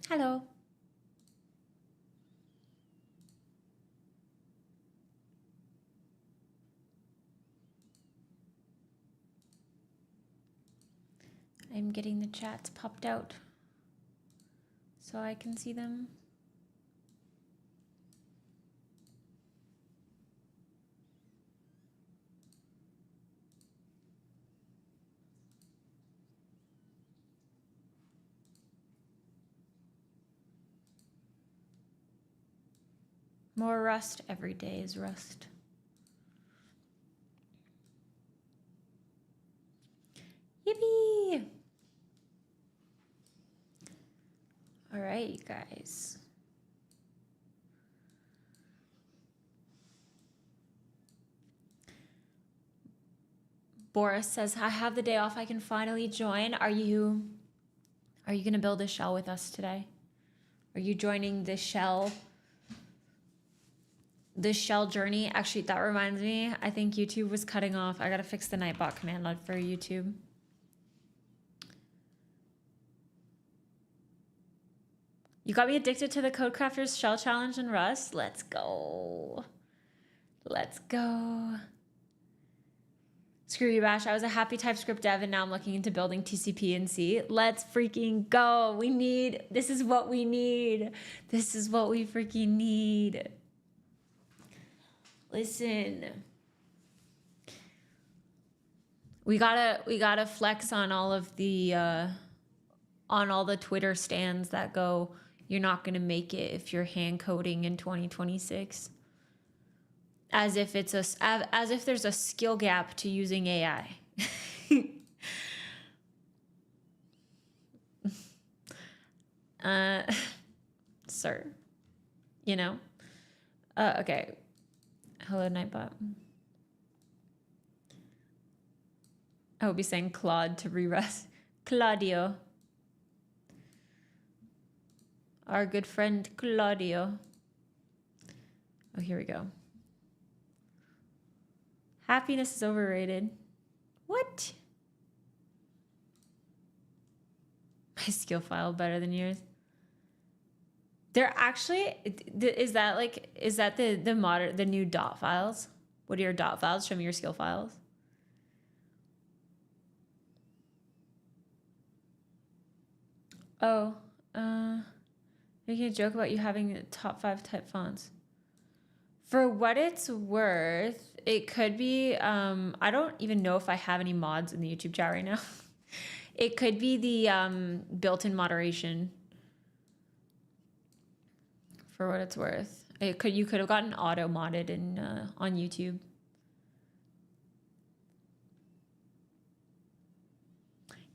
Hello. I'm getting the chats popped out so I can see them. More Rust every day is Rust. Yippee! All right, you guys. Boris says, I have the day off. I can finally join. Are you going to build a shell with us today? Are you joining the shell journey? Actually, that reminds me. I think YouTube was cutting off. I got to fix the Nightbot command line for YouTube. You got me addicted to the CodeCrafters shell challenge in Rust. Let's go. Let's go. Screw you, Bash. I was a happy TypeScript dev, and now I'm looking into building TCP and C. Let's freaking go. This is what we need. This is what we freaking need. Listen. We gotta flex on all of the, on all the Twitter stands that go, you're not gonna make it if you're hand coding in 2026. As if there's a skill gap to using AI. Sir, you know? Okay. Hello, Nightbot. I will be saying Claude to re-rest. Claudio. Our good friend Claudio. Oh, here we go. Happiness is overrated. What? My skill file better than yours. They're actually, is that the new dot files? What are your dot files? Show me your skill files. Oh, making a joke about you having top 5 type fonts. For what it's worth, it could be, I don't even know if I have any mods in the YouTube chat right now. It could be the built-in moderation. For what it's worth. You could have gotten auto-modded in, on YouTube.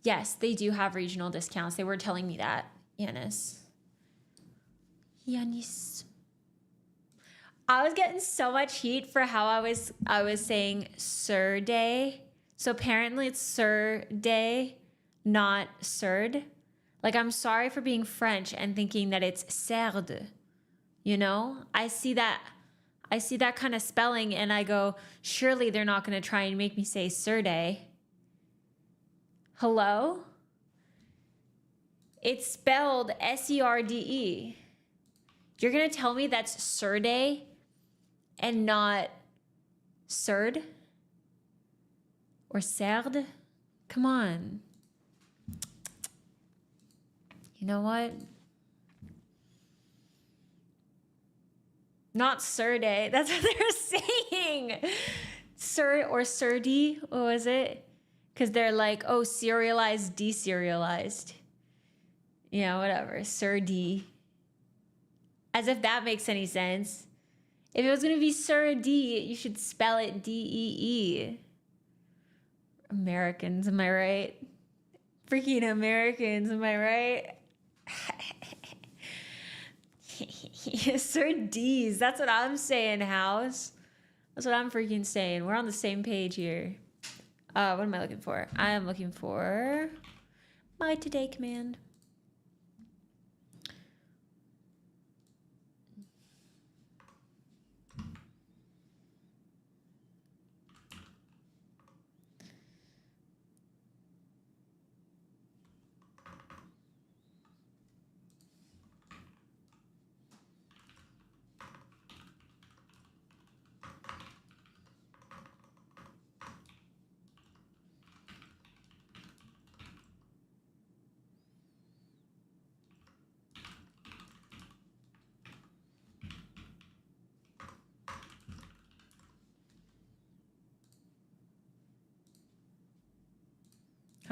Yes, they do have regional discounts. They were telling me that, Yanis. I was getting so much heat for how I was saying Sir Day. So apparently it's Sir Day, not Sird. Like, I'm sorry for being French and thinking that it's Serd. You know? I see that kind of spelling and I go, surely they're not going to try and make me say Sir Day. Hello? It's spelled S-E-R-D-E. You're going to tell me that's Sirday and not Sird? Or Serd? Come on. You know what? Not Sirday. That's what they're saying. Sir or Surdy. What was it? Because they're like, oh, serialized, deserialized. Yeah, whatever. Surdy. As if that makes any sense. If it was going to be Surdy, you should spell it D-E-E. Americans, am I right? Freaking Americans, am I right? Sir D's. That's what I'm saying, House. That's what I'm freaking saying. We're on the same page here. What am I looking for? I am looking for my today command.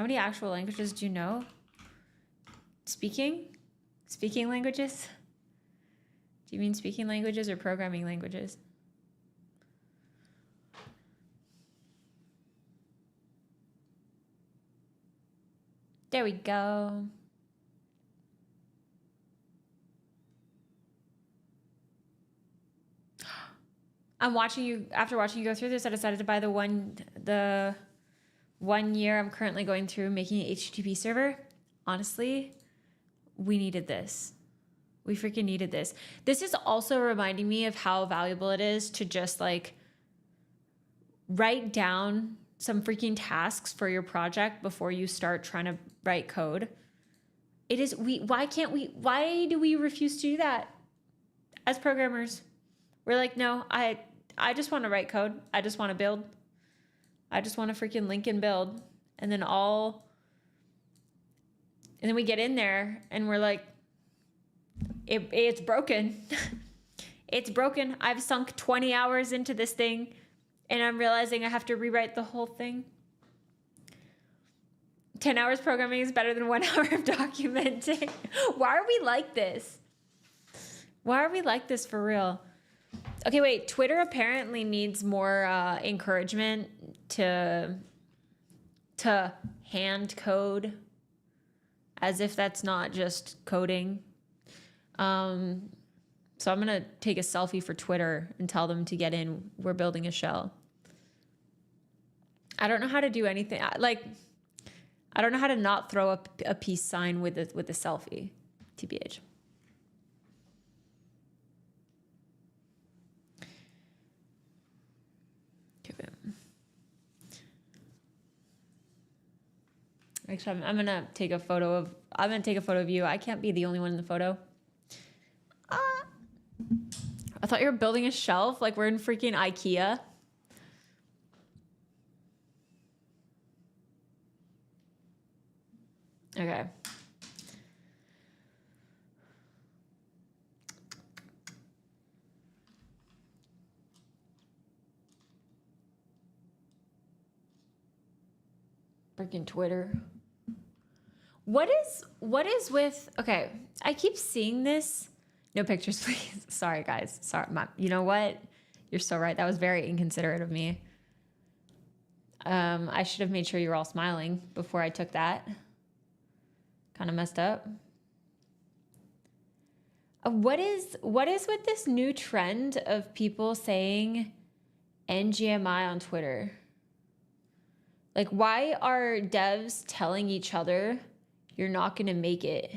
How many actual languages do you know? Speaking languages? Do you mean speaking languages or programming languages? There we go. I'm watching you, after watching you go through this, I decided to buy the 1 year I'm currently going through making an HTTP server. Honestly, we needed this. We freaking needed this. This is also reminding me of how valuable it is to just like write down some freaking tasks for your project before you start trying to write code. It is, why do we refuse to do that as programmers? We're like, no, I just want to write code. I just want to build. I just want to freaking link and build. And then we get in there and we're like, it's broken. It's broken. I've sunk 20 hours into this thing and I'm realizing I have to rewrite the whole thing. 10 hours programming is better than 1 hour of documenting. Why are we like this? Why are we like this for real? Okay, wait, Twitter apparently needs more encouragement to hand code, as if that's not just coding. So I'm gonna take a selfie for Twitter and tell them to get in. We're building a shell. I don't know how to do anything. Like, I don't know how to not throw up a peace sign with a selfie, TBH. Actually, I'm gonna take a photo of you. I can't be the only one in the photo. I thought you were building a shelf like we're in freaking IKEA. Okay. Freaking Twitter. What is with, okay, I keep seeing this. No pictures, please. Sorry, guys. Sorry. You know what? You're so right. That was very inconsiderate of me. I should have made sure you were all smiling before I took that. Kind of messed up. What is with this new trend of people saying NGMI on Twitter? Like, why are devs telling each other you're not going to make it?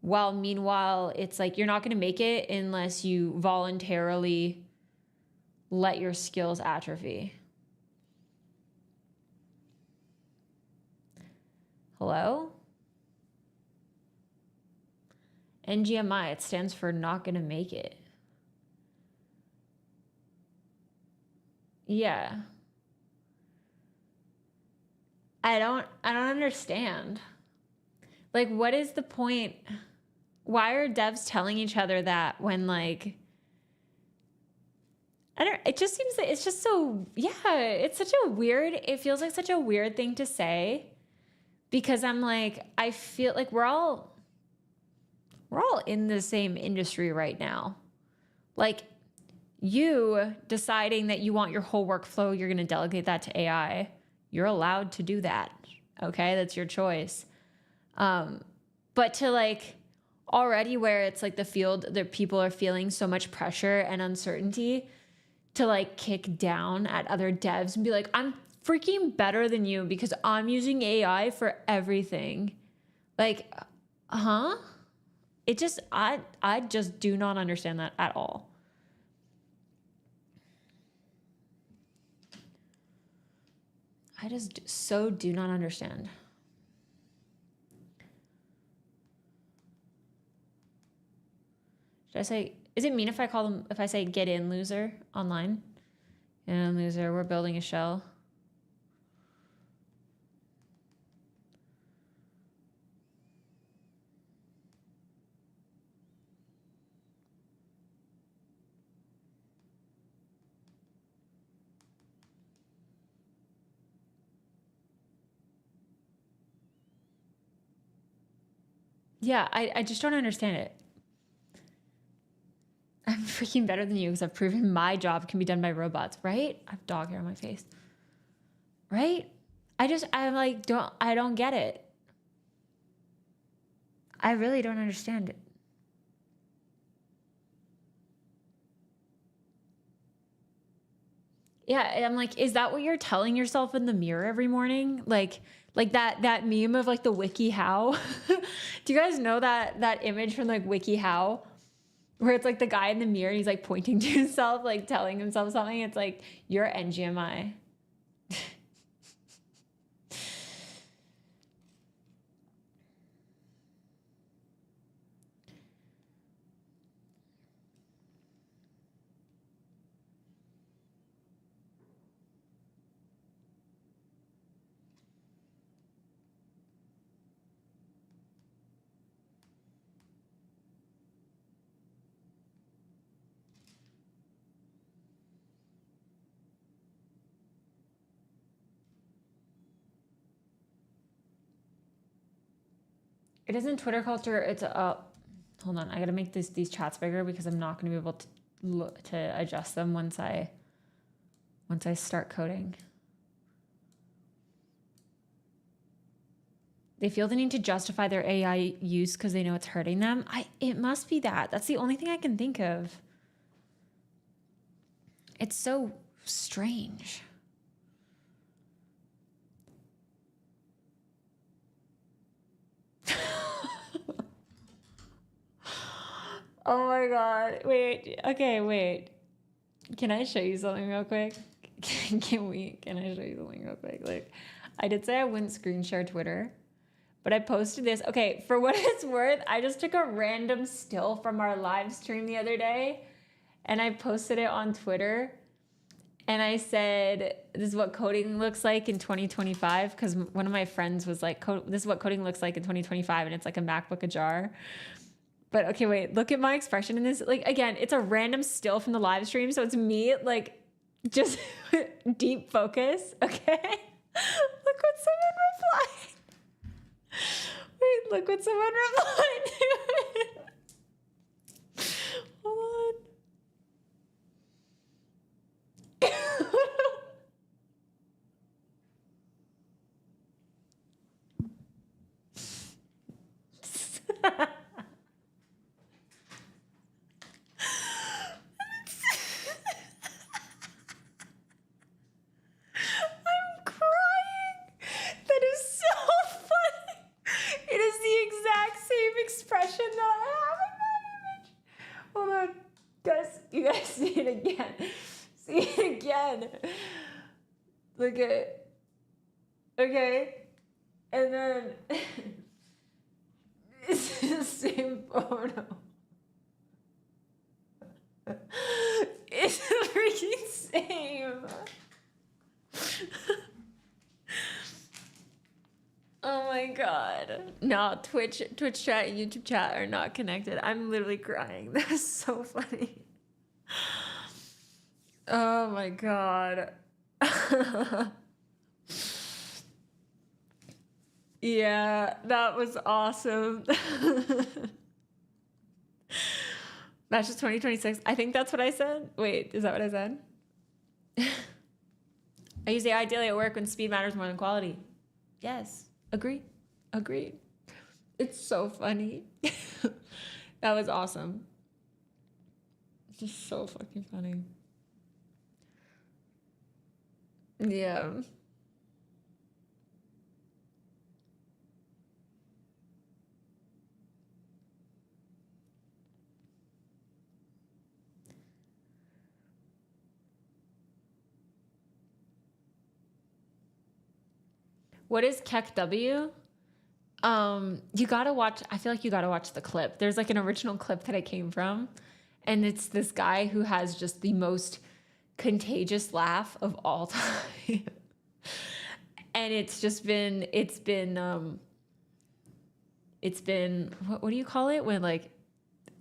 While meanwhile, it's like you're not going to make it unless you voluntarily let your skills atrophy. Hello? NGMI, it stands for not going to make it. Yeah. I don't understand. Like, what is the point? Why are devs telling each other that when, like, it just seems that it's just so, yeah, it's such a weird, it feels like such a weird thing to say, because I'm like, I feel like we're all in the same industry right now. Like, you deciding that you want your whole workflow, you're going to delegate that to AI. You're allowed to do that. Okay. That's your choice. But to like already where it's like the field that people are feeling so much pressure and uncertainty to like kick down at other devs and be like, I'm freaking better than you because I'm using AI for everything. Like, huh? It just, I just do not understand that at all. I just so do not understand. Should I say, is it mean if I say get in loser online? Get in loser, we're building a shell. Yeah, I just don't understand it. I'm freaking better than you because I've proven my job can be done by robots, right? I have dog hair on my face. Right? I'm like, I don't get it. I really don't understand it. Yeah, I'm like, is that what you're telling yourself in the mirror every morning? Like that meme of like the WikiHow. Do you guys know that image from like WikiHow? Where it's like the guy in the mirror and he's like pointing to himself, like telling himself something. It's like, you're NGMI. It isn't Twitter culture. It's hold on. I gotta make these chats bigger because I'm not gonna be able to adjust them once I start coding. They feel the need to justify their AI use because they know it's hurting them. It must be that. That's the only thing I can think of. It's so strange. Oh my God. Wait. Okay, wait. Can I show you something real quick? Can I show you something real quick? Like, I did say I wouldn't screen share Twitter, but I posted this. Okay, for what it's worth, I just took a random still from our live stream the other day and I posted it on Twitter. And I said, this is what coding looks like in 2025. Because one of my friends was like, this is what coding looks like in 2025. And it's like a MacBook ajar. But okay, wait, look at my expression in this. Like, again, it's a random still from the live stream. So it's me, like, just deep focus. Okay. Look what someone replied. Wait, look what someone replied to it. Hold on. I'm crying. That is so funny. It is the exact same expression that I have in that image. Hold on. Guys, you guys see it again. See it again. Look at it. Okay. And then it's the same photo. It's the freaking same. Oh my God. No, Twitch chat and YouTube chat are not connected. I'm literally crying. That is so funny. Oh my God. Yeah, that was awesome. That's just 2026. I think that's what I said. Wait, is that what I said? I use AI daily at work when speed matters more than quality. Yes, agreed. It's so funny. That was awesome. Just so fucking funny. Yeah. What is KEKW? You gotta watch, I feel like you gotta watch the clip. There's like an original clip that I came from, and it's this guy who has just the most contagious laugh of all time. And it's been what do you call it when like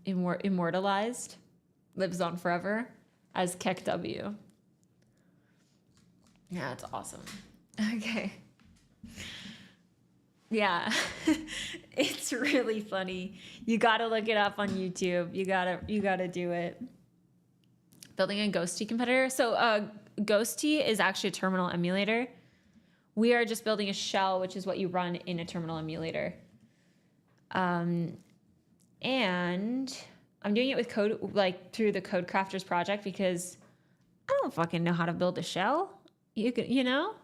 immortalized, lives on forever as KEKW. Yeah, it's awesome. Okay. Yeah. It's really funny. You got to look it up on YouTube. You got to do it. Building a Ghosty competitor. So Ghosty is actually a terminal emulator. We are just building a shell, which is what you run in a terminal emulator. And I'm doing it with code, like through the CodeCrafters project, because I don't fucking know how to build a shell. You know?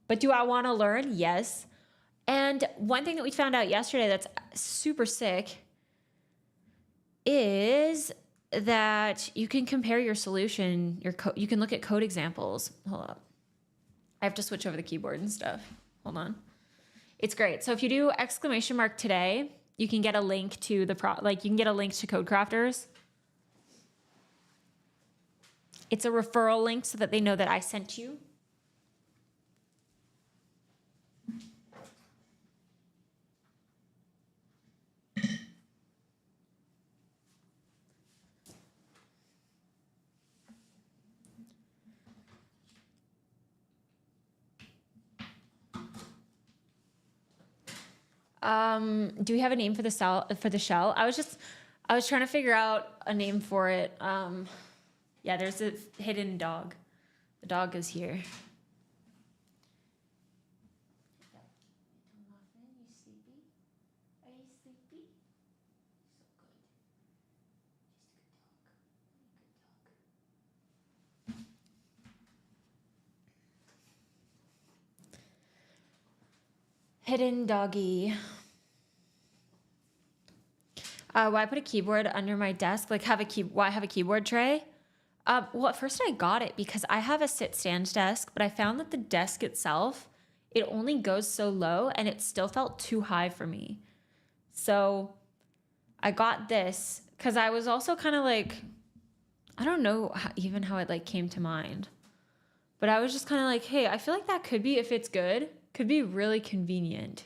But do I want to learn? Yes. And one thing that we found out yesterday that's super sick is that you can compare your solution, you can look at code examples. Hold up. I have to switch over the keyboard and stuff. Hold on. It's great. So if you do ! today, you can get a link to you can get a link to CodeCrafters. It's a referral link so that they know that I sent you. Do we have a name for the shell? I was trying to figure out a name for it. Yeah, there's a hidden dog. The dog is here. Hidden doggy. Why put a keyboard under my desk? Like why have a keyboard tray? Well, at first I got it because I have a sit-stand desk, but I found that the desk itself, it only goes so low and it still felt too high for me. So I got this because I was also kind of like, I don't know how it like came to mind, but I was just kind of like, hey, I feel like that could be, if it's good, could be really convenient.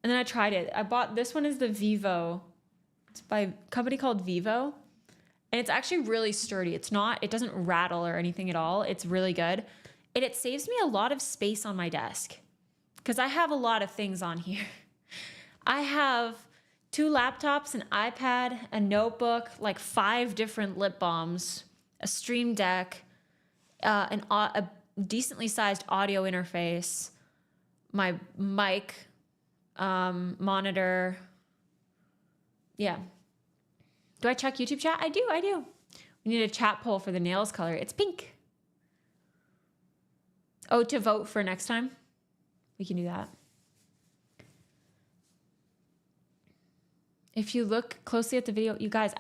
And then I tried it. I bought, this one is the Vivo. It's by a company called Vivo. And it's actually really sturdy. It doesn't rattle or anything at all. It's really good. And it saves me a lot of space on my desk because I have a lot of things on here. I have 2 laptops, an iPad, a notebook, like 5 different lip balms, a Stream Deck, a decently sized audio interface, my mic, monitor. Yeah. Do I check YouTube chat? I do. We need a chat poll for the nails color. It's pink. Oh, to vote for next time? We can do that. If you look closely at the video, you guys,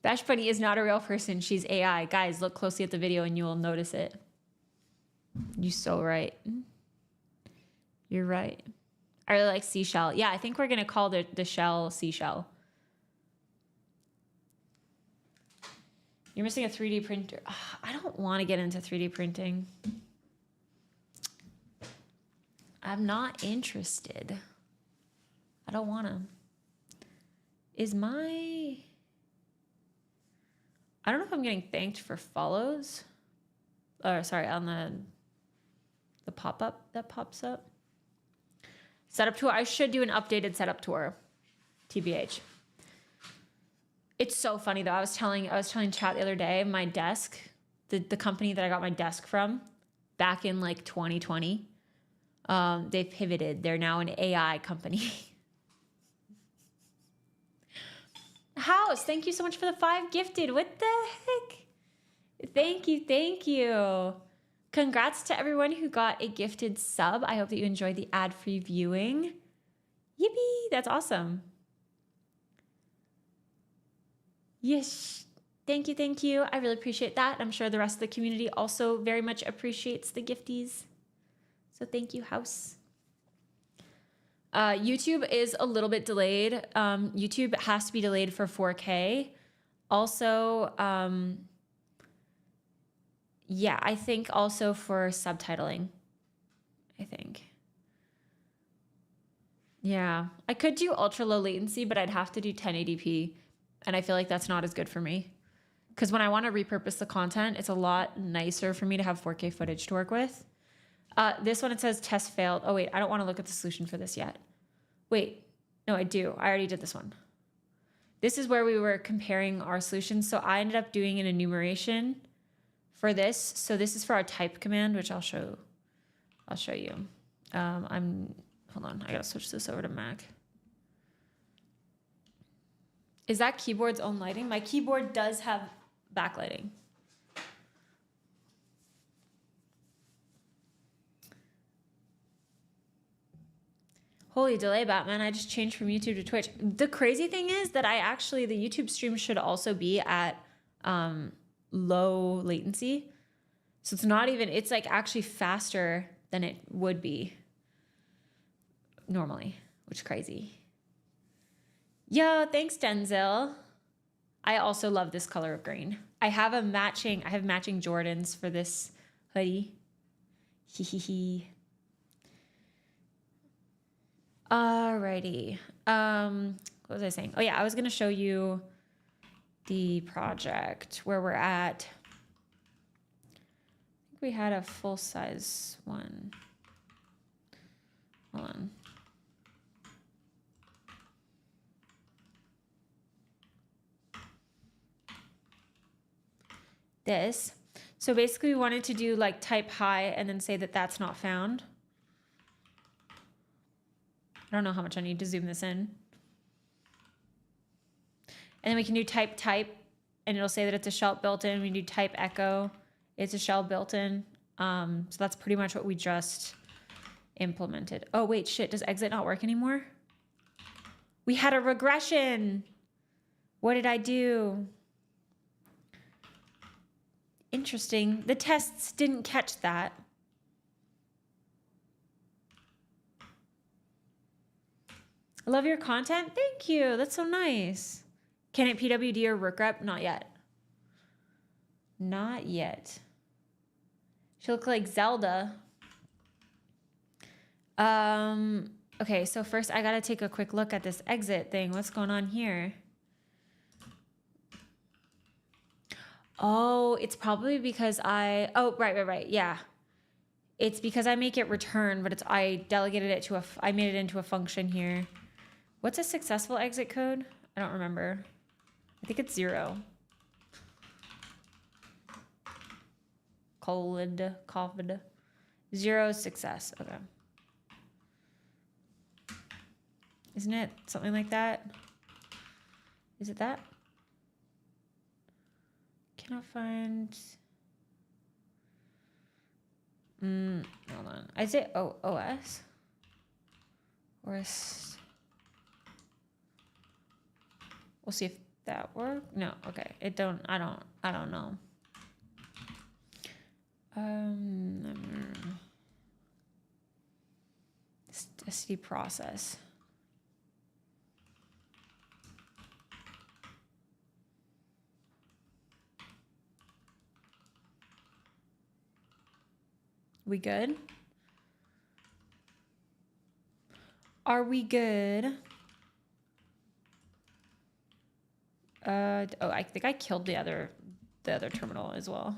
bashbunni is not a real person. She's AI. Guys, look closely at the video and you will notice it. You're so right. You're right. I really like seashell. Yeah, I think we're going to call the shell seashell. You're missing a 3D printer. I don't want to get into 3D printing. I'm not interested. I don't want to. I don't know if I'm getting thanked for follows. Or sorry, on the pop-up that pops up. Setup tour. I should do an updated setup tour. TBH. It's so funny though. I was telling chat the other day, my desk, the company that I got my desk from back in like 2020, they pivoted. They're now an AI company. House, thank you so much for the 5 gifted. What the heck? Thank you. Congrats to everyone who got a gifted sub. I hope that you enjoyed the ad-free viewing. Yippee, that's awesome. Yes, thank you. I really appreciate that. I'm sure the rest of the community also very much appreciates the gifties. So thank you, House. YouTube is a little bit delayed. YouTube has to be delayed for 4K. Also, yeah, I think also for subtitling. I think. Yeah, I could do ultra low latency, but I'd have to do 1080p. And I feel like that's not as good for me. Because when I want to repurpose the content, it's a lot nicer for me to have 4K footage to work with. This one, it says test failed. Oh wait, I don't want to look at the solution for this yet. Wait, no, I do. I already did this one. This is where we were comparing our solutions. So I ended up doing an enumeration for this. So this is for our type command, which I'll show you. Hold on, I gotta switch this over to Mac. Is that keyboard's own lighting? My keyboard does have backlighting. Holy delay, Batman. I just changed from YouTube to Twitch. The crazy thing is that the YouTube stream should also be at low latency. So it's not even, it's like actually faster than it would be normally, which is crazy. Yo, thanks, Denzel. I also love this color of green. I have matching Jordans for this hoodie. Hee hee hee. Alrighty. What was I saying? Oh yeah, I was gonna show you the project where we're at. I think we had a full size one. Hold on. This. So basically we wanted to do like type hi and then say that that's not found. I don't know how much I need to zoom this in. And then we can do type and it'll say that it's a shell built in. We do type echo, it's a shell built in. So that's pretty much what we just implemented. Oh wait, shit, does exit not work anymore? We had a regression. What did I do? Interesting. The tests didn't catch that. I love your content. Thank you. That's so nice. Can it PWD or rookrep? Not yet. Not yet. She look like Zelda. Okay, so first I gotta take a quick look at this exit thing. What's going on here? Oh, it's probably because right. Yeah. It's because I make it return, but I delegated it to I made it into a function here. What's a successful exit code? I don't remember. I think it's 0. COVID. 0 success. Okay. Isn't it something like that? Is it that? Cannot find. Hold on. Is it OS? Or we'll see if that works. No, okay. I don't know. SD process. We good? Are we good? I think I killed the other terminal as well.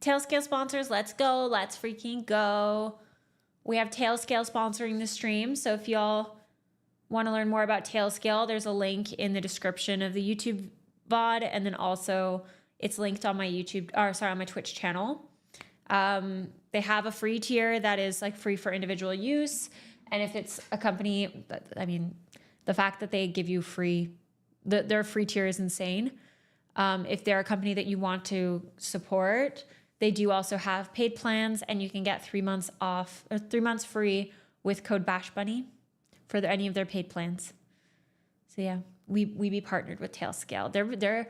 Tailscale sponsors, let's go. Let's freaking go. We have Tailscale sponsoring the stream. So if y'all want to learn more about Tailscale, there's a link in the description of the YouTube VOD, and then also it's linked on my on my Twitch channel. They have a free tier that is like free for individual use. And if it's a company, the fact that they give you their free tier is insane. If they're a company that you want to support, they do also have paid plans, and you can get 3 months off or 3 months free with code bashbunni for any of their paid plans. So yeah, we be partnered with Tailscale. They're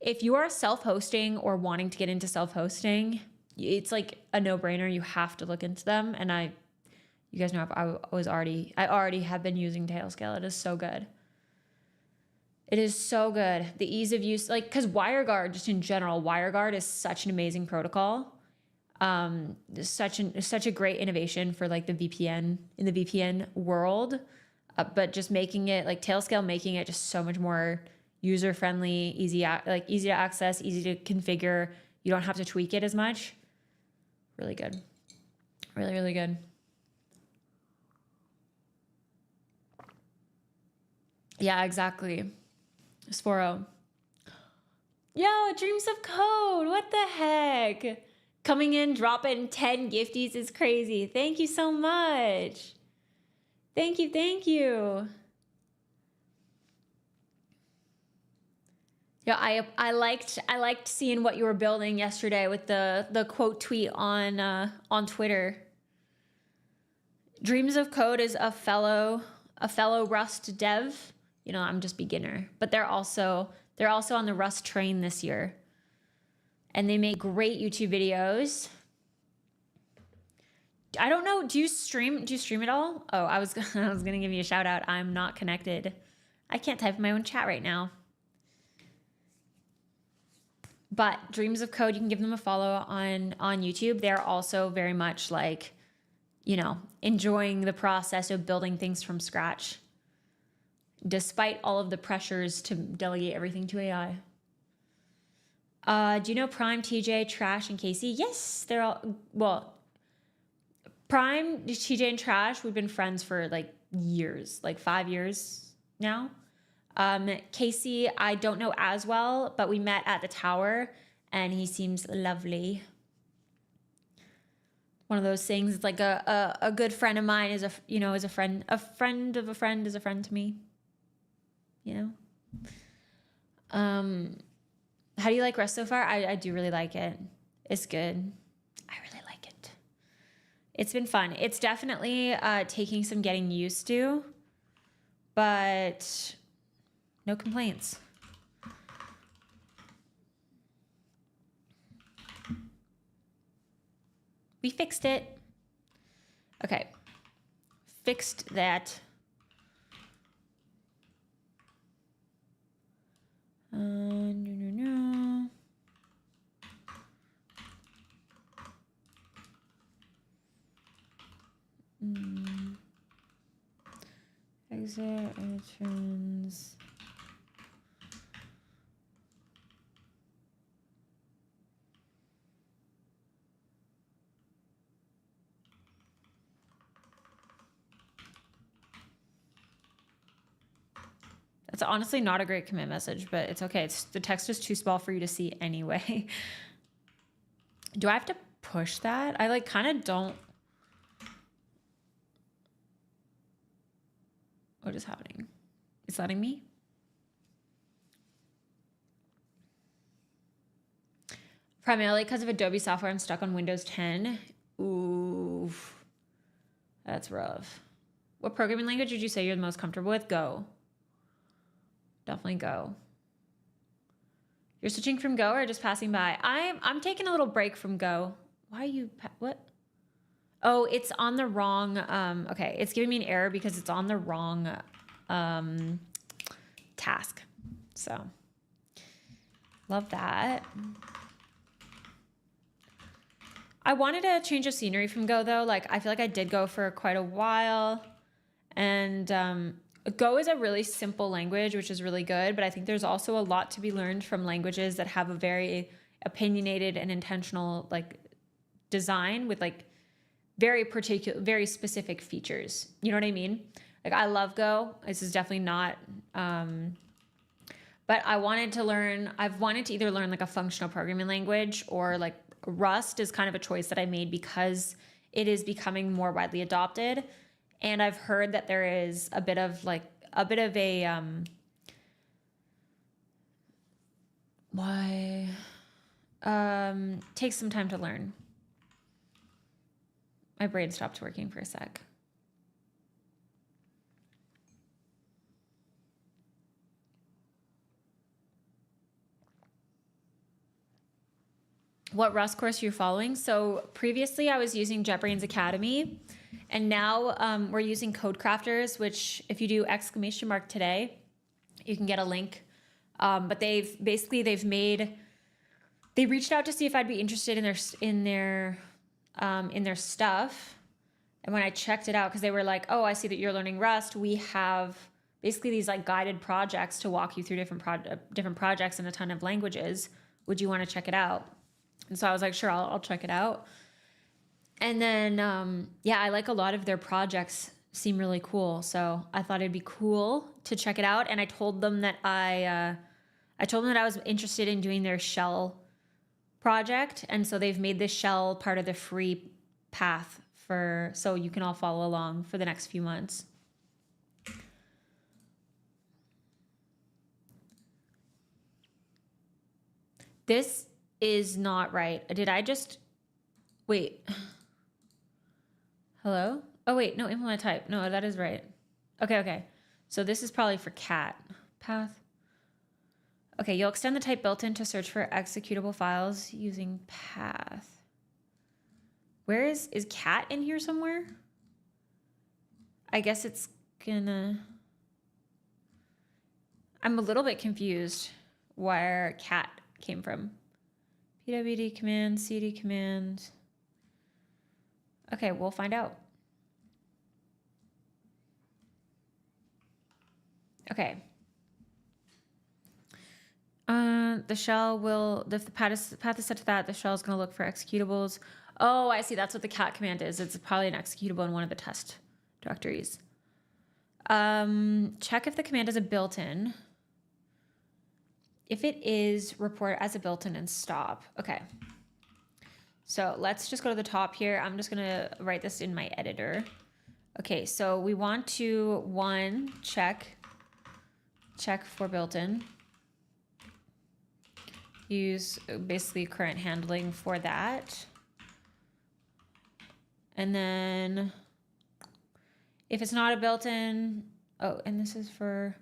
if you are self-hosting or wanting to get into self-hosting, it's like a no-brainer. You have to look into them. And you guys know I already have been using Tailscale. It is so good. It is so good. The ease of use, like, because WireGuard, just in general, WireGuard is such an amazing protocol. Such a great innovation for like the VPN in the VPN world. But just making it like Tailscale, making it just so much more user-friendly, easy to access, easy to configure. You don't have to tweak it as much. Really good. Really, really good. Yeah, exactly. Sforo. Yo, Dreams of Code. What the heck? Coming in, dropping 10 gifties is crazy. Thank you so much. Thank you, thank you. Yeah, I liked seeing what you were building yesterday with the quote tweet on Twitter. Dreams of Code is a fellow Rust dev. You know, I'm just beginner, but they're also on the Rust train this year. And they make great YouTube videos. I don't know, do you stream at all? Oh, I was going to give you a shout out. I'm not connected. I can't type in my own chat right now. But Dreams of Code, you can give them a follow on YouTube. They're also very much like, you know, enjoying the process of building things from scratch, despite all of the pressures to delegate everything to AI. Do you know Prime, TJ, Trash, and Casey? Yes, they're all, well, Prime, TJ, and Trash, we've been friends for like years, like 5 years now. Casey, I don't know as well, but we met at the tower and he seems lovely. One of those things, it's like a good friend of mine is is a friend of a friend is a friend to me, you know? How do you like Rust so far? I do really like it. It's good. I really like it. It's been fun. It's definitely taking some getting used to, but no complaints. We fixed it. Okay. Fixed that. No. Exit entrance. That's honestly not a great commit message, but it's okay. The text is too small for you to see anyway. Do I have to push that? I like kind of don't. What is happening? It's letting me? Primarily because of Adobe software, I'm stuck on Windows 10. Ooh, that's rough. What programming language would you say you're the most comfortable with? Go. Definitely Go. You're switching from Go or just passing by? I'm taking a little break from Go. Why are you, what? Oh, it's on the wrong, okay. It's giving me an error because it's on the wrong task. So, love that. I wanted to change of scenery from Go though. Like, I feel like I did Go for quite a while. And Go is a really simple language, which is really good. But I think there's also a lot to be learned from languages that have a very opinionated and intentional like design with like very particular, very specific features. You know what I mean? Like I love Go. This is definitely not, but I've wanted to either learn like a functional programming language or like Rust is kind of a choice that I made because it is becoming more widely adopted. And I've heard that there is a bit of a takes some time to learn. My brain stopped working for a sec. What Rust course you're following? So previously I was using JetBrains Academy, and now we're using CodeCrafters, which if you do ! today, you can get a link. But they reached out to see if I'd be interested in their stuff. And when I checked it out, because they were like, oh, I see that you're learning Rust. We have basically these like guided projects to walk you through different projects in a ton of languages. Would you want to check it out? And so I was like, sure, I'll check it out. And then, yeah, I like a lot of their projects seem really cool. So I thought it'd be cool to check it out. And I told them that I told them that I was interested in doing their shell project. And so they've made this shell part of the free path so you can all follow along for the next few months. This is not right. Did I just, wait. Hello? Oh, wait, no, implement type. No, that is right. Okay. So this is probably for cat. Path. Okay, you'll extend the type built-in to search for executable files using path. Where is cat in here somewhere? I guess it's gonna... I'm a little bit confused where cat came from. pwd command, cd command. Okay, we'll find out. Okay. The shell will, if the path is set to that, the shell is going to look for executables. Oh, I see. That's what the cat command is. It's probably an executable in one of the test directories. Check if the command is a built-in. If it is, report as a built-in and stop. Okay. So let's just go to the top here. I'm just going to write this in my editor. Okay, so we want to, check for built-in. Use basically current handling for that. And then if it's not a built-in, oh, and this is for,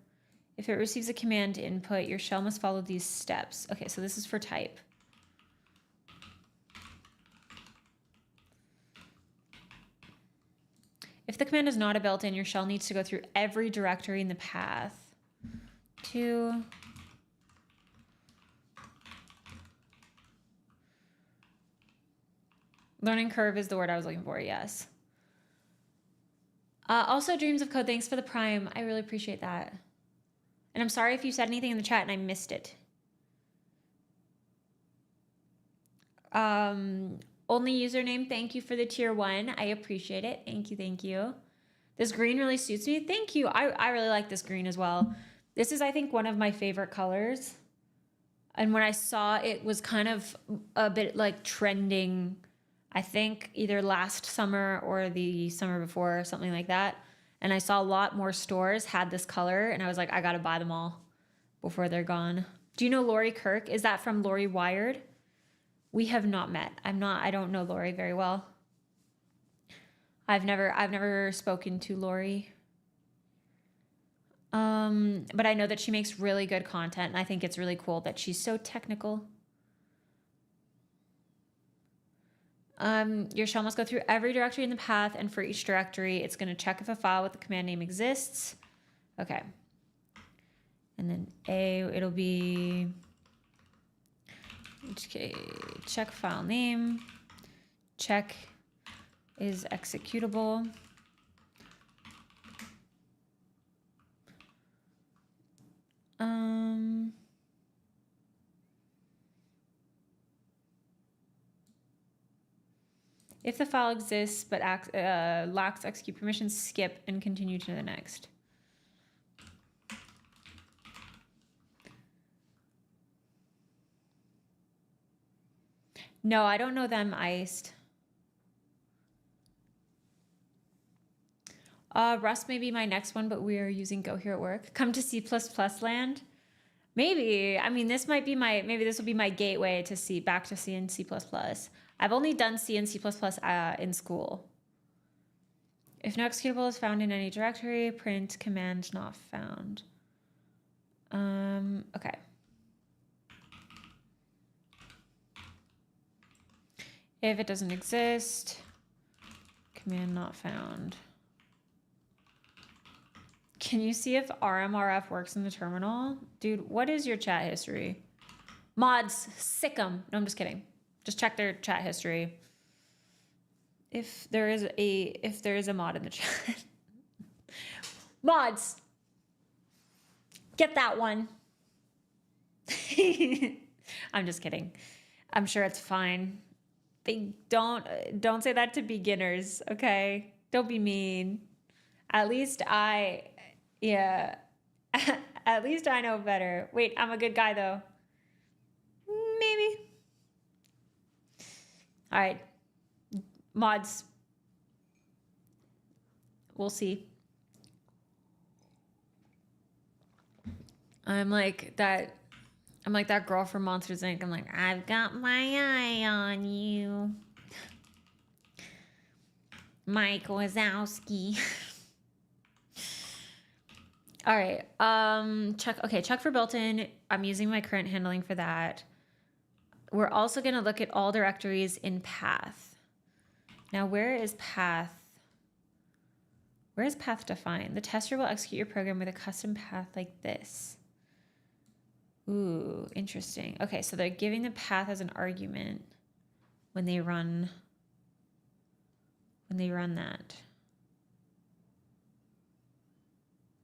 if it receives a command input, your shell must follow these steps. Okay, so this is for type. If the command is not a built-in, your shell needs to go through every directory in the path to learning curve is the word I was looking for, yes. Also, Dreams of Code, thanks for the Prime. I really appreciate that. And I'm sorry if you said anything in the chat and I missed it. Only username, thank you for the tier 1. I appreciate it. Thank you. This green really suits me. Thank you. I really like this green as well. This is, I think, one of my favorite colors. And when I saw it was kind of a bit like trending, I think either last summer or the summer before or something like that. And I saw a lot more stores had this color and I was like, I got to buy them all before they're gone. Do you know Lori Kirk? Is that from Lori Wired? We have not met. I don't know Lori very well. I've never spoken to Lori. But I know that she makes really good content and I think it's really cool that she's so technical. Your shell must go through every directory in the path, and for each directory, it's going to check if a file with the command name exists. Okay. And then it'll be okay, check file name, check is executable. If the file exists but lacks execute permissions, skip and continue to the next. No, I don't know them iced. Rust may be my next one, but we are using Go here at work. Come to C++ land. Maybe. I mean, maybe this will be my gateway to back to C and C++. I've only done C and C++ in school. If no executable is found in any directory, print command not found. Okay. If it doesn't exist, command not found. Can you see if RMRF works in the terminal? Dude, what is your chat history? Mods, sick 'em. No, I'm just kidding. Just check their chat history. If there is a mod in the chat. Mods, get that one. I'm just kidding. I'm sure it's fine. They don't say that to beginners, okay? Don't be mean. At least yeah. At least I know better. Wait, I'm a good guy though. Maybe. All right. Mods. We'll see. I'm like that girl from Monsters Inc. I'm like, I've got my eye on you. Mike Wazowski. All right. Check for built-in. I'm using my current handling for that. We're also going to look at all directories in path. Now, where is path? Where is path defined? The tester will execute your program with a custom path like this. Ooh, interesting. Okay, so they're giving the path as an argument when they run that.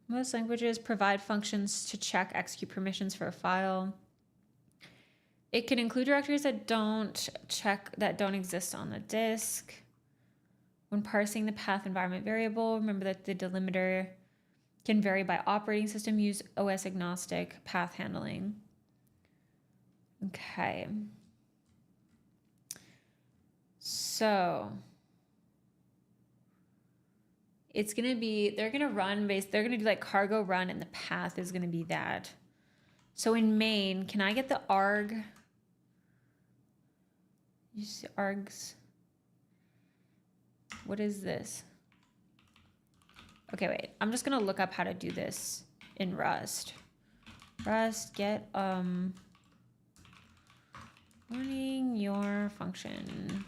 Most languages provide functions to check execute permissions for a file. It can include directories that don't exist on the disk. When parsing the path environment variable, remember that the delimiter can vary by operating system. Use OS agnostic path handling. Okay. So it's going to be, they're going to do like cargo run, and the path is going to be that. So in main, can I get the arg? You see args. What is this? Okay, wait. I'm just going to look up how to do this in Rust. Rust get running your function.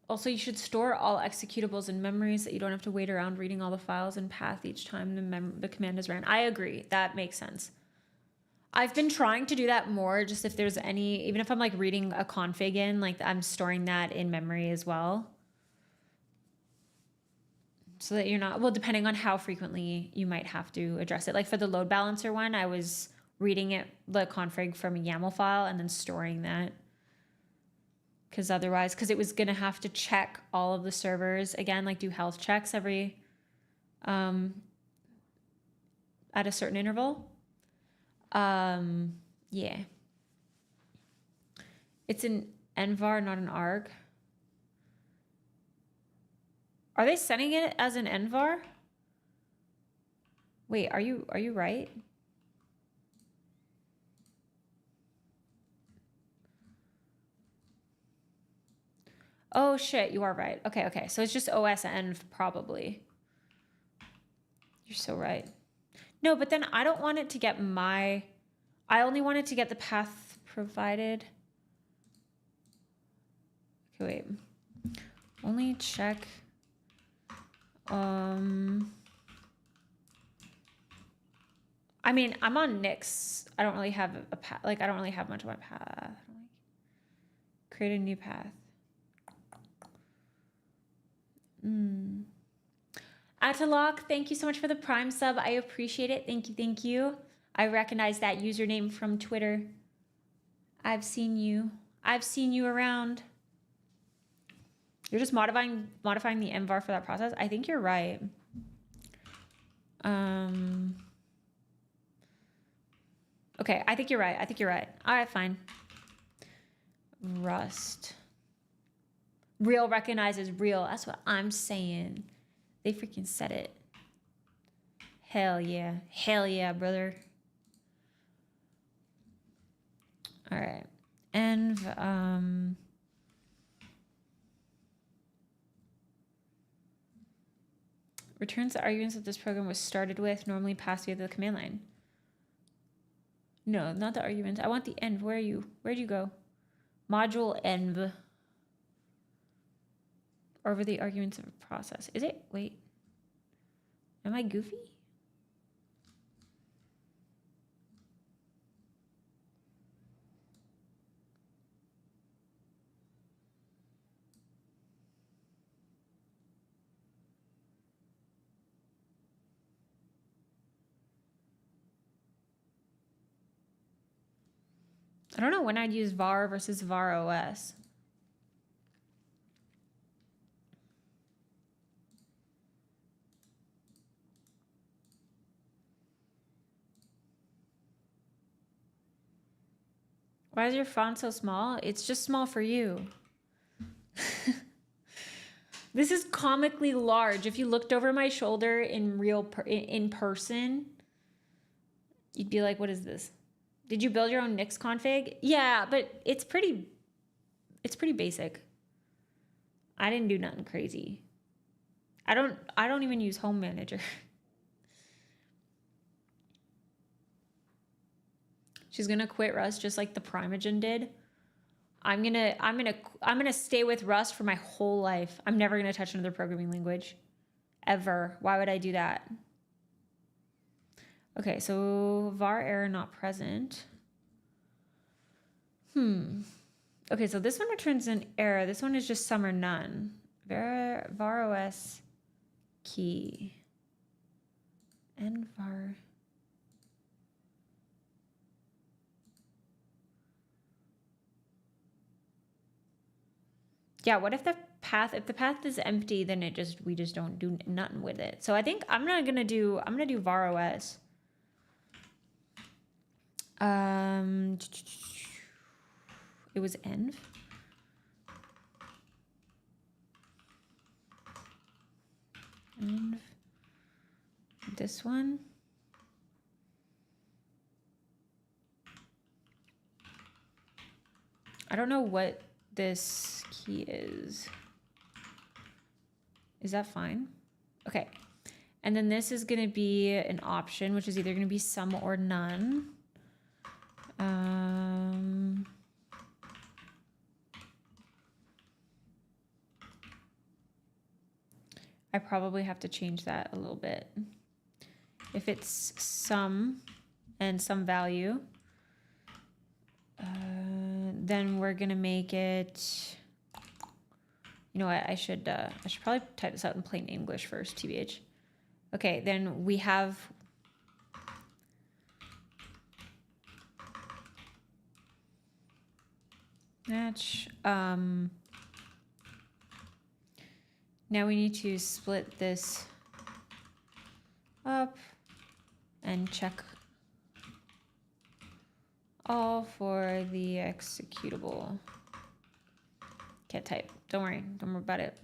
Also, you should store all executables in memory so that you don't have to wait around reading all the files in path each time the command is ran. I agree. That makes sense. I've been trying to do that more, just if there's any, even if I'm like reading a config in, like I'm storing that in memory as well. So that you're not, well, depending on how frequently you might have to address it. Like for the load balancer one, I was reading the config from a YAML file and then storing that. Because it was going to have to check all of the servers again, like do health checks every, at a certain interval. Yeah. It's an envar, not an arg. Are they sending it as an envar? Wait, are you right? Oh shit, you are right. Okay. So it's just OSN probably. You're so right. No, but then I don't want it to get I only want it to get the path provided. Okay, wait. Only check. I mean, I'm on Nix. I don't really have a path. Like, I don't really have much of my path. Create a new path. Atalok, thank you so much for the Prime sub. I appreciate it. Thank you. I recognize that username from Twitter. I've seen you around. You're just modifying the envar for that process. I think you're right. Okay, I think you're right. All right, fine. Rust. Real recognizes real. That's what I'm saying. They freaking said it. Hell yeah. Hell yeah, brother. All right. Env, returns the arguments that this program was started with, normally passed via the command line. No, not the arguments. I want the env. Where are you? Where'd you go? Module env. Over the arguments of a process. Is it? Wait. Am I goofy? don't know when I'd use var versus var OS. Why is your font so small? It's just small for you. This is comically large. If you looked over my shoulder in in person, you'd be like, what is this? Did you build your own Nix config? Yeah, but it's pretty basic. I didn't do nothing crazy. I don't even use Home Manager. She's gonna quit Rust just like the Primogen did. I'm gonna stay with Rust for my whole life. I'm never gonna touch another programming language. Ever. Why would I do that? Okay, so var error not present. Okay, so this one returns an error. This one is just some or none. Var OS key. And var. Yeah, what if the path is empty, then we just don't do nothing with it. So I think I'm gonna do var OS. It was env. Env. This one. I don't know what this key is. Is that fine? Okay. And then this is going to be an option, which is either going to be some or none. I probably have to change that a little bit. If it's some and some value, then we're gonna make it. You know what? I should probably type this out in plain English first, TBH. Okay, then we have. Match. Now we need to split this up and check all for the executable. Can't type. Don't worry about it.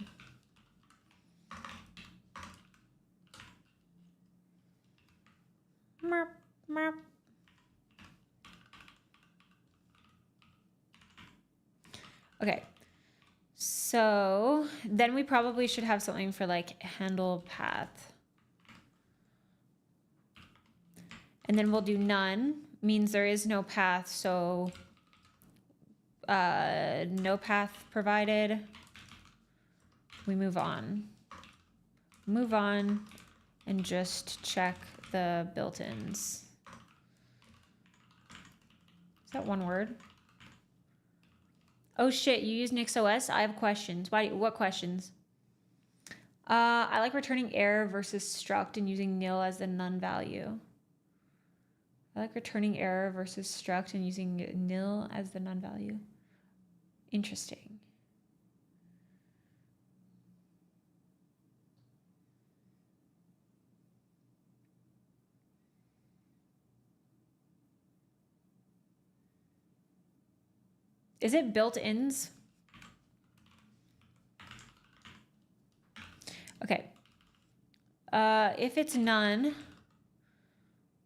Merp, merp. Okay. So then we probably should have something for like handle path. And then we'll do none, means there is no path. So no path provided. We move on. Move on and just check the built-ins. Is that one word? Oh shit, you use NixOS? I have questions. What questions? I like returning error versus struct and using nil as the none value. I like returning error versus struct and using nil as the none value. Interesting. Is it built-ins? Okay. If it's none,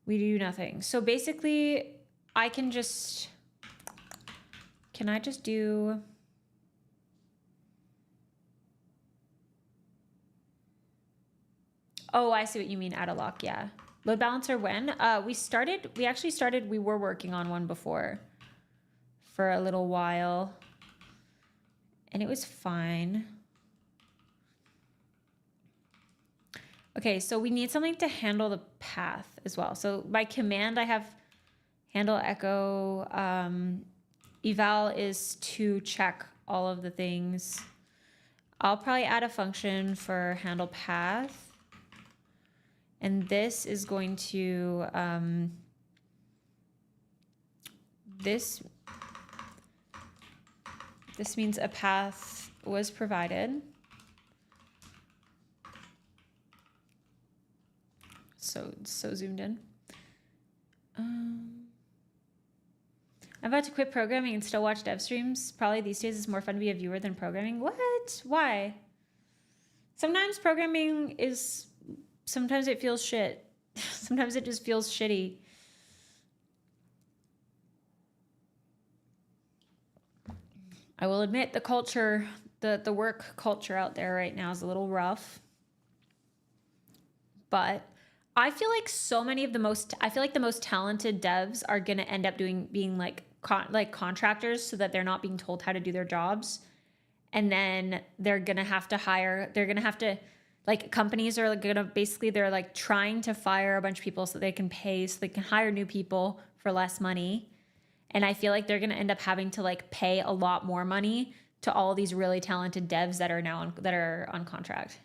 we do nothing. So basically, I can just... Can I just do... Oh, I see what you mean, add a lock, yeah. Load balancer when? We were working on one before. For a little while, and it was fine. Okay, so we need something to handle the path as well. So by command, I have handle echo. Eval is to check all of the things. I'll probably add a function for handle path. And this is going to, this This means a path was provided. So zoomed in. I'm about to quit programming and still watch dev streams. Probably these days it's more fun to be a viewer than programming. What? Why? Sometimes programming is, sometimes it feels shit. Sometimes it just feels shitty. I will admit the culture, the work culture out there right now is a little rough. But I feel like so many of the most talented devs are going to end up being like contractors, so that they're not being told how to do their jobs. And then they're going to have to like, companies are going to basically, they're like trying to fire a bunch of people so they can pay, so they can hire new people for less money. And I feel like they're going to end up having to like pay a lot more money to all these really talented devs that are now on contract.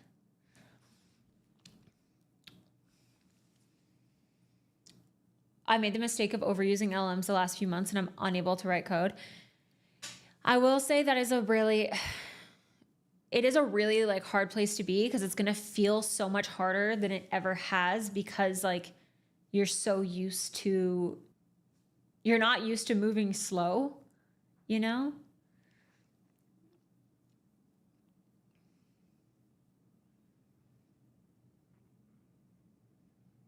I made the mistake of overusing LLMs the last few months and I'm unable to write code. I will say that it is a really like hard place to be, because it's going to feel so much harder than it ever has, because like you're not used to moving slow, you know?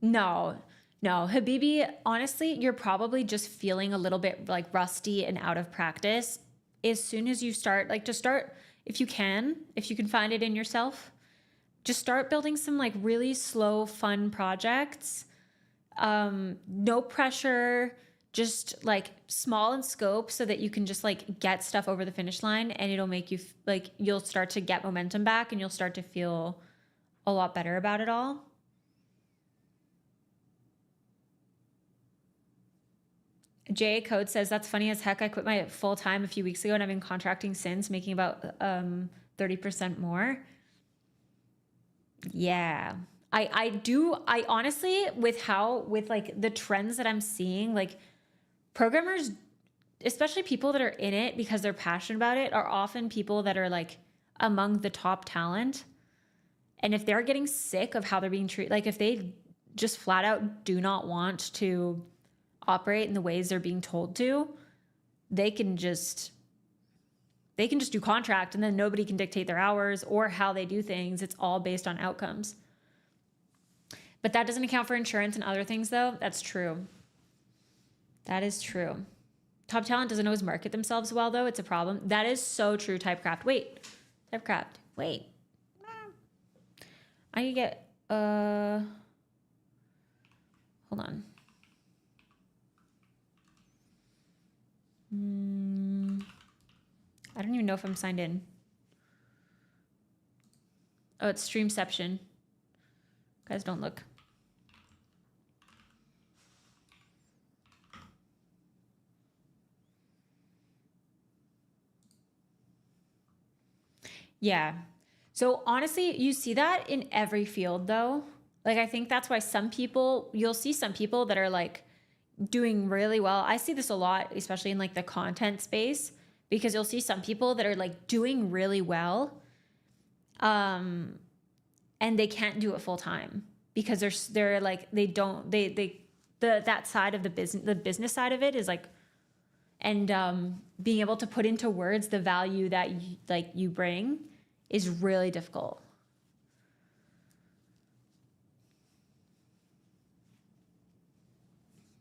No, Habibi, honestly, you're probably just feeling a little bit like rusty and out of practice. As soon as you start, like, just start, if you can find it in yourself, just start building some like really slow, fun projects. No pressure, just like small in scope, so that you can just like get stuff over the finish line, and it'll make you like, you'll start to get momentum back and you'll start to feel a lot better about it all. J Code says, that's funny as heck. I quit my full time a few weeks ago and I've been contracting since, making about 30% more. Yeah. I honestly, with like the trends that I'm seeing, like programmers, especially people that are in it because they're passionate about it, are often people that are like among the top talent. And if they're getting sick of how they're being treated, like if they just flat out do not want to operate in the ways they're being told to, they can just do contract, and then nobody can dictate their hours or how they do things. It's all based on outcomes. But that doesn't account for insurance and other things, though. That's true. That is true. Top talent doesn't always market themselves well, though. It's a problem. That is so true, Typecraft. Wait. I need to get, hold on. I don't even know if I'm signed in. Oh, it's Streamception. Guys, don't look. Yeah. So honestly, you see that in every field though. Like, I think that's why you'll see some people that are like doing really well. I see this a lot, especially in like the content space, because you'll see some people that are like doing really well. And they can't do it full time because they're like, that side of the business side of it is like, and being able to put into words the value that you bring is really difficult.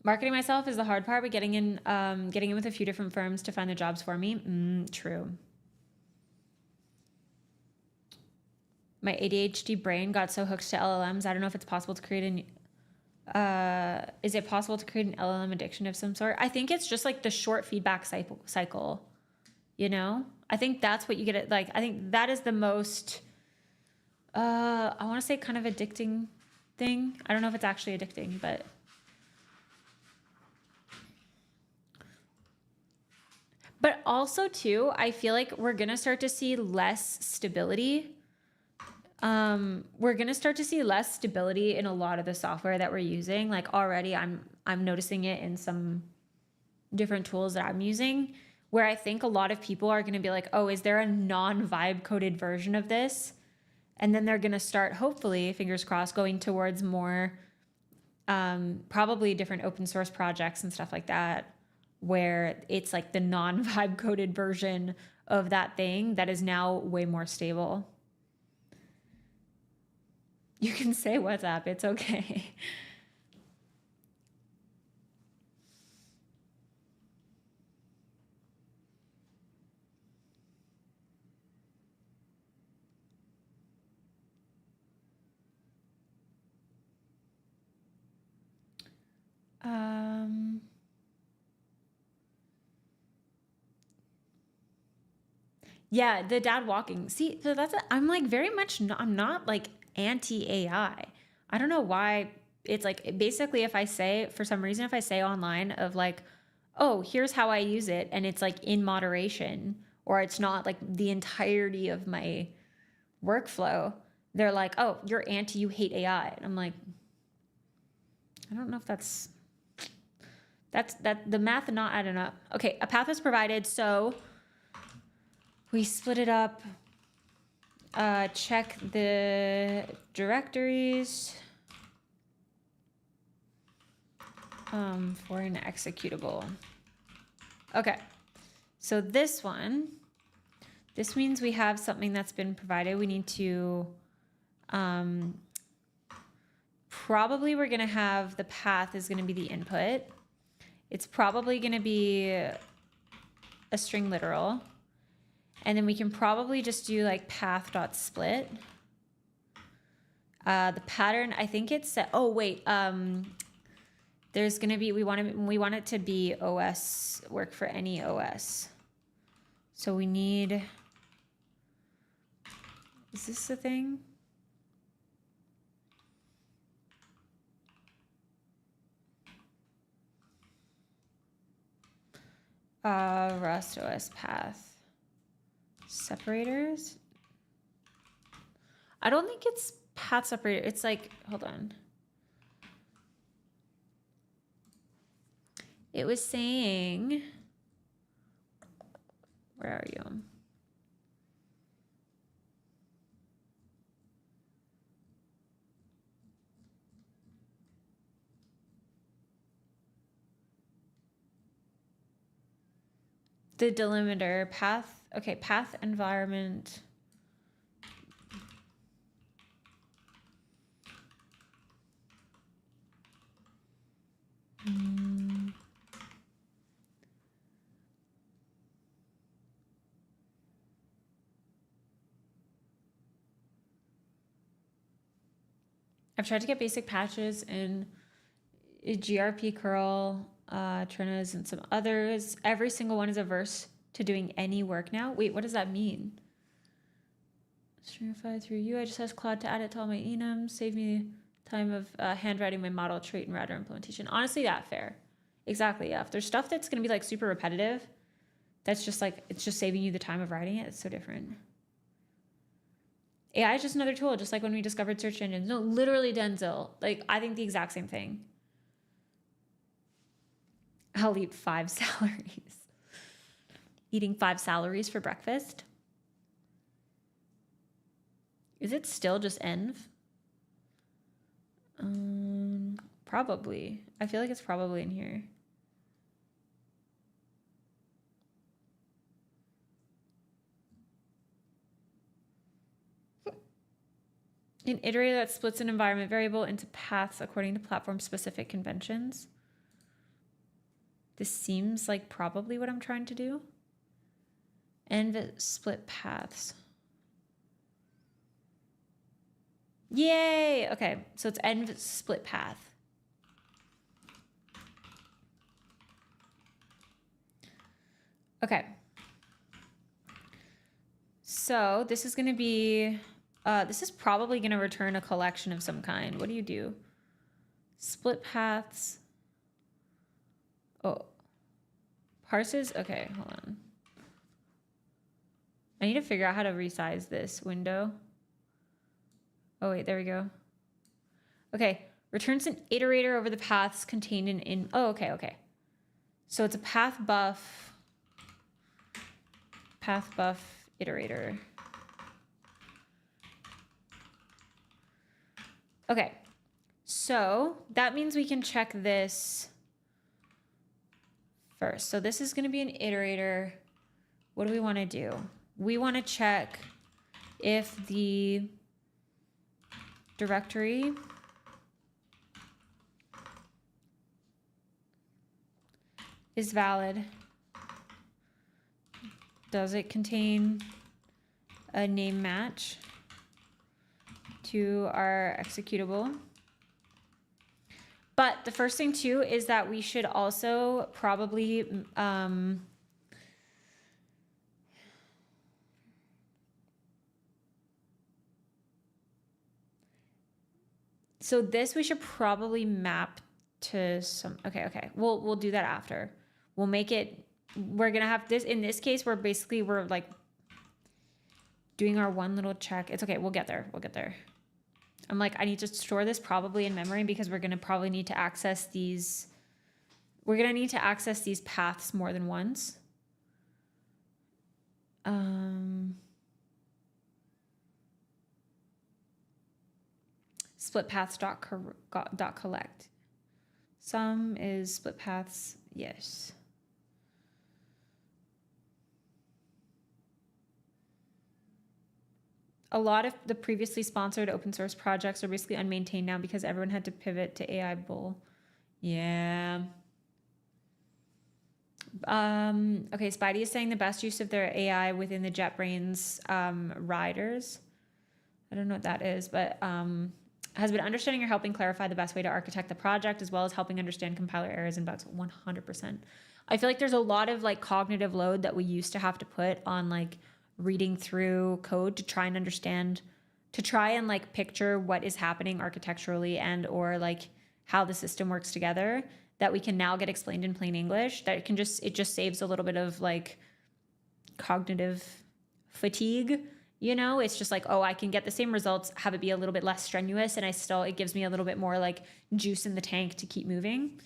Marketing myself is the hard part, but getting in with a few different firms to find the jobs for me. True. My ADHD brain got so hooked to LLMs. I don't know if it's possible to create is it possible to create an LLM addiction of some sort? I think it's just like the short feedback cycle, you know? I think that's what you get at, like, I think that is the most, I want to say kind of addicting thing. I don't know if it's actually addicting, but also too, I feel like we're going to start to see less stability. We're going to start to see less stability in a lot of the software that we're using. Like already I'm noticing it in some different tools that I'm using, where I think a lot of people are going to be like, oh, is there a non-vibe coded version of this? And then they're going to start, hopefully, fingers crossed, going towards more probably different open source projects and stuff like that, where it's like the non-vibe coded version of that thing that is now way more stable. You can say WhatsApp, it's okay. Yeah, the dad walking. See, so I'm like very much, I'm not like anti-AI. I don't know why it's like, basically if I say, for some reason, if I say online of like, oh, here's how I use it, and it's like in moderation, or it's not like the entirety of my workflow, they're like, oh, you're anti, you hate AI. And I'm like, I don't know if that's the math not adding up. Okay, a path was provided, so we split it up. Check the directories for an executable. Okay, so this means we have something that's been provided. We need to, probably we're gonna have the path is gonna be the input. It's probably gonna be a string literal. And then we can probably just do like path.split. The pattern, I think it's set, oh wait, there's gonna be, we want it to be OS, work for any OS. So we need, is this the thing? Rust OS path. Separators? I don't think it's path separator. It's like, hold on. It was saying, where are you? The delimiter, path, okay, path environment. I've tried to get basic patches in GRP curl, Trinas, and some others. Every single one is averse to doing any work now. Wait, what does that mean? Stringify through you. I just asked Claude to add it to all my enums. Save me time of handwriting my model trait and router implementation. Honestly, that fair. Exactly, yeah. If there's stuff that's going to be like super repetitive, that's just like, it's just saving you the time of writing it. It's so different. AI is just another tool, just like when we discovered search engines. No, literally Denzel. Like, I think the exact same thing. I'll eat 5 salaries. Eating 5 salaries for breakfast? Is it still just env? Probably. I feel like it's probably in here. An iterator that splits an environment variable into paths according to platform-specific conventions. This seems like probably what I'm trying to do. And split paths. Yay! Okay, so it's env split path. Okay. So this is going to be, this is probably going to return a collection of some kind. What do you do? Split paths. Oh. Parses? Okay, hold on. I need to figure out how to resize this window. Oh, wait, there we go. Okay, returns an iterator over the paths contained in, oh, okay. So it's a PathBuff. PathBuff iterator. Okay, so that means we can check this first. So this is going to be an iterator. What do we want to do? We want to check if the directory is valid. Does it contain a name match to our executable? But the first thing too is that we should also probably so this we should probably map to some, okay. We'll do that after. We'll make it, we're gonna have this, in this case, we're like doing our one little check. It's okay, we'll get there. I'm like, I need to store this probably in memory because we're gonna probably need to access these. We're gonna need to access these paths more than once. Split paths dot collect. Some is split paths, yes. A lot of the previously sponsored open source projects are basically unmaintained now because everyone had to pivot to AI Bull. Yeah. Okay, Spidey is saying the best use of their AI within the JetBrains riders. I don't know what that is, but has been understanding or helping clarify the best way to architect the project, as well as helping understand compiler errors and bugs. 100%. I feel like there's a lot of like cognitive load that we used to have to put on like reading through code to try and understand, to try and like picture what is happening architecturally and or like how the system works together, that we can now get explained in plain English, that it just saves a little bit of like cognitive fatigue. You know, it's just like, oh, I can get the same results, have it be a little bit less strenuous, and it gives me a little bit more like juice in the tank to keep moving.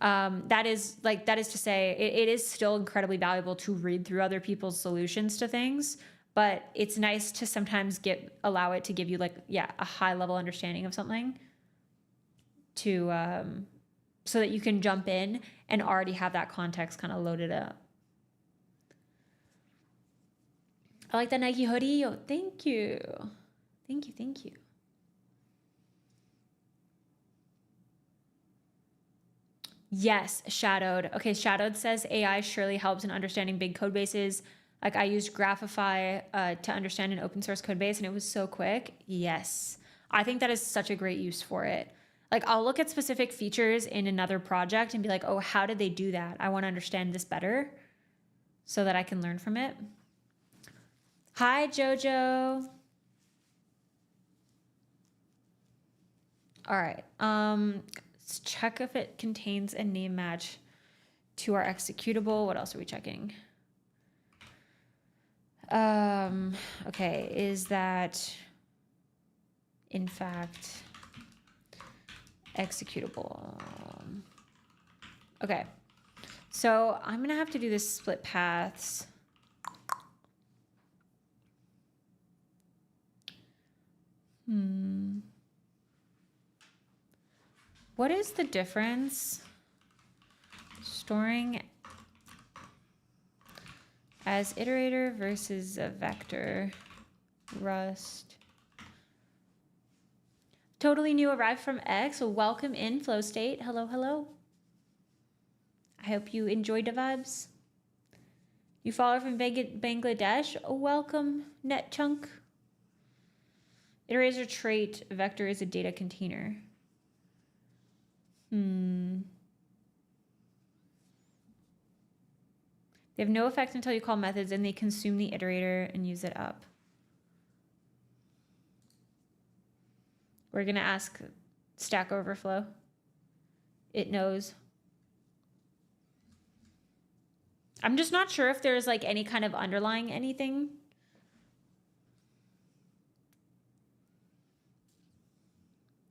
That is to say, it is still incredibly valuable to read through other people's solutions to things, but it's nice to sometimes allow it to give you like, yeah, a high level understanding of something to, so that you can jump in and already have that context kind of loaded up. I like that Nike hoodie. Oh, thank you. Thank you. Yes, Shadowed. Okay, Shadowed says AI surely helps in understanding big code bases. Like I used Graphify to understand an open source code base and it was so quick. Yes, I think that is such a great use for it. Like I'll look at specific features in another project and be like, oh, how did they do that? I want to understand this better so that I can learn from it. Hi, Jojo. All right. Let's check if it contains a name match to our executable. What else are we checking? Okay. Is that in fact executable? Okay. So I'm going to have to do this split paths. What is the difference? Storing as iterator versus a vector. Rust. Totally new, arrived from X. Welcome in, Flow State. Hello, hello. I hope you enjoyed the vibes. You follow from Bangladesh. Welcome, NetChunk. Iterator is a trait, vector is a data container. They have no effect until you call methods and they consume the iterator and use it up. We're going to ask Stack Overflow. It knows. I'm just not sure if there's like any kind of underlying anything.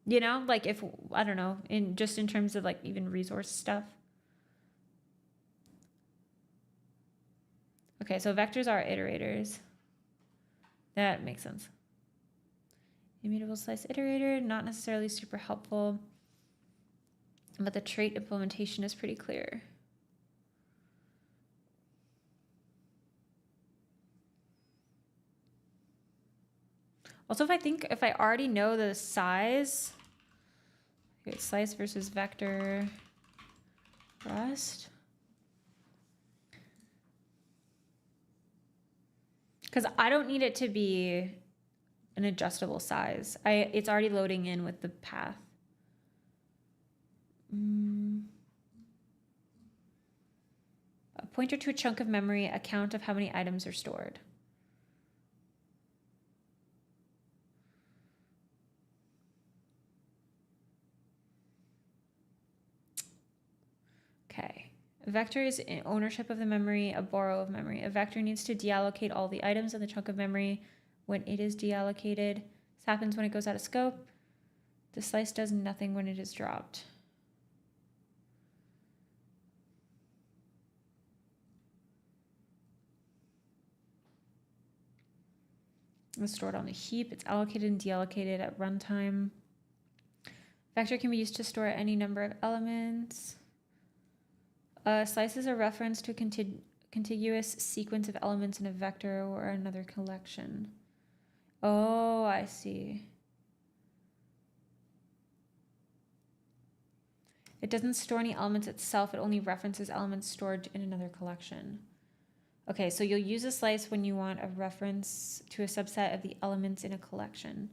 You know, like if, I don't know, in terms of like even resource stuff. Okay, so vectors are iterators. That makes sense. Immutable slice iterator, not necessarily super helpful, but the trait implementation is pretty clear. Also, if I already know the size, okay, slice versus vector rust. Because I don't need it to be an adjustable size. It's already loading in with the path. A pointer to a chunk of memory, a count of how many items are stored. Okay. A vector is ownership of the memory, a borrow of memory. A vector needs to deallocate all the items in the chunk of memory when it is deallocated. This happens when it goes out of scope. The slice does nothing when it is dropped. It's stored on the heap. It's allocated and deallocated at runtime. Vector can be used to store any number of elements. Slice is a reference to a contiguous sequence of elements in a vector or another collection. Oh, I see. It doesn't store any elements itself. It only references elements stored in another collection. Okay, so you'll use a slice when you want a reference to a subset of the elements in a collection.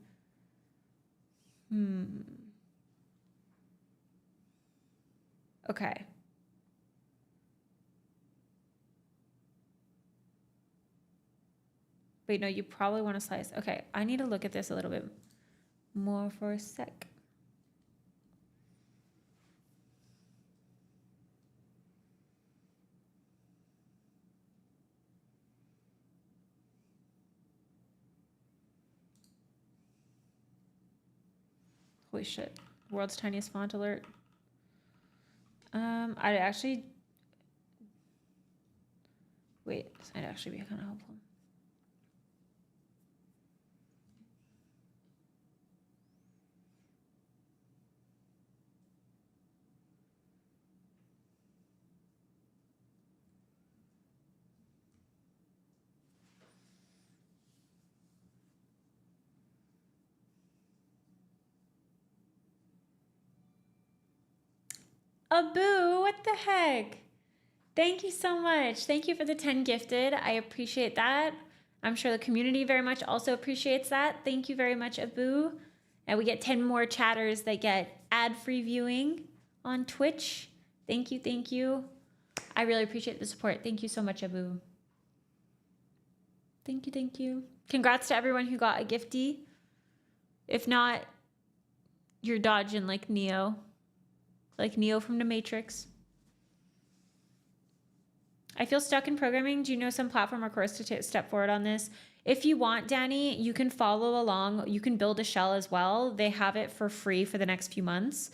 Okay. Wait, no, you probably want to slice. Okay, I need to look at this a little bit more for a sec. Holy shit. World's tiniest font alert. I'd actually... Wait, this might actually be kind of helpful. Abu, what the heck? Thank you so much. Thank you for the 10 gifted. I appreciate that. I'm sure the community very much also appreciates that. Thank you very much, Abu. And we get 10 more chatters that get ad-free viewing on Twitch. Thank you, thank you. I really appreciate the support. Thank you so much, Abu. Thank you, thank you. Congrats to everyone who got a gifty. If not, you're dodging like Neo. Like Neo from the Matrix. I feel stuck in programming. Do you know some platform or course to step forward on this? If you want, Danny, you can follow along. You can build a shell as well. They have it for free for the next few months.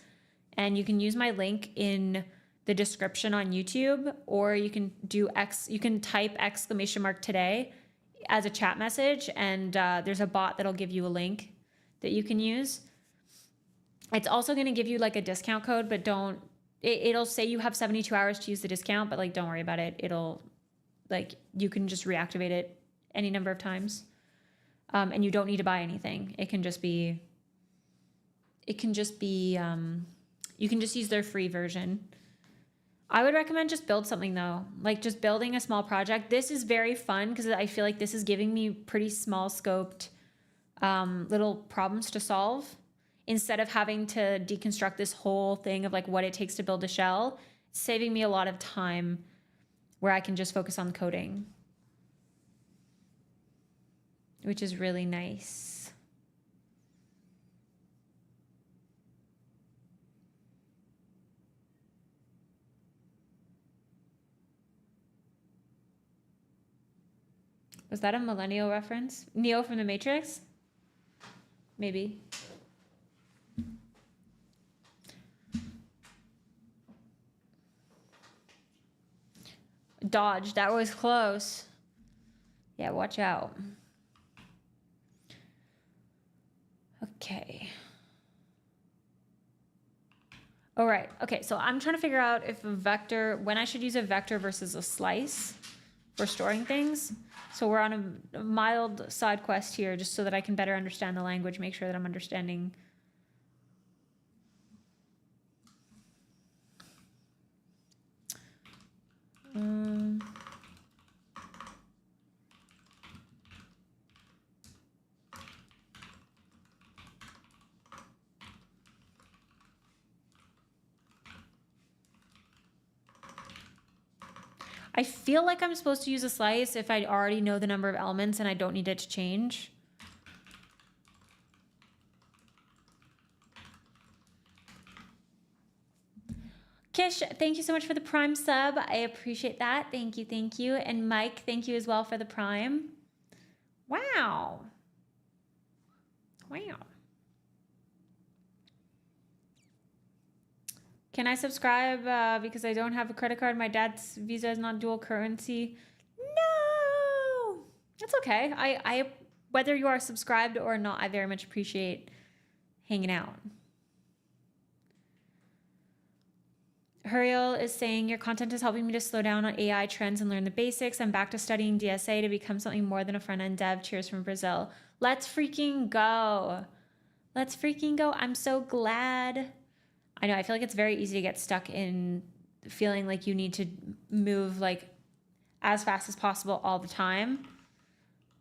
And you can use my link in the description on YouTube, or you can do you can type !today as a chat message, and there's a bot that'll give you a link that you can use. It's also going to give you like a discount code, but don't, it'll say you have 72 hours to use the discount, but like, don't worry about it. It'll like, you can just reactivate it any number of times. And you don't need to buy anything. You can just use their free version. I would recommend just build something though, like just building a small project. This is very fun because I feel like this is giving me pretty small scoped little problems to solve. Instead of having to deconstruct this whole thing of like what it takes to build a shell, it's saving me a lot of time where I can just focus on coding, which is really nice. Was that a millennial reference? Neo from the Matrix? Maybe. Dodge, that was close. Yeah, watch out. Okay. All right. Okay, so I'm trying to figure out if a vector, when I should use a vector versus a slice for storing things. So we're on a mild side quest here, just so that I can better understand the language, make sure that I'm understanding. I feel like I'm supposed to use a slice if I already know the number of elements and I don't need it to change. Kish, thank you so much for the Prime sub. I appreciate that. Thank you, thank you. And Mike, thank you as well for the Prime. Wow. Wow. Can I subscribe because I don't have a credit card? My dad's Visa is not dual currency. No, that's okay. I whether you are subscribed or not, I very much appreciate hanging out. Huriel is saying, your content is helping me to slow down on AI trends and learn the basics. I'm back to studying DSA to become something more than a front-end dev. Cheers from Brazil. Let's freaking go. Let's freaking go. I'm so glad. I know, I feel like it's very easy to get stuck in feeling like you need to move like as fast as possible all the time.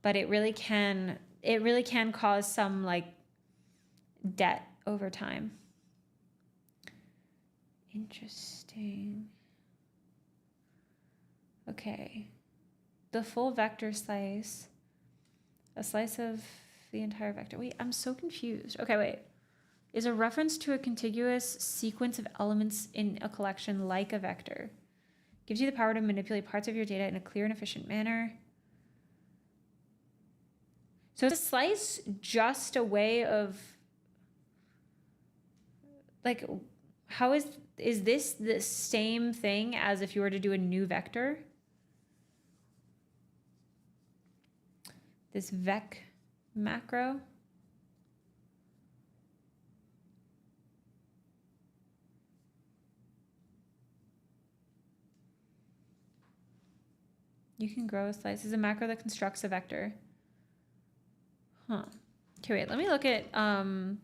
But it really can cause some like debt over time. Interesting. Okay. The full vector slice. A slice of the entire vector. Wait, I'm so confused. Okay, wait. Is a reference to a contiguous sequence of elements in a collection like a vector. Gives you the power to manipulate parts of your data in a clear and efficient manner. So is a slice just a way of, like, how is this the same thing as if you were to do a new vector? This vec macro. You can grow a slice. This is a macro that constructs a vector. Huh. Okay, wait, let me look at, I'm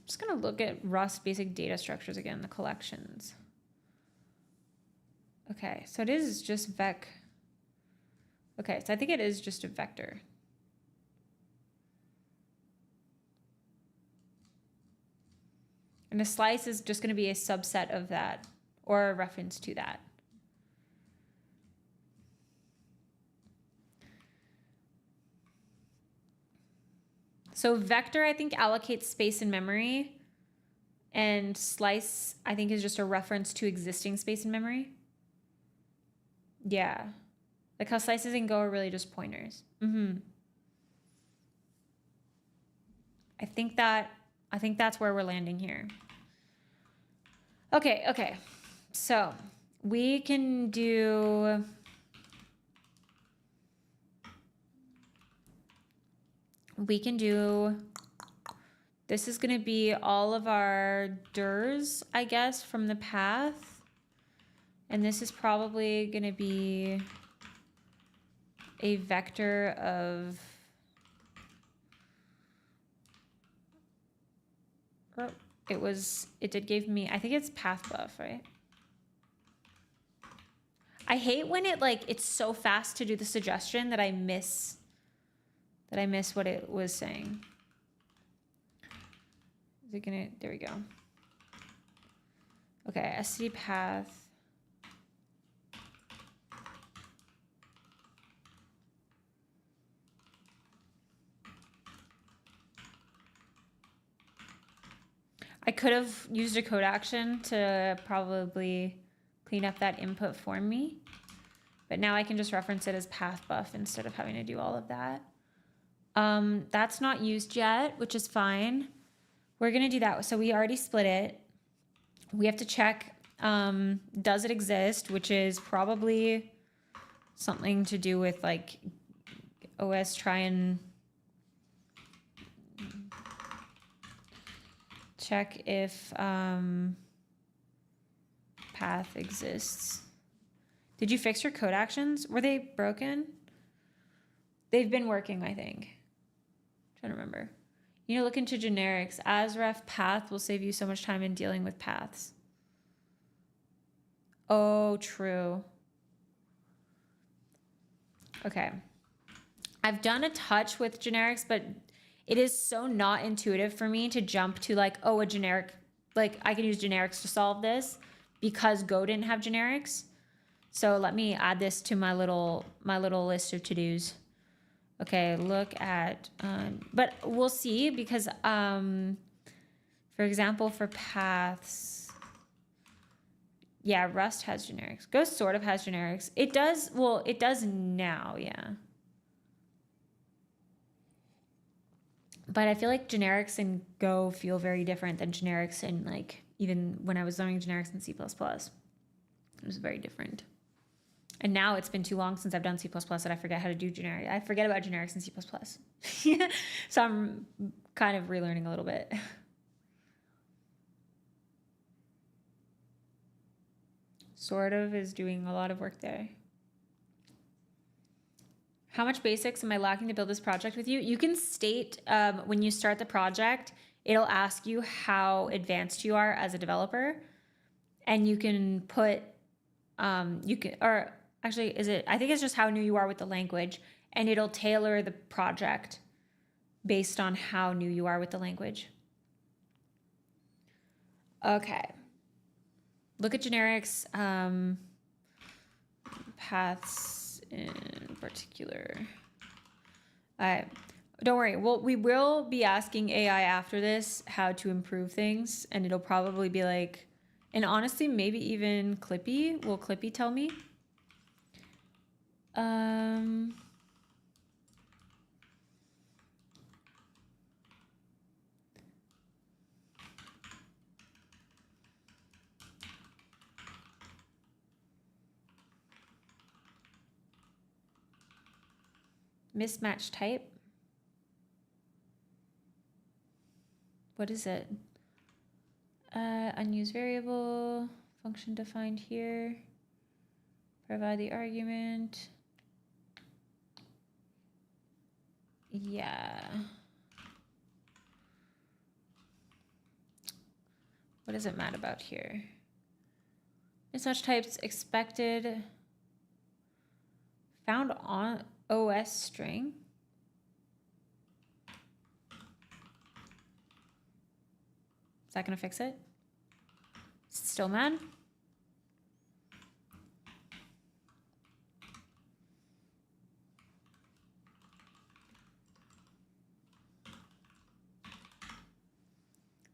just gonna look at Rust basic data structures again, the collections. Okay, so it is just vec. Okay, so I think it is just a vector. And a slice is just gonna be a subset of that, or a reference to that. So vector, I think, allocates space and memory. And slice, I think, is just a reference to existing space and memory. Yeah. Like how slices and Go are really just pointers. I think that's where we're landing here. Okay. So we can do this is going to be all of our durs, I guess, from the path. And this is probably going to be a vector of it did give me, I think it's PathBuff, right? I hate when it's so fast to do the suggestion that I miss what it was saying. Is it gonna, there we go. Okay, SC path. I could have used a code action to probably clean up that input for me, but now I can just reference it as PathBuff instead of having to do all of that. That's not used yet, which is fine. We're gonna do that. So we already split it. We have to check Does it exist? Which is probably something to do with like OS try and check if path exists. Did you fix your code actions? Were they broken? They've been working, I think. I'm trying to remember. You know, look into generics. As ref path will save you so much time in dealing with paths. Oh, true. Okay. I've done a touch with generics, but it is so not intuitive for me to jump to like, oh, a generic, like I can use generics to solve this because Go didn't have generics. So let me add this to my little list of to-dos. Okay, look at, but we'll see because, for example, for paths, yeah, Rust has generics. Go sort of has generics. It does, well, it does now, yeah. But I feel like generics in Go feel very different than generics in like, even when I was learning generics in C++. It was very different. And now it's been too long since I've done C++ that I forget how to do generic. I forget about generics in C++. So I'm kind of relearning a little bit. Sort of is doing a lot of work there. How much basics am I lacking to build this project with you? You can state when you start the project, it'll ask you how advanced you are as a developer. And you can put, or actually, I think it's just how new you are with the language, and it'll tailor the project based on how new you are with the language. Okay. Look at generics, paths in particular. All right. Don't worry. Well, we will be asking AI after this how to improve things, and it'll probably be like, and honestly, maybe even Clippy. Will Clippy tell me? Mismatch type. What is it? Unused variable, function defined here. Provide the argument. Yeah. What is it mad about here? Mismatch types expected. Found on OS string. Is that gonna fix it? Still mad?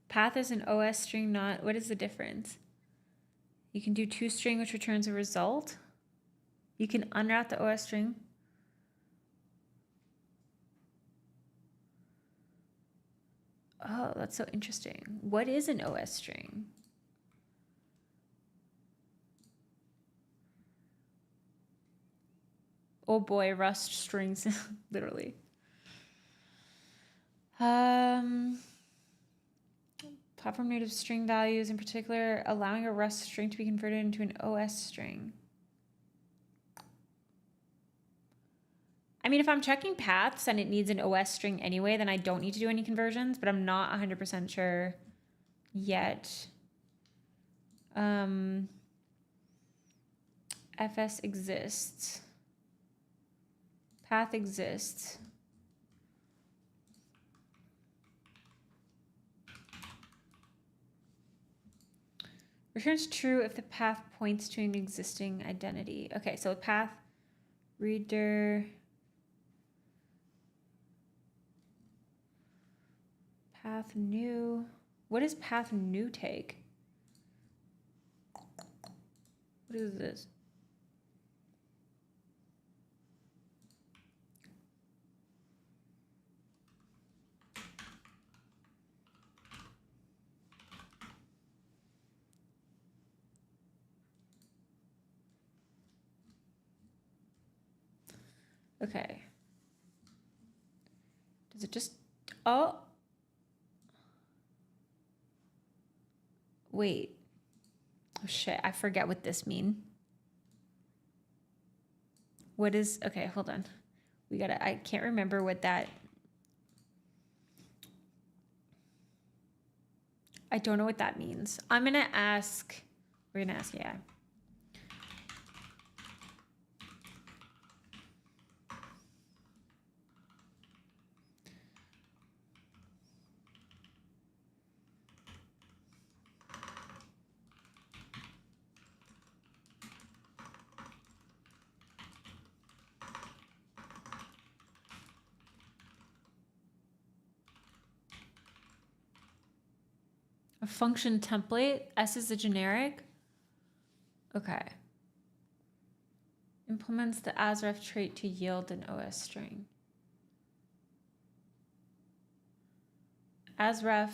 Path is an OS string, not, what is the difference? You can do toString, which returns a result. You can unwrap the OS string. Oh, that's so interesting. What is an OS string? Oh boy, Rust strings, literally. Platform native string values, in particular, allowing a Rust string to be converted into an OS string. I mean, if I'm checking paths and it needs an OS string anyway, then I don't need to do any conversions, but I'm not 100% sure yet. FS exists. Path exists. Returns true if the path points to an existing identity. Okay, so path reader. Path new. What does path new take? What is this? Okay. Does it just, oh. Wait. Oh shit, I forget what this means. What is, okay, hold on. I can't remember what that, I don't know what that means. I'm gonna ask, we're gonna ask AI. A function template, S is the generic. Okay. Implements the asref trait to yield an OS string. Asref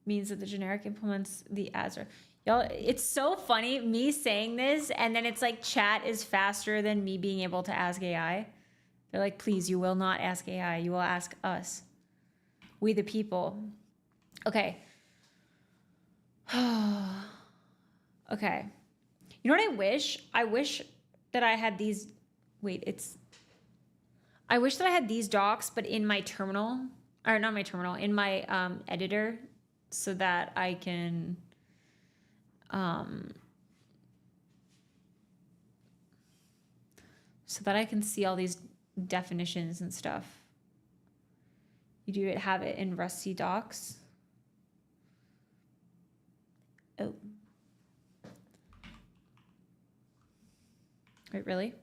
means that the generic implements the asref. Y'all, it's so funny me saying this, and then it's like chat is faster than me being able to ask AI. They're like, please, you will not ask AI. You will ask us. We the people. Okay. Okay. You know what I wish? I wish that I had these. Wait, I wish that I had these docs, but in my terminal, or not my terminal, in my editor, so that I can. So that I can see all these definitions and stuff. You do have it in Rusty docs. Oh. Wait, really?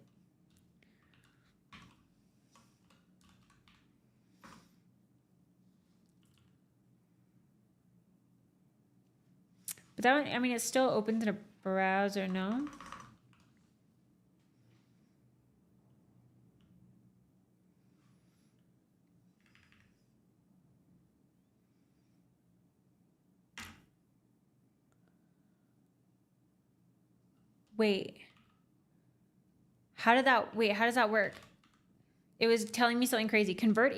But that one, I mean, it's still open to the browser, no? Wait. How does that work? It was telling me something crazy. Convert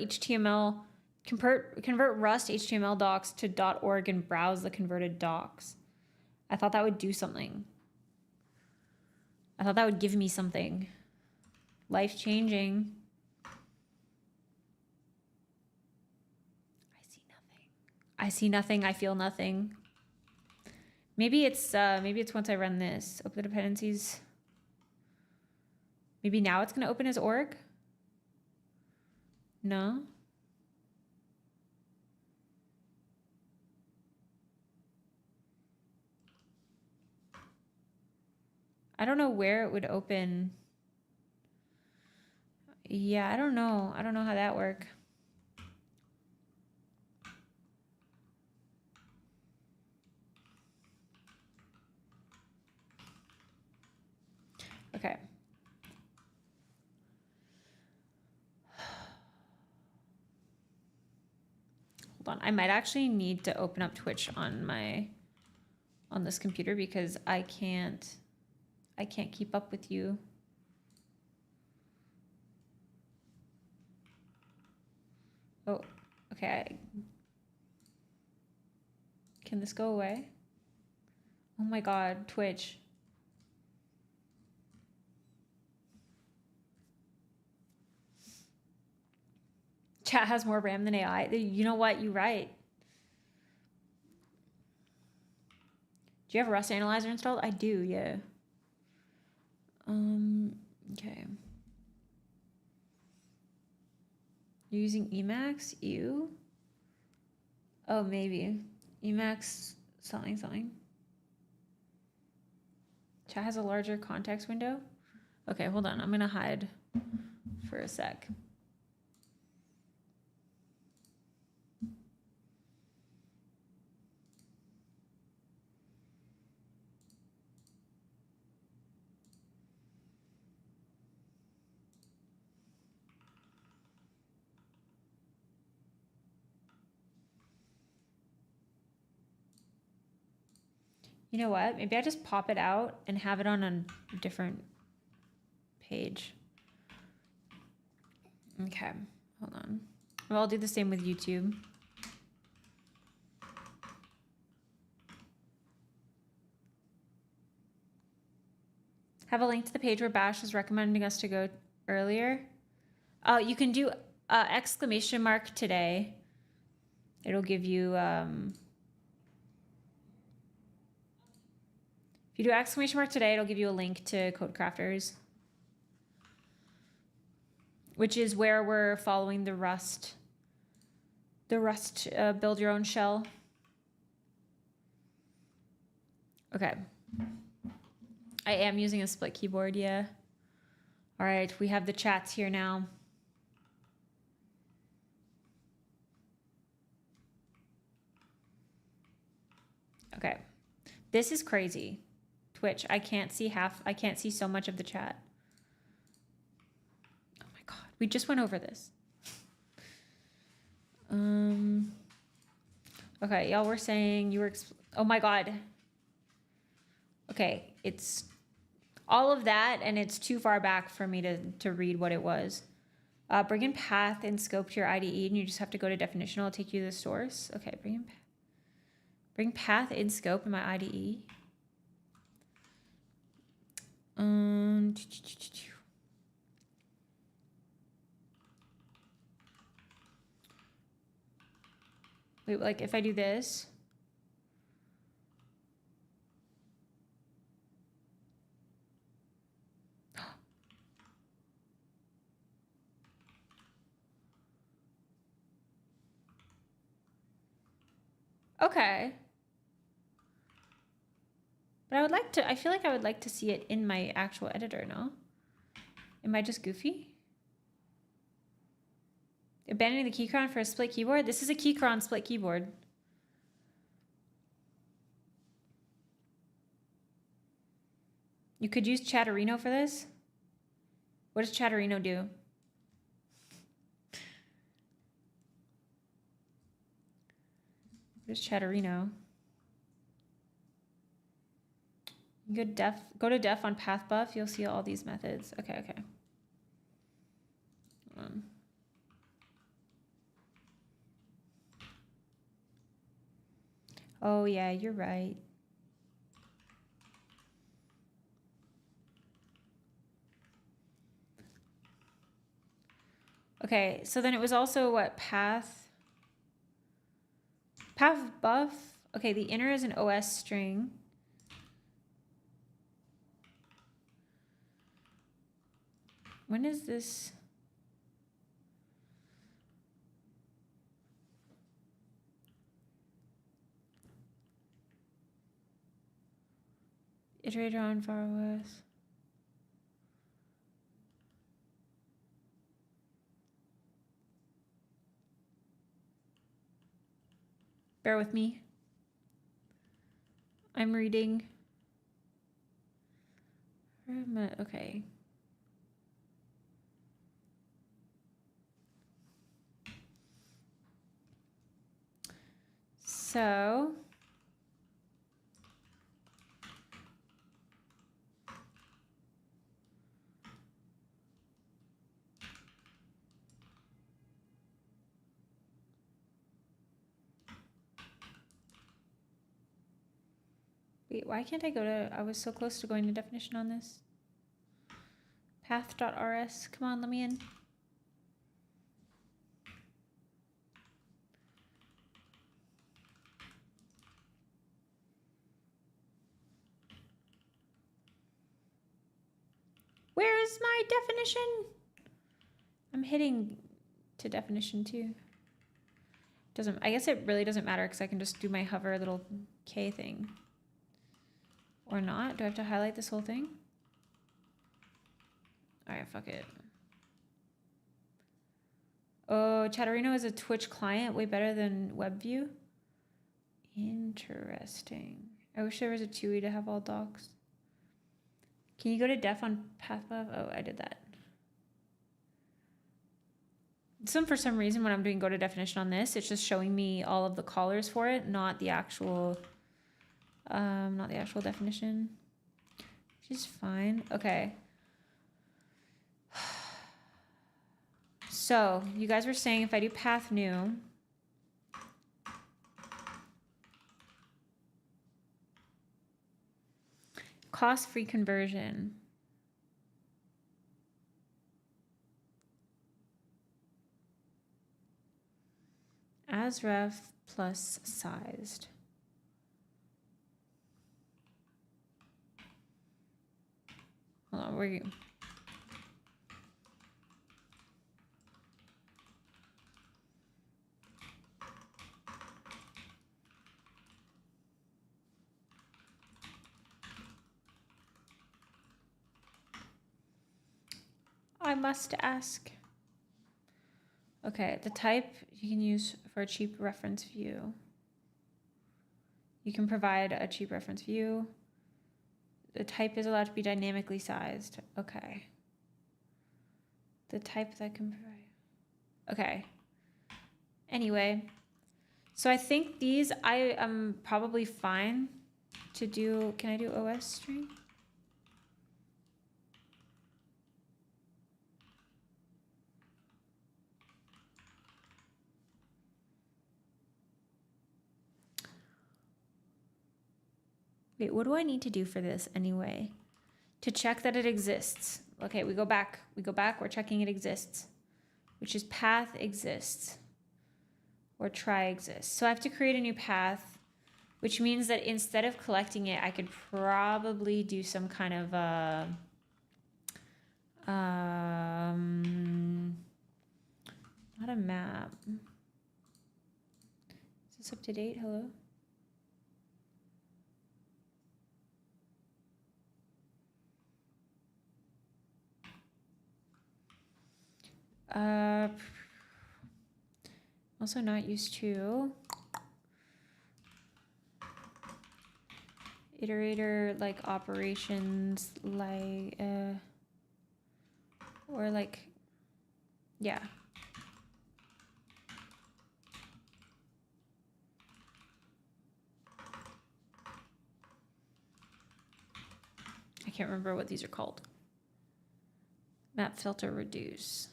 Rust HTML docs to .org and browse the converted docs. I thought that would do something. I thought that would give me something. Life-changing. I see nothing. I feel nothing. Maybe it's once I run this. Open the dependencies. Maybe now it's gonna open as org? No? I don't know where it would open. Yeah, I don't know. I don't know how that works. Okay. Hold on. I might actually need to open up Twitch on this computer because I can't keep up with you. Oh, okay. Can this go away? Oh my God, Twitch. Chat has more RAM than AI. You know what? You're right. Do you have Rust Analyzer installed? I do, yeah. Okay. You're using Emacs? Ew. Oh, maybe. Emacs something. Chat has a larger context window? Okay, hold on. I'm gonna hide for a sec. You know what? Maybe I just pop it out and have it on a different page. Okay, hold on. Well, I'll do the same with YouTube. Have a link to the page where Bash is recommending us to go earlier. You can do exclamation mark today. It'll give you, if you do exclamation mark today, it'll give you a link to CodeCrafters, which is where we're following the Rust build your own shell. Okay. I am using a split keyboard, yeah. All right, we have the chats here now. Okay. This is crazy. Twitch, I can't see so much of the chat. Oh my God, we just went over this. Okay, y'all were saying you were, oh my God. Okay, it's all of that, and it's too far back for me to read what it was. Bring in path and scope to your IDE, and you just have to go to definition. It'll take you to the source. Okay, bring path in scope in my IDE. Wait, like if I do this. Okay. But I feel like I would like to see it in my actual editor, no? Am I just goofy? Abandoning the keycron for a split keyboard? This is a keycron split keyboard. You could use Chatterino for this? What does Chatterino do? What is Chatterino? You go to def on PathBuff. You'll see all these methods. Okay. Oh yeah, you're right. Okay, so then it was also what, PathBuff. Okay, the inner is an OS string. When is this? Iterator on far OS. Bear with me. I'm reading. Where am I? Okay. So wait, why can't I go to, I was so close to going to definition on this. Path.rs, come on, let me in. Where is my definition? I'm hitting to definition too. I guess it really doesn't matter because I can just do my hover little K thing. Or not? Do I have to highlight this whole thing? Alright, fuck it. Oh, Chatterino is a Twitch client, way better than WebView. Interesting. I wish there was a TUI to have all docs. Can you go to def on PathBuff? Oh, I did that. For some reason, when I'm doing go to definition on this, it's just showing me all of the callers for it, not the actual definition, which is fine. Okay. So you guys were saying if I do path new, cost-free conversion. As ref plus sized. Hold on, where are you? I must ask. Okay, the type you can use for a cheap reference view. You can provide a cheap reference view. The type is allowed to be dynamically sized. Okay. The type that can provide. Okay. Anyway, so I think these I am probably fine to do. Can I do OS string? Wait, what do I need to do for this anyway? To check that it exists. Okay, we go back, we're checking it exists, which is path exists, or try exists. So I have to create a new path, which means that instead of collecting it, I could probably do some kind of not a map. Is this up to date? Hello? Also not used to iterator like operations like or like yeah. I can't remember what these are called. Map filter reduce.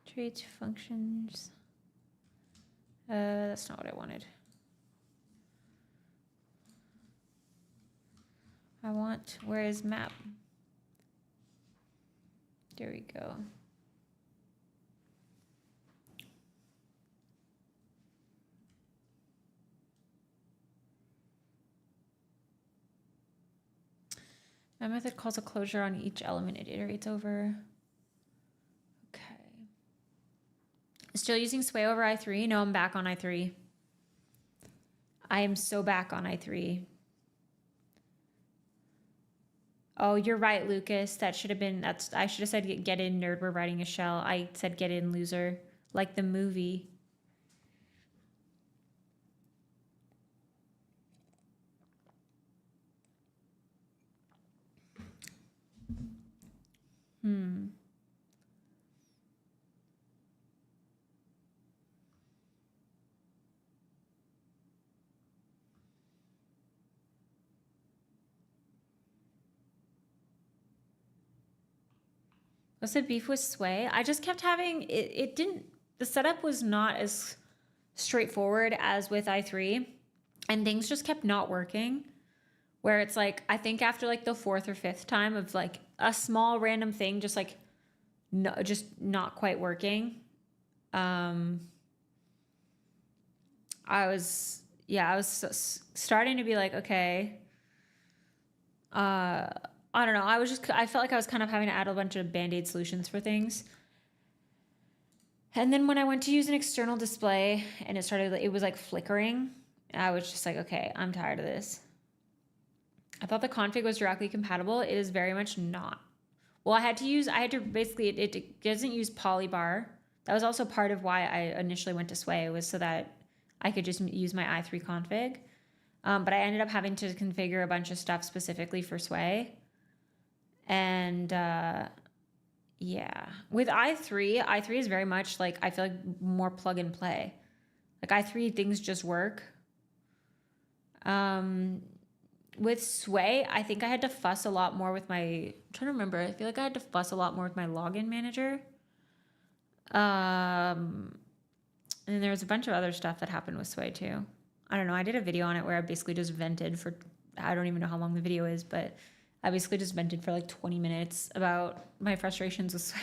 Traits, functions. That's not what I wanted. I want, where is map? There we go. My method calls a closure on each element it iterates over. Still using Sway over i3? No, I'm back on i3. I am so back on i3. Oh, you're right, Lucas. That should have been, I should have said get in, nerd, we're writing a shell. I said get in, loser. Like the movie. What's the beef with Sway? I just kept having, it didn't, the setup was not as straightforward as with i3. And things just kept not working. Where it's like, I think after like the fourth or fifth time of like a small random thing, just like, no, just not quite working. I was starting to be like, okay, I don't know. I felt like I was kind of having to add a bunch of Band-Aid solutions for things. And then when I went to use an external display and it was like flickering, I was just like, okay, I'm tired of this. I thought the config was directly compatible. It is very much not. Well, I had to basically, it doesn't use polybar. That was also part of why I initially went to Sway, was so that I could just use my i3 config. But I ended up having to configure a bunch of stuff specifically for Sway. And yeah, with i3 is very much like, I feel like more plug and play. Like i3, things just work. With Sway, I think I had to fuss a lot more with I'm trying to remember. I feel like I had to fuss a lot more with my login manager. And then there was a bunch of other stuff that happened with Sway too. I don't know. I did a video on it where I basically just vented for, I don't even know how long the video is, but I basically just vented for like 20 minutes about my frustrations with Sway.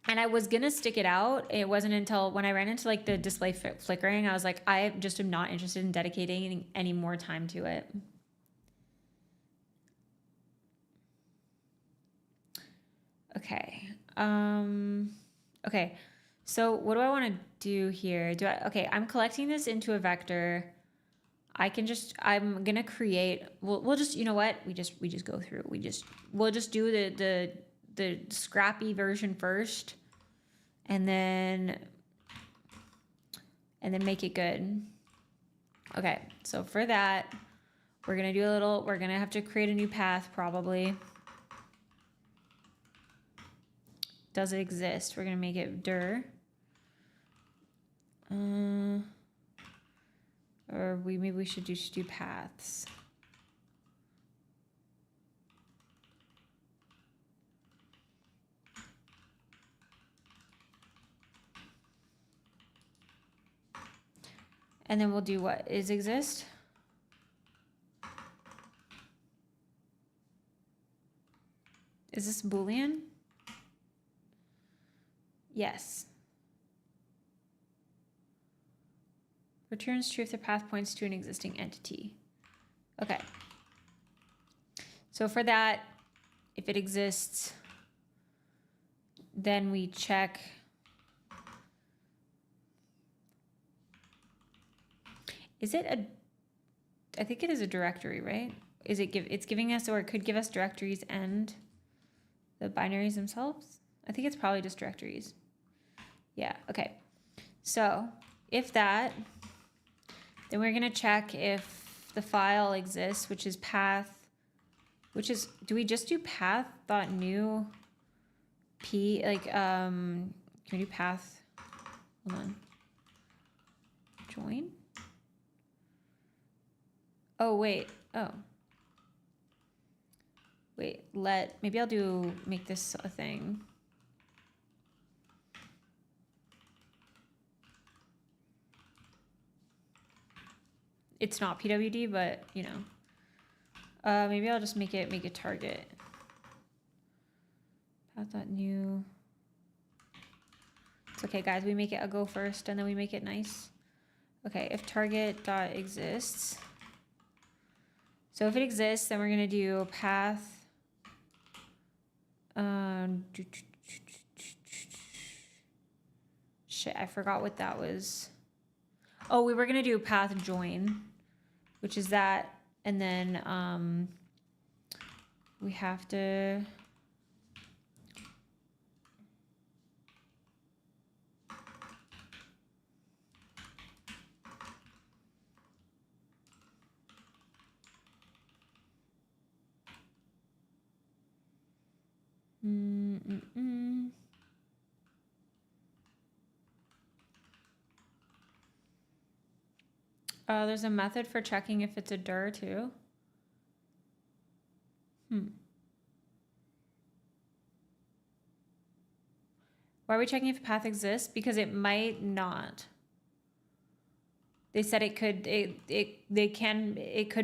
And I was going to stick it out. It wasn't until when I ran into like the display flickering, I was like, I just am not interested in dedicating any more time to it. Okay. Okay. So what do I want to do here? Okay, I'm collecting this into a vector. I'm going to create, we'll just, you know what? We just go through. We'll just do the scrappy version first and then make it good. Okay. So for that, we're going to have to create a new path probably. Does it exist? We're going to make it dir. Or maybe we should just do paths. And then we'll do what is exist. Is this Boolean? Yes. Returns true if the path points to an existing entity. Okay. So for that, if it exists, then we check. Is it I think it is a directory, right? It's giving us, or it could give us directories and the binaries themselves? I think it's probably just directories. Yeah, okay. So if that, then we're gonna check if the file exists, which is path, do we just do path.new p, like, can we do path, hold on, join? Oh, wait, wait, maybe I'll make this a thing. It's not PWD, but you know, maybe I'll just make it target. Path.new. It's okay, guys. We make it a go first, and then we make it nice. Okay, if target.exists. So if it exists, then we're gonna do path. Shit, I forgot what that was. Oh, we were gonna do path join, which is that, and then we have to there's a method for checking if it's a dir too. Why are we checking if a path exists? Because it might not. They said it could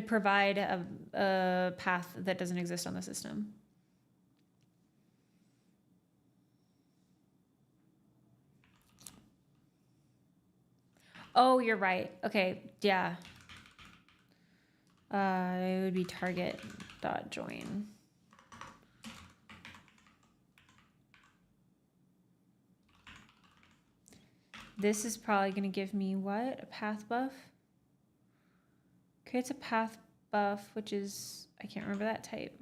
provide a path that doesn't exist on the system. Oh, you're right. Okay, yeah. It would be target.join. This is probably going to give me what? A PathBuff? Creates a PathBuff, which is, I can't remember that type.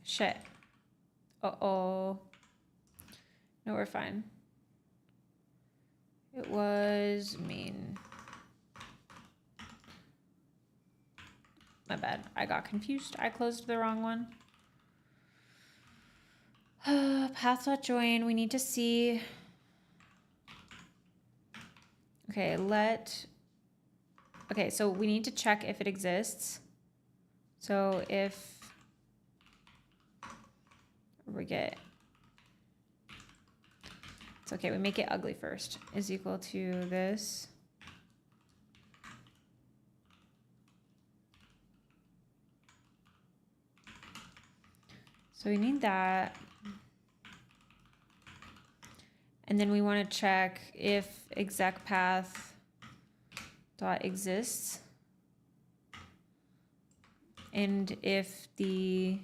Shit. Uh-oh. No, we're fine. It was main. my bad. I got confused. I closed the wrong one. Path.join. We need to see. Okay, okay, so we need to check if it exists. So if we get, it's okay, we make it ugly first, is equal to this. So we need that. And then we want to check if exec path dot exists. And if the,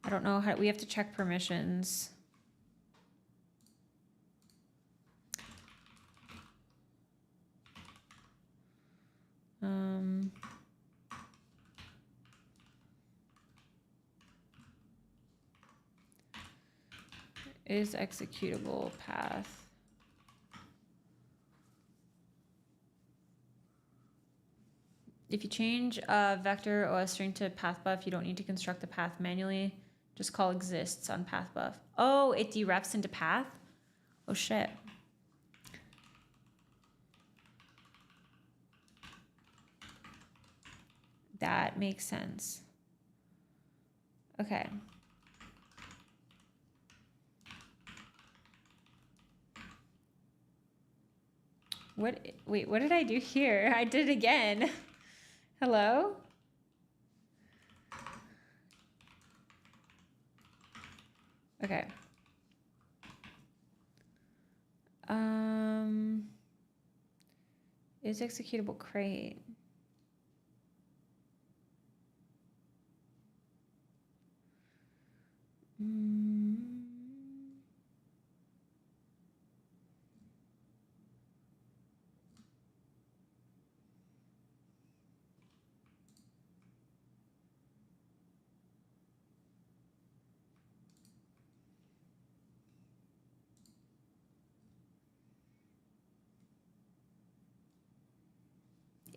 I don't know how, we have to check permissions. Is executable path. If you change a vector or a string to PathBuff, you don't need to construct the path manually. Just call exists on PathBuff. Oh, it derefs into path? Oh shit. That makes sense. Okay. Wait, what did I do here? I did it again. Hello? Okay. Is executable crate.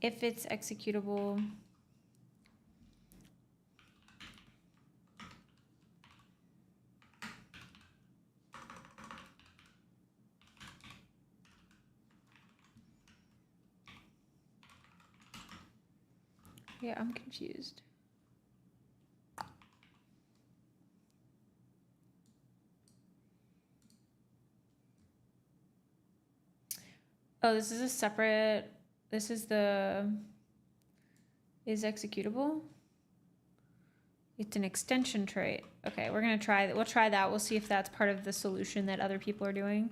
If it's executable, yeah, I'm confused. Oh, this is a separate, this is the, is executable? It's an extension trait. Okay, we're gonna try that. We'll try that. We'll see if that's part of the solution that other people are doing.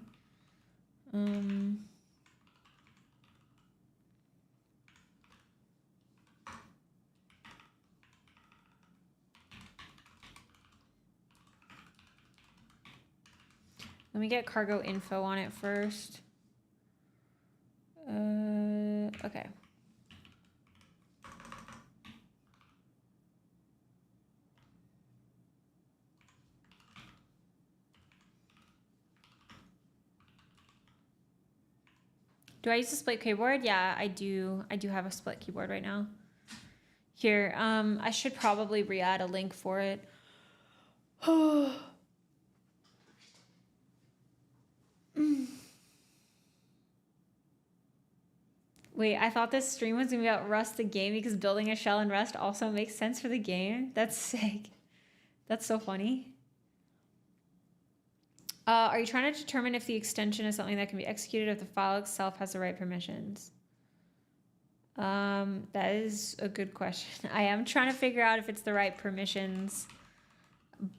Let me get cargo info on it first. Okay. Do I use a split keyboard? Yeah, I do. I do have a split keyboard right now. Here, I should probably re-add a link for it. Wait, I thought this stream was gonna be about Rust the game because building a shell in Rust also makes sense for the game. That's sick. That's so funny. Are you trying to determine if the extension is something that can be executed if the file itself has the right permissions? That is a good question. I am trying to figure out if it's the right permissions,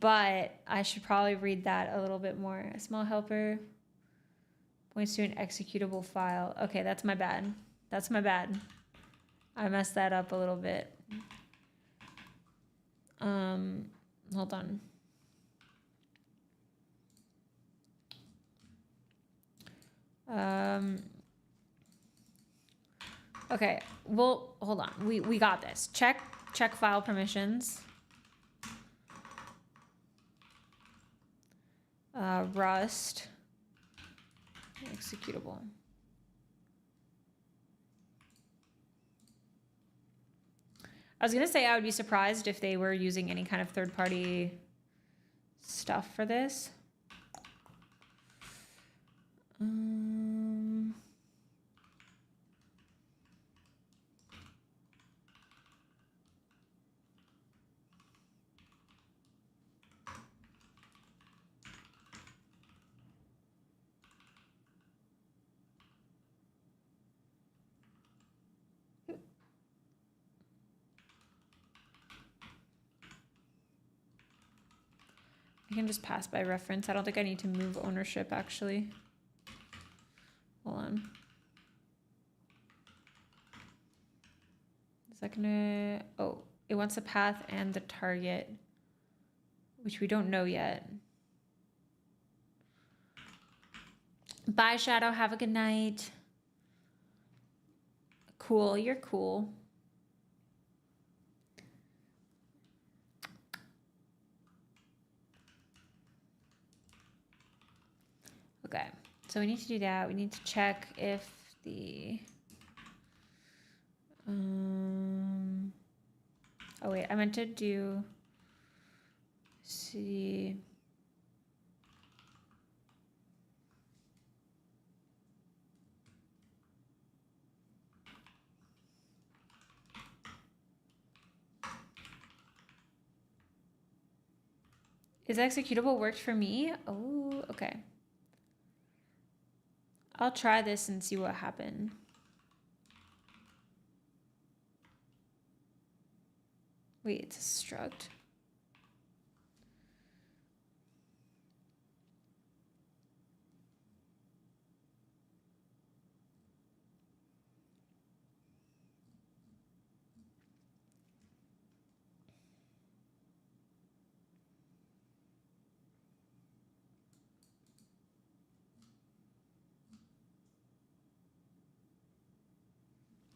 but I should probably read that a little bit more. A small helper points to an executable file. Okay, that's my bad. That's my bad. I messed that up a little bit. Hold on. Okay, well, hold on. We got this. Check file permissions. Rust executable. I was gonna say I would be surprised if they were using any kind of third-party stuff for this. I can just pass by reference. I don't think I need to move ownership, actually. Hold on. Is that gonna... Oh, it wants the path and the target, which we don't know yet. Bye, Shadow. Have a good night. Cool. You're cool. Okay, so we need to do that. We need to check if the... oh wait, I meant to do... See... Is executable worked for me? Oh, okay. I'll try this and see what happened. Wait, it's a struct.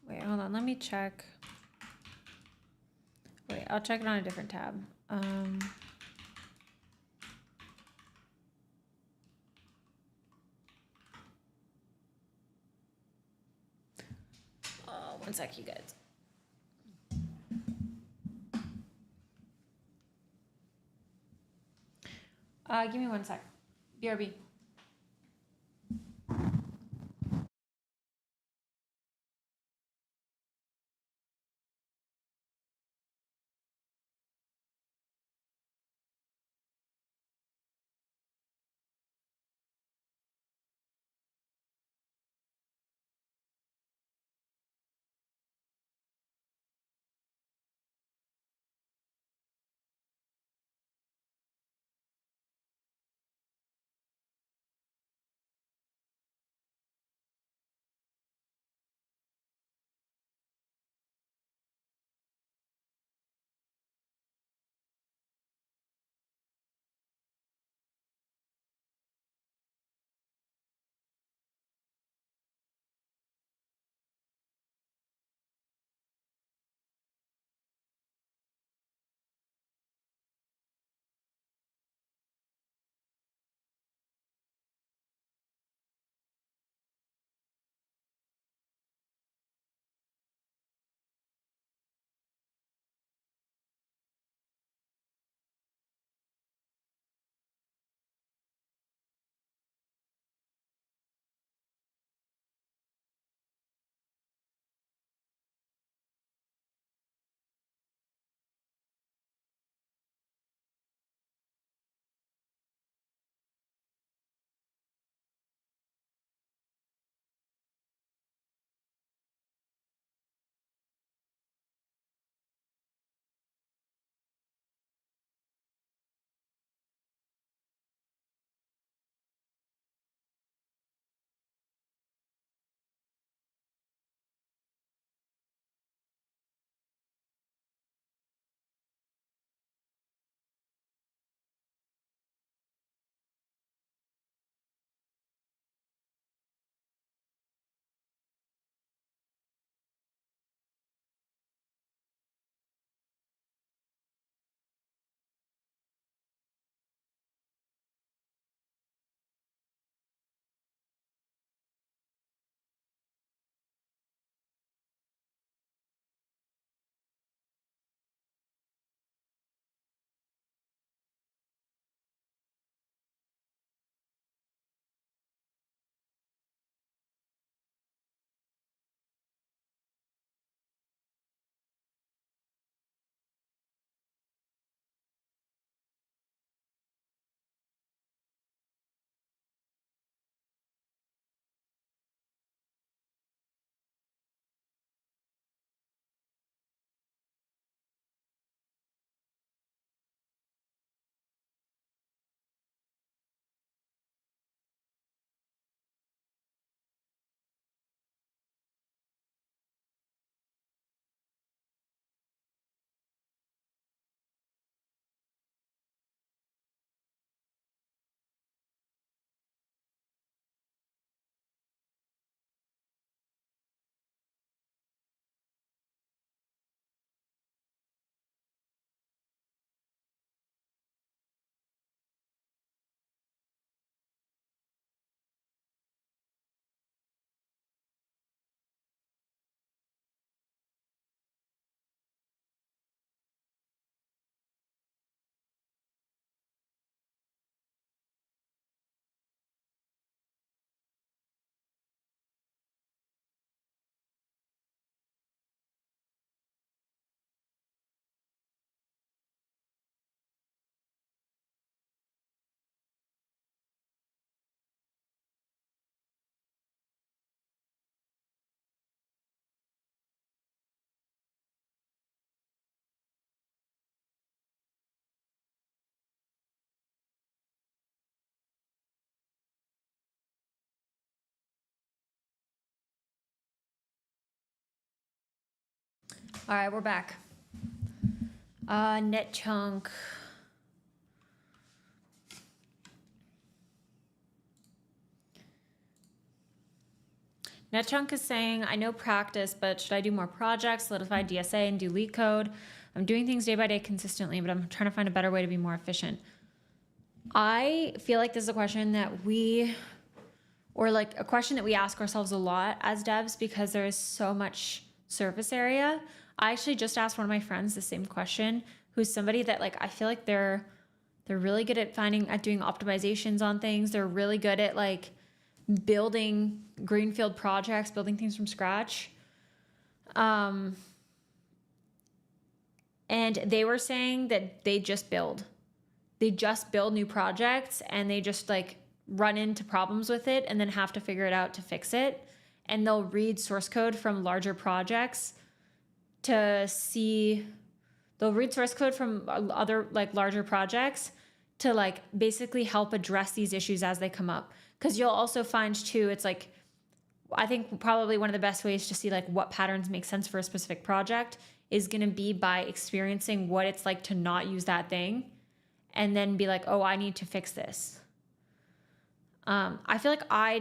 Wait, hold on, let me check. Wait, I'll check it on a different tab. Oh, one sec, you guys. Give me one sec. BRB. All right, we're back. Net chunk. NetChunk is saying, I know practice, but should I do more projects, solidify DSA, and do leak code? I'm doing things day by day consistently, but I'm trying to find a better way to be more efficient. I feel like this is a question that a question that we ask ourselves a lot as devs because there is so much surface area. I actually just asked one of my friends the same question, who's somebody that like, I feel like they're really good at doing optimizations on things. They're really good at like building greenfield projects, building things from scratch. And they were saying that they just build new projects and they just like run into problems with it and then have to figure it out to fix it. And they'll read source code from larger projects they'll read source code from other like larger projects to like basically help address these issues as they come up. Cause you'll also find too, it's like, I think probably one of the best ways to see like what patterns make sense for a specific project is going to be by experiencing what it's like to not use that thing and then be like, oh, I need to fix this. I feel like I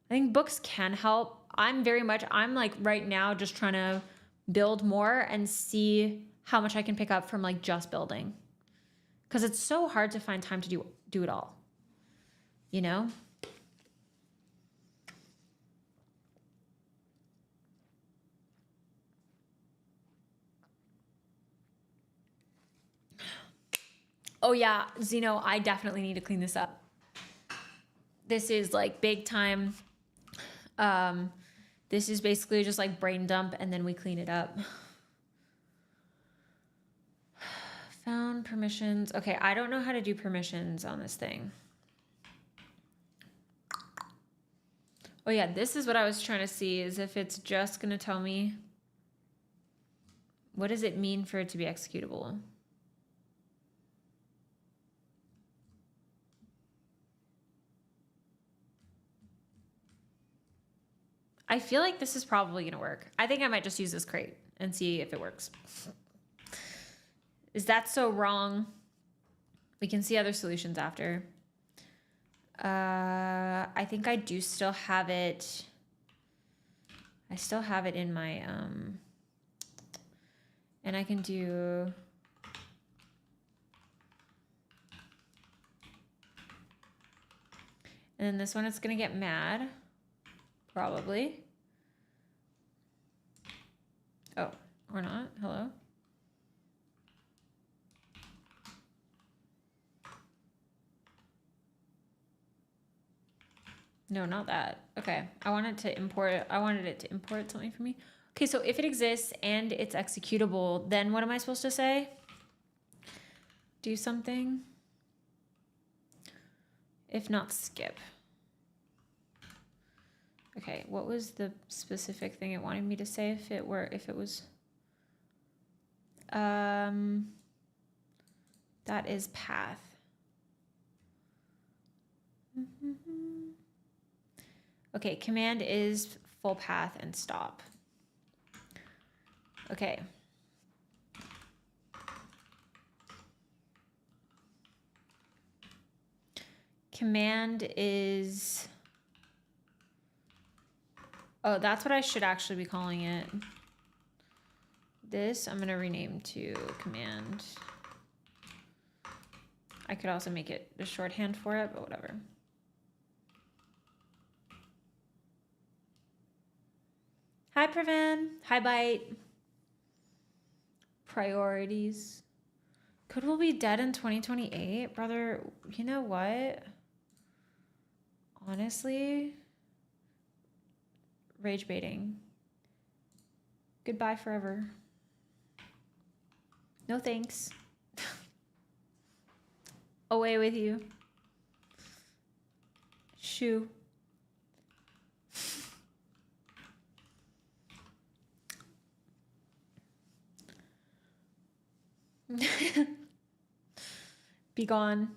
think books can help. I'm like right now just trying to build more and see how much I can pick up from like just building. Cause it's so hard to find time to do it all, you know? Oh yeah, Zeno, I definitely need to clean this up. This is like big time. This is basically just like brain dump and then we clean it up. Found permissions. Okay, I don't know how to do permissions on this thing. Oh yeah, this is what I was trying to see, is if it's just gonna tell me what does it mean for it to be executable. I feel like this is probably gonna work. I think I might just use this crate and see if it works. Is that so wrong? We can see other solutions after. I think I do still have it. I still have it in my, and I can do, and then this one, it's gonna get mad, probably. Oh, or not, hello? No, not that. Okay, I wanted it to import something for me. Okay, so if it exists and it's executable, then what am I supposed to say? Do something. If not, skip. Okay, what was the specific thing it wanted me to say if it was? That is path. Okay, command is full path and stop. Okay. Command is, oh, that's what I should actually be calling it. This I'm gonna rename to command. I could also make it a shorthand for it, but whatever. Hi, Pravan. Hi, Bite. Priorities. Code will be dead in 2028, brother. You know what? Honestly, rage baiting. Goodbye forever. No thanks. Away with you. Shoo. Be gone.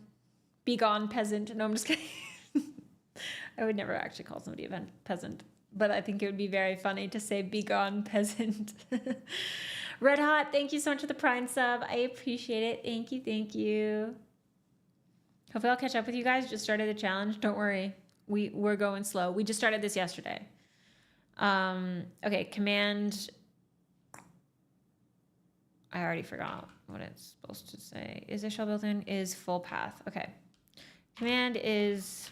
Be gone, peasant. No, I'm just kidding. I would never actually call somebody a peasant. but I think it would be very funny to say "Be gone, peasant." Red Hot, thank you so much for the Prime sub. I appreciate it. Thank you, thank you. Hopefully I'll catch up with you guys. Just started the challenge. Don't worry. We're going slow. We just started this yesterday. Okay, command. I already forgot what it's supposed to say. Is a shell built in? Is full path. Okay. Command is.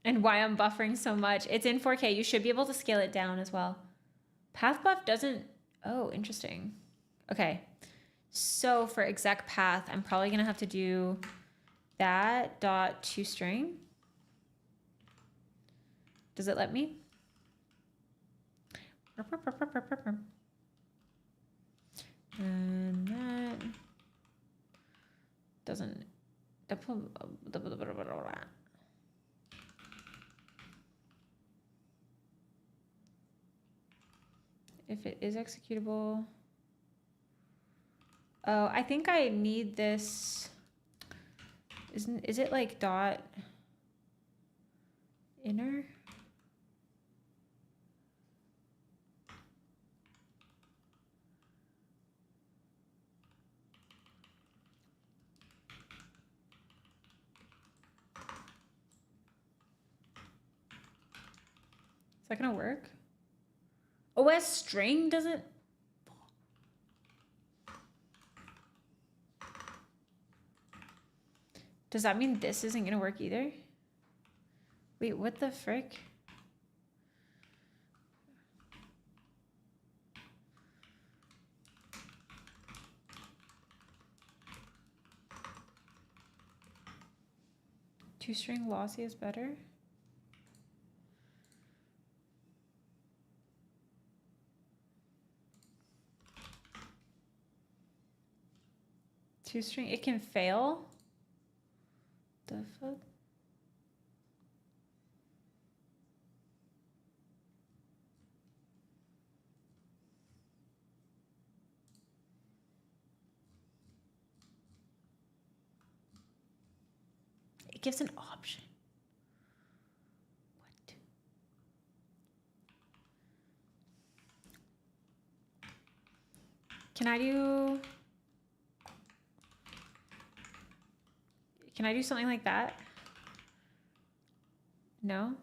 And why I'm buffering so much. It's in 4K. You should be able to scale it down as well. PathBuff doesn't. Oh, interesting. Okay. So for exec path, I'm probably going to have to do that dot toString. Does it let me? And that doesn't. If it is executable. Oh, I think I need this. Is it like dot inner? Is that gonna work? OS string doesn't. Does that mean this isn't gonna work either? Wait, what the frick? Two-string lossy is better? Two-string, it can fail? The fuck? It gives an option. What? Can I do something like that? No?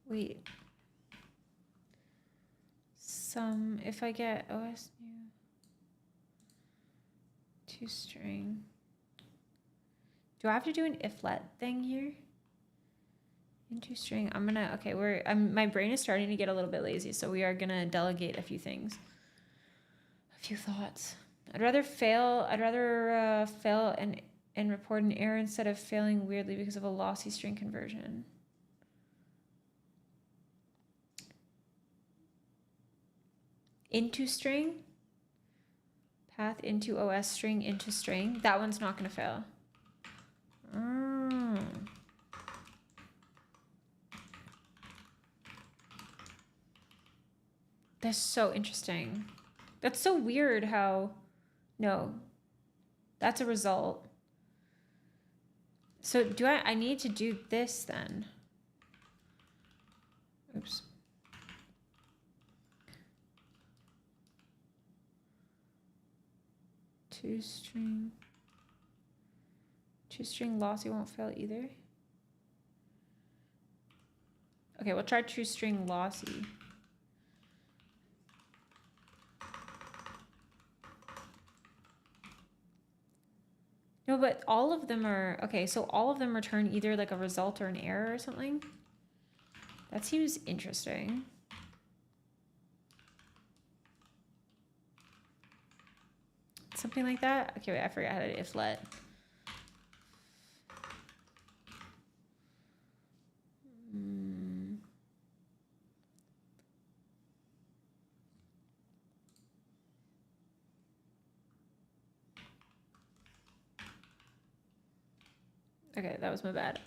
Wait. If I get OS new toString. Do I have to do an if-let thing here? Into string, I'm gonna, okay, my brain is starting to get a little bit lazy, so we are gonna delegate a few things. A few thoughts. I'd rather fail and report an error instead of failing weirdly because of a lossy string conversion. Into string, path into OS string into string. That one's not gonna fail. That's so interesting. That's so weird how, no, that's a result. So do I need to do this then? Oops. Two-string lossy won't fail either. Okay, we'll try two-string lossy. No, but all of them are, okay, so all of them return either like a result or an error or something. That seems interesting. Something like that? Okay, wait, I forgot how to if-let. Okay, that was my bad.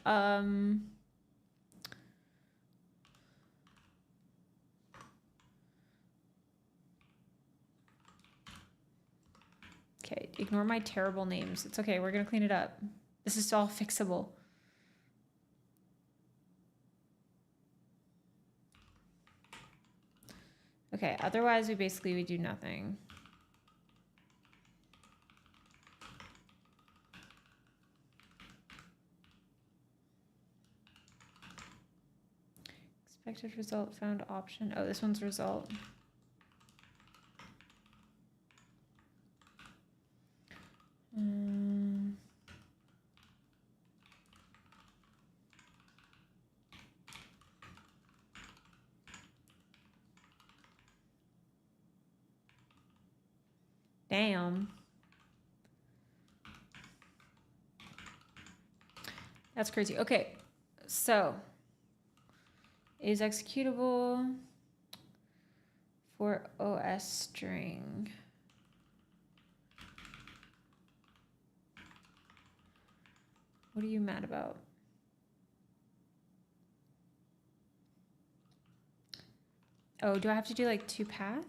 Okay, ignore my terrible names. It's okay, we're gonna clean it up. This is all fixable. Okay, otherwise we do nothing. Expected result found option. Oh, this one's result. Damn. That's crazy. Okay, so is executable for OS string. What are you mad about? Oh, do I have to do like 2 path?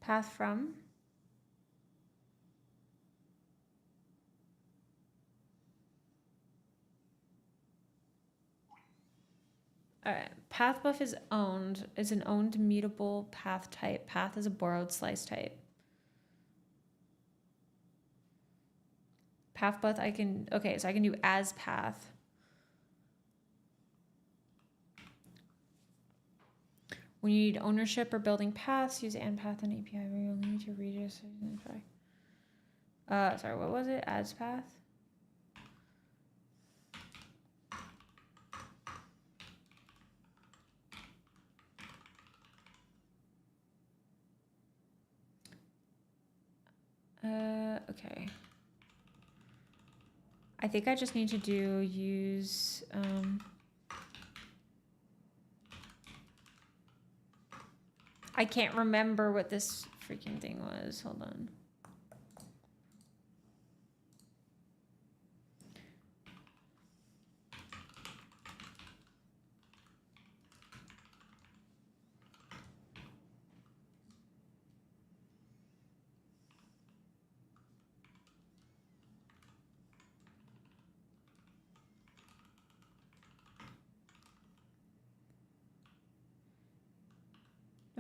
Path from. All right, PathBuff is an owned mutable path type. Path is a borrowed slice type. PathBuff okay, so I can do as path. When you need ownership or building paths, use and path and API where you'll need to register. Sorry, what was it? As path? Okay. I think I just need to use I can't remember what this freaking thing was. Hold on.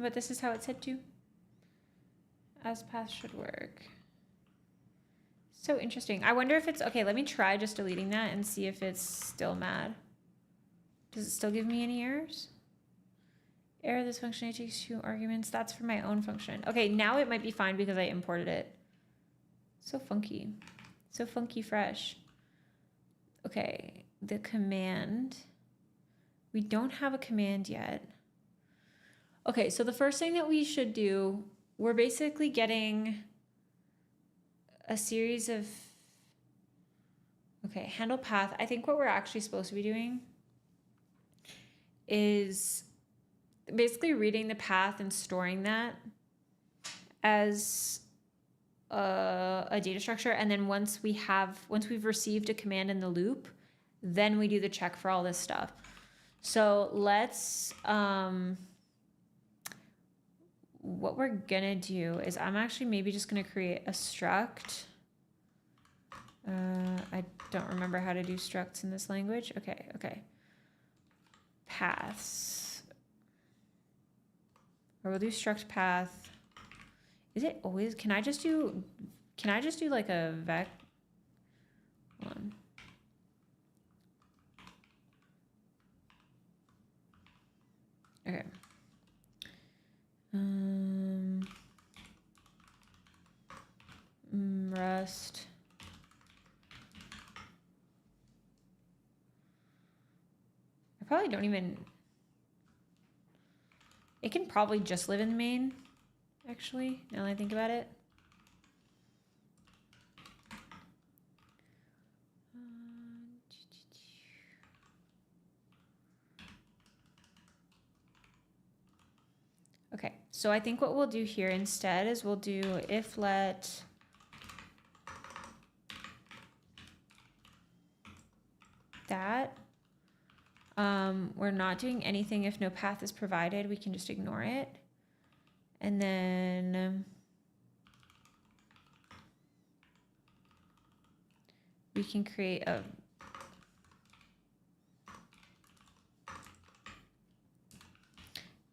But this is how it's said to. As path should work. So interesting. I wonder if it's okay. Let me try just deleting that and see if it's still mad. Does it still give me any errors? Error, this function takes 2 arguments. That's for my own function. Okay, now it might be fine because I imported it. So funky. So funky fresh. Okay, the command. We don't have a command yet. Okay, so the first thing that we should do, we're basically getting a series of, okay, handle path. I think what we're actually supposed to be doing is basically reading the path and storing that as a data structure. And then once we've received a command in the loop, then we do the check for all this stuff. So let's, what we're gonna do is I'm actually maybe just gonna create a struct. I don't remember how to do structs in this language. Okay. Paths. Or we'll do struct path. Is it always, can I just do like a vec one? Okay. Rust. I probably don't even, it can probably just live in the main, actually, now that I think about it. So I think what we'll do here instead is we'll do if let that. We're not doing anything if no path is provided. We can just ignore it. And then we can create a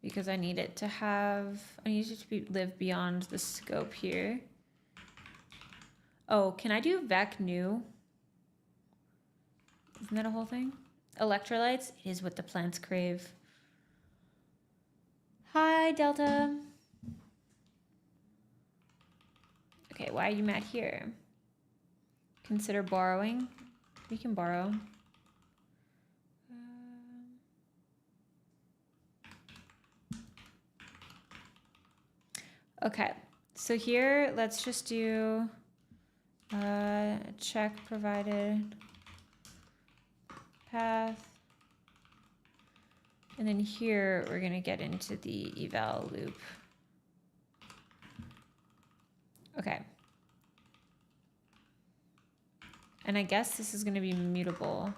because I need it to have, I need it to be, live beyond the scope here. Oh, can I do vec new? Isn't that a whole thing? Electrolytes is what the plants crave. Hi, Delta. Okay, why are you mad here? Consider borrowing. We can borrow. Okay, so here, let's just do check provided path. And then here, we're gonna get into the eval loop. Okay. And I guess this is gonna be mutable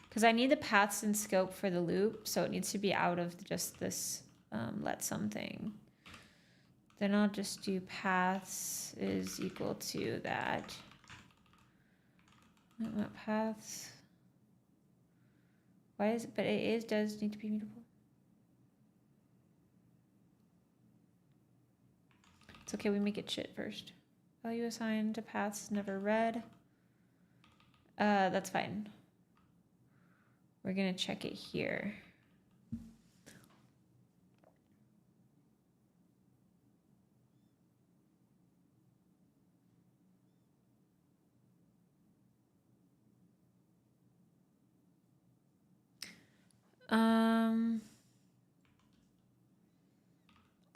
because I need the paths in scope for the loop. So it needs to be out of just this let something. Then I'll just do paths is equal to that. Not paths. Why is it? But it does need to be mutable. It's okay. We make it shit first. Value assigned to paths never read. That's fine. We're gonna check it here.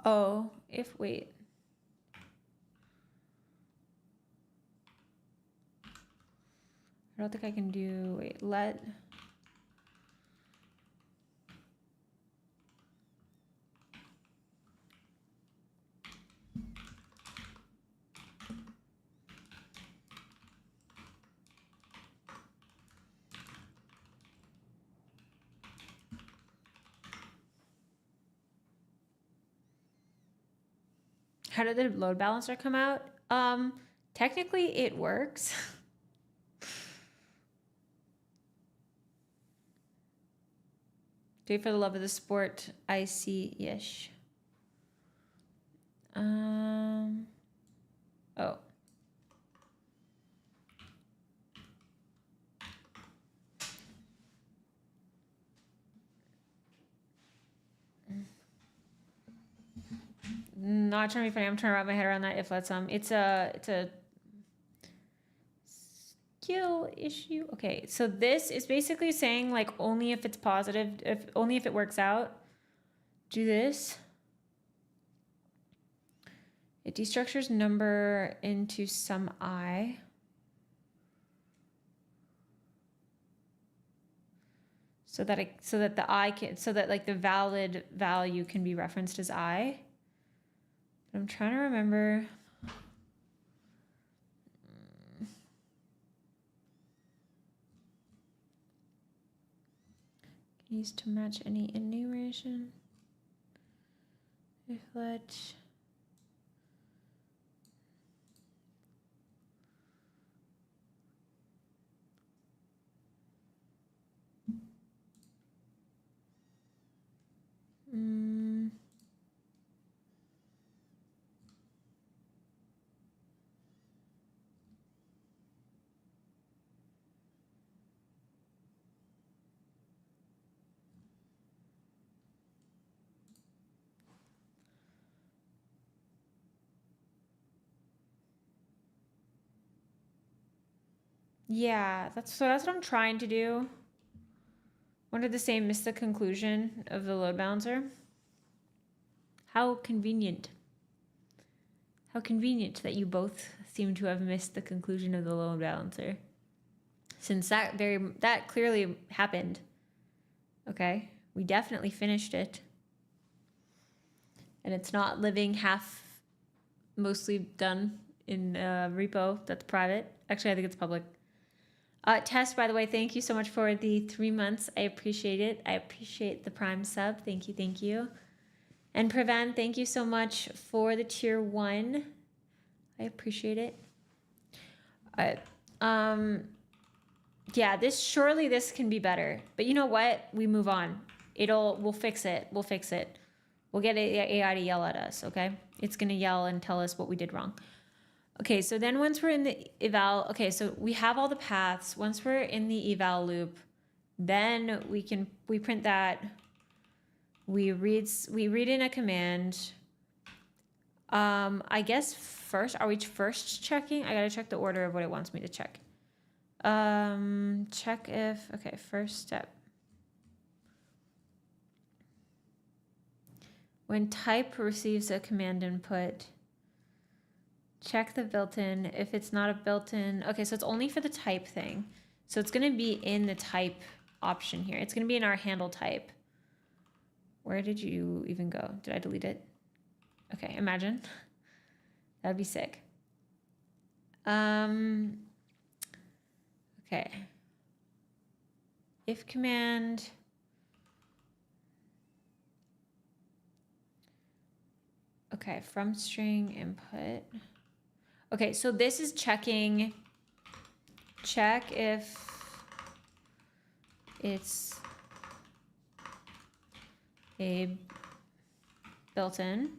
Oh, if wait. I don't think I can do, wait, let. How did the load balancer come out? Technically it works. Do it for the love of the sport. I see-ish. Oh. Not trying to be funny. I'm trying to wrap my head around that if let some. It's a skill issue. Okay, so this is basically saying like only if it's positive, only if it works out. Do this. It destructures number into some I. So that the I can, so that like the valid value can be referenced as I. But I'm trying to remember. Use to match any enumeration. If let. Yeah, that's what I'm trying to do. One of the same missed the conclusion of the load balancer. How convenient. How convenient that you both seem to have missed the conclusion of the load balancer. Since that clearly happened. Okay, we definitely finished it. and it's not living half, mostly done in repo that's private. Actually, I think it's public. Tess, by the way, thank you so much for the 3 months. I appreciate it. I appreciate the Prime sub. Thank you, thank you. And Prevent, thank you so much for the tier 1. I appreciate it. All right. Yeah, surely this can be better. But you know what? We move on. We'll fix it. We'll fix it. We'll get AI to yell at us, okay? It's gonna yell and tell us what we did wrong. Okay, so then once we're in the eval, okay, so we have all the paths. Once we're in the eval loop, then we print that. We read in a command. I guess first, are we first checking? I gotta check the order of what it wants me to check. Check if, okay, first step. When type receives a command input, check the built-in. If it's not a built-in, okay, so it's only for the type thing. So it's gonna be in the type option here. It's gonna be in our handle type. Where did you even go? Did I delete it? Okay, imagine. That'd be sick. Okay. If command. Okay, from string input. Okay, so this is checking. Check if it's a built-in.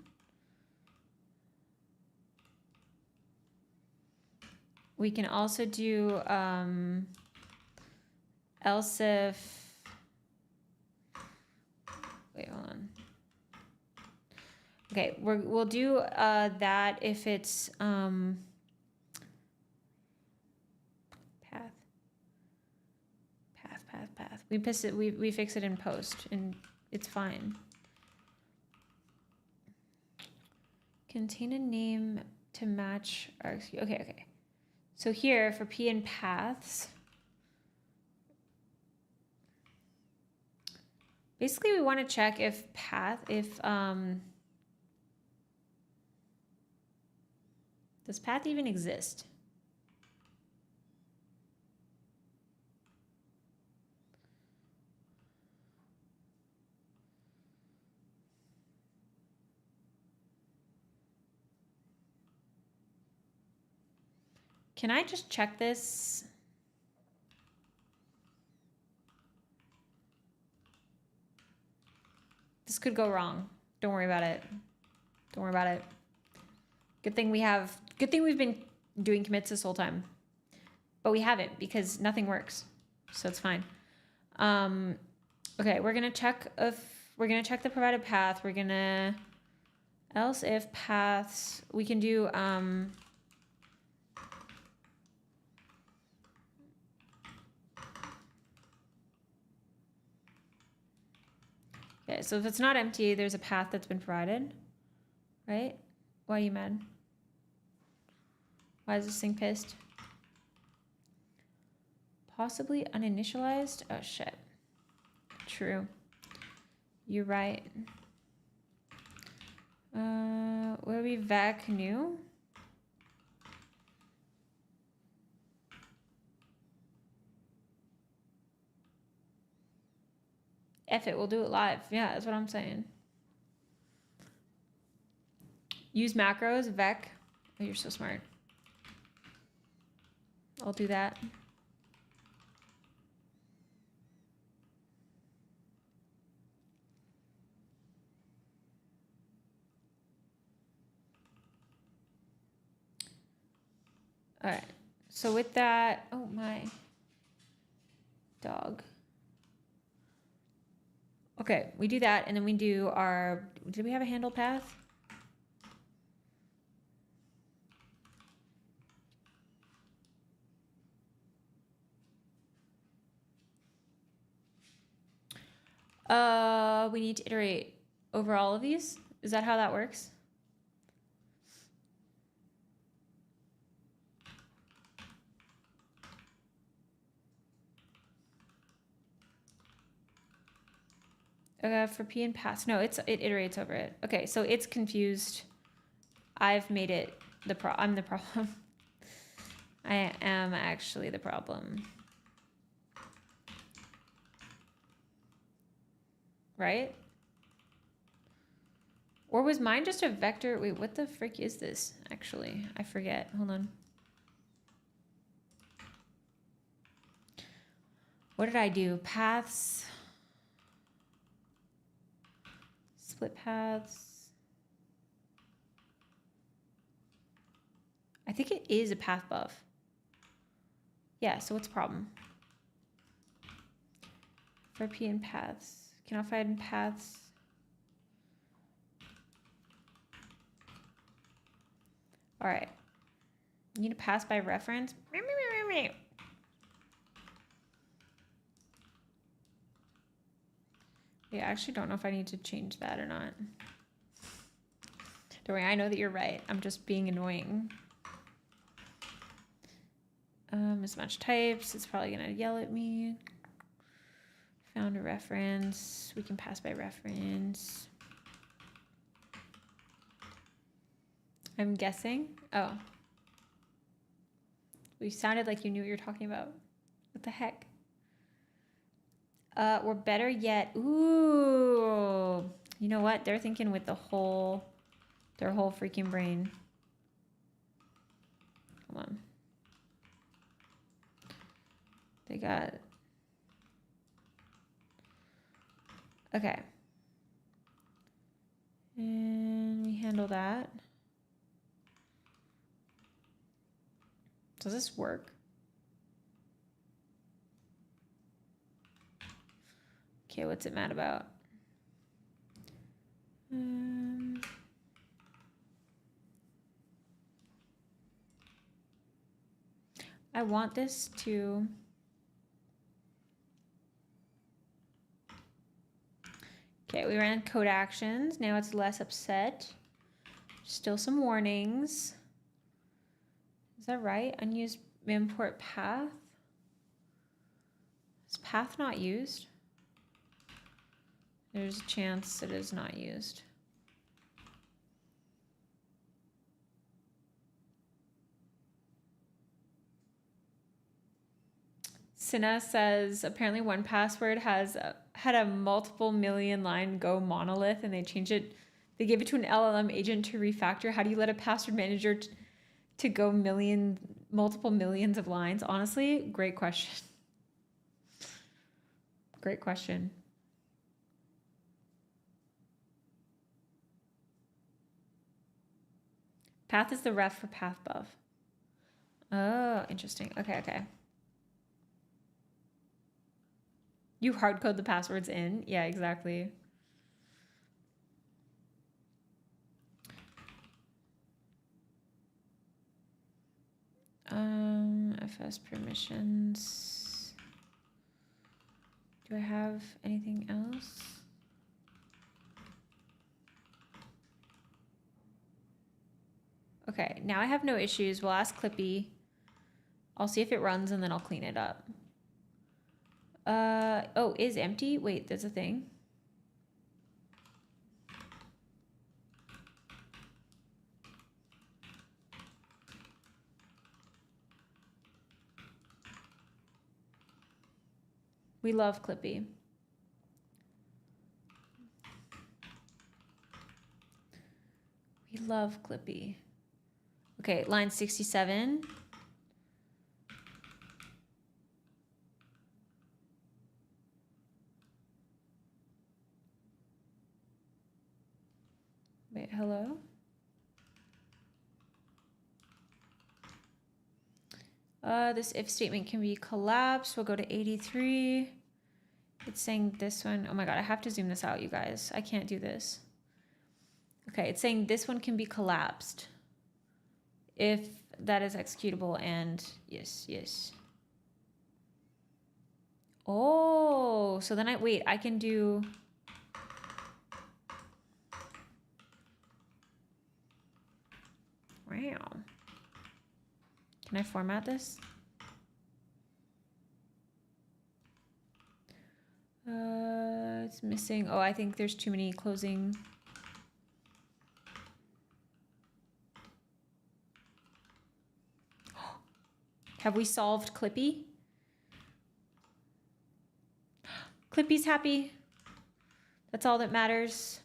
We can also do else if, wait, hold on. Okay, we'll do that if it's path. We fix it in post and it's fine. Contain a name to match our, okay. So here for P and paths, basically we want to check if does path even exist? Can I just check this? This could go wrong. Don't worry about it. Don't worry about it. Good thing we've been doing commits this whole time. But we haven't because nothing works. So it's fine. Okay, we're gonna check the provided path. We're gonna else if paths, we can do okay, so if it's not empty, there's a path that's been provided, right? Why are you mad? Why is this thing pissed? Possibly uninitialized? Oh, shit. True. You're right. Will we vac new? F it, we'll do it live. Yeah, that's what I'm saying. Use macros, vec. Oh, you're so smart. I'll do that. All right. So with that, oh my dog. Okay, we do that, and then we do our, did we have a handle path? We need to iterate over all of these. Is that how that works? for P and paths. No, it iterates over it. Okay, so it's confused. I've made it I'm the problem. I am actually the problem. Right? Or was mine just a vector? Wait, what the frick is this? Actually, I forget. Hold on. What did I do? Paths. Split paths. I think it is a PathBuff. Yeah, so what's the problem? For P and paths. Cannot find paths. All right. You need to pass by reference. Yeah, I actually don't know if I need to change that or not. Don't worry, I know that you're right. I'm just being annoying. Mismatch types. It's probably gonna yell at me. Found a reference. We can pass by reference. I'm guessing. Oh. You sounded like you knew what you're talking about. What the heck? Or better yet, ooh. You know what? They're thinking with their whole freaking brain. Hold on. They got... Okay. And we handle that. Does this work? Okay, what's it mad about? I want this to... Okay, we ran code actions. Now it's less upset. Still some warnings. Is that right? Unused import path? Is path not used? There's a chance it is not used. Cinna says apparently 1Password had a multiple million line Go monolith and they changed it. They gave it to an LLM agent to refactor. How do you let a password manager to go multiple millions of lines? Honestly, great question. Great question. Path is the ref for PathBuff. Oh, interesting. Okay, okay. You hard code the passwords in? Yeah, exactly. FS permissions. Do I have anything else? Okay, now I have no issues. We'll ask Clippy. I'll see if it runs and then I'll clean it up. Oh, is empty? Wait, there's a thing. We love Clippy. We love Clippy. Okay, line 67. Wait, hello? This if statement can be collapsed. We'll go to 83. It's saying this one. Oh my God, I have to zoom this out, you guys. I can't do this. Okay, it's saying this one can be collapsed if that is executable and yes, yes. Oh, so then I can do... Wow. Can I format this? It's missing. Oh, I think there's too many closing. Have we solved Clippy? Clippy's happy. That's all that matters.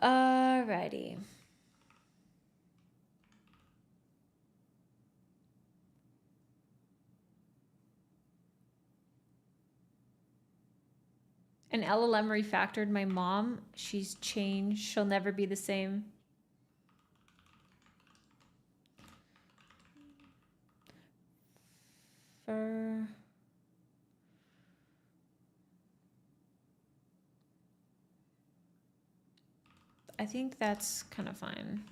Alrighty. An LLM refactored my mom. She's changed. She'll never be the same. I think that's kind of fine.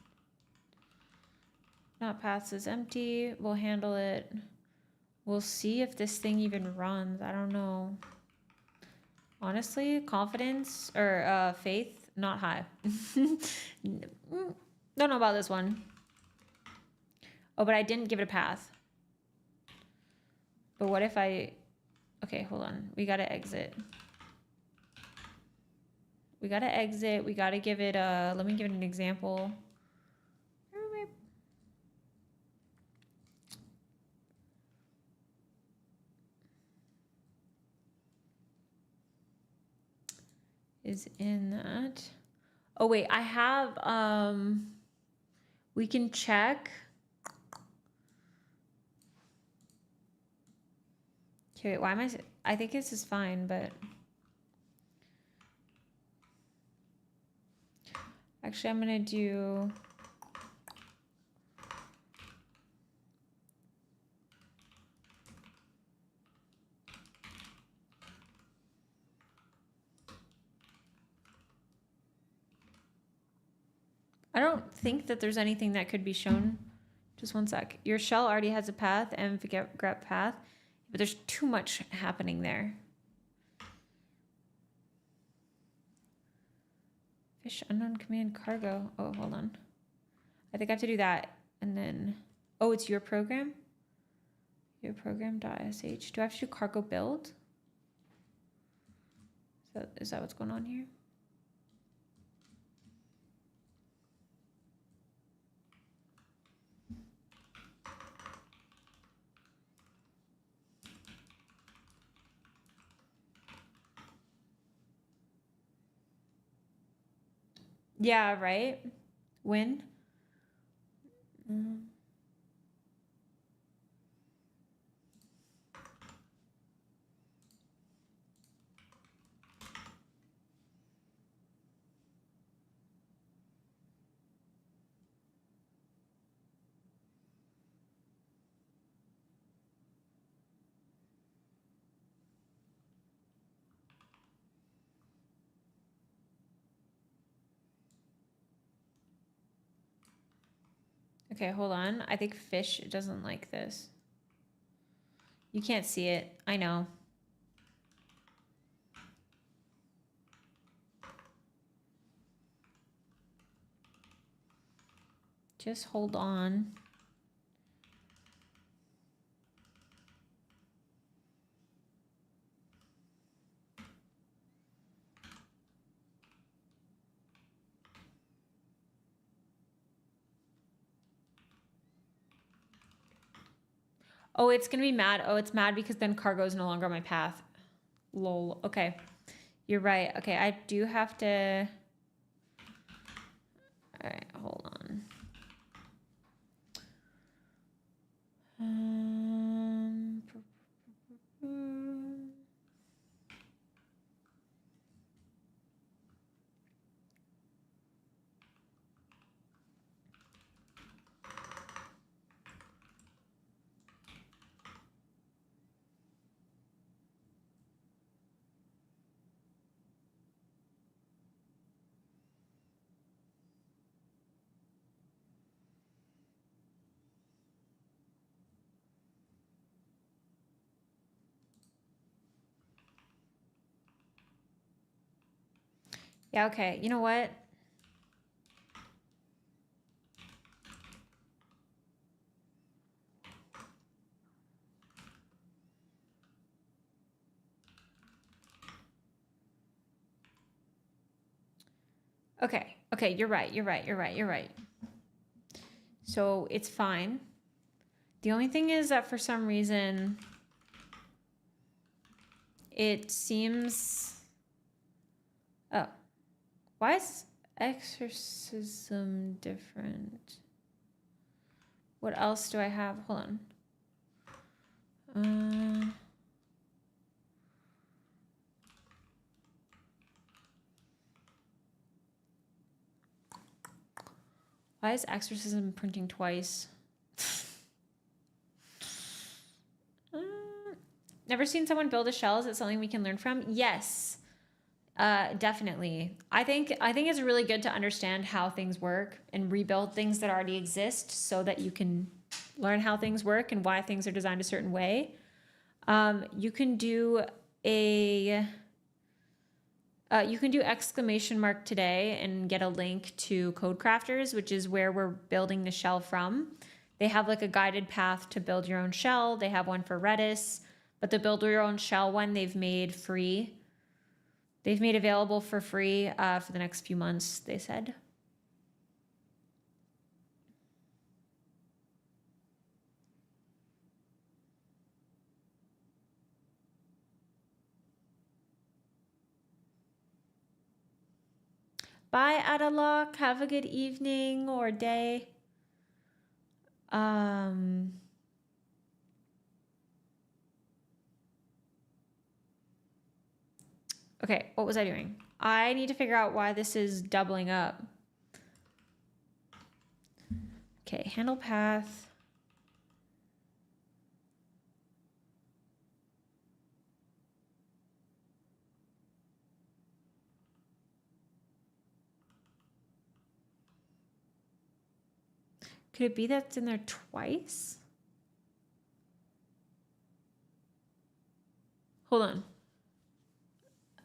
Not paths is empty. We'll handle it. We'll see if this thing even runs. I don't know. Honestly, confidence or faith, not high. Don't know about this one. Oh, but I didn't give it a path. But what if I... Okay, hold on. We gotta exit. We gotta exit. We gotta give it a... Let me give it an example. Is in that. Oh, wait. I have... We can check... Okay, wait, why am I think this is fine, but... Actually, I'm gonna do... I don't think that there's anything that could be shown. Just one sec. Your shell already has a path and grep path, but there's too much happening there. Fish unknown command cargo. Oh, hold on. I think I have to do that. And then, oh, it's your program? Your program.sh. Do I have to do cargo build? Is that what's going on here? Yeah, right? When? Okay, hold on. I think fish doesn't like this. You can't see it. I know. Just hold on. Oh, it's gonna be mad. Oh, it's mad because then cargo is no longer on my path. Lol. Okay. You're right. Okay, I do have to... All right, hold on. Yeah, okay. You know what? Okay. Okay. You're right. You're right. You're right. You're right. So it's fine. The only thing is that for some reason it seems, oh, why is exorcism different? What else do I have? Hold on. Why is exorcism printing twice? Never seen someone build a shell. Is it something we can learn from? Yes, definitely. I think it's really good to understand how things work and rebuild things that already exist so that you can learn how things work and why things are designed a certain way. You can do exclamation mark today and get a link to CodeCrafters, which is where we're building the shell from. They have like a guided path to build your own shell. They have one for Redis, but the build your own shell one they've made free. They've made available for free for the next few months, they said. Bye, Adalok. Have a good evening or day. Okay, what was I doing? I need to figure out why this is doubling up. Okay, handle path. Could it be that it's in there twice? Hold on.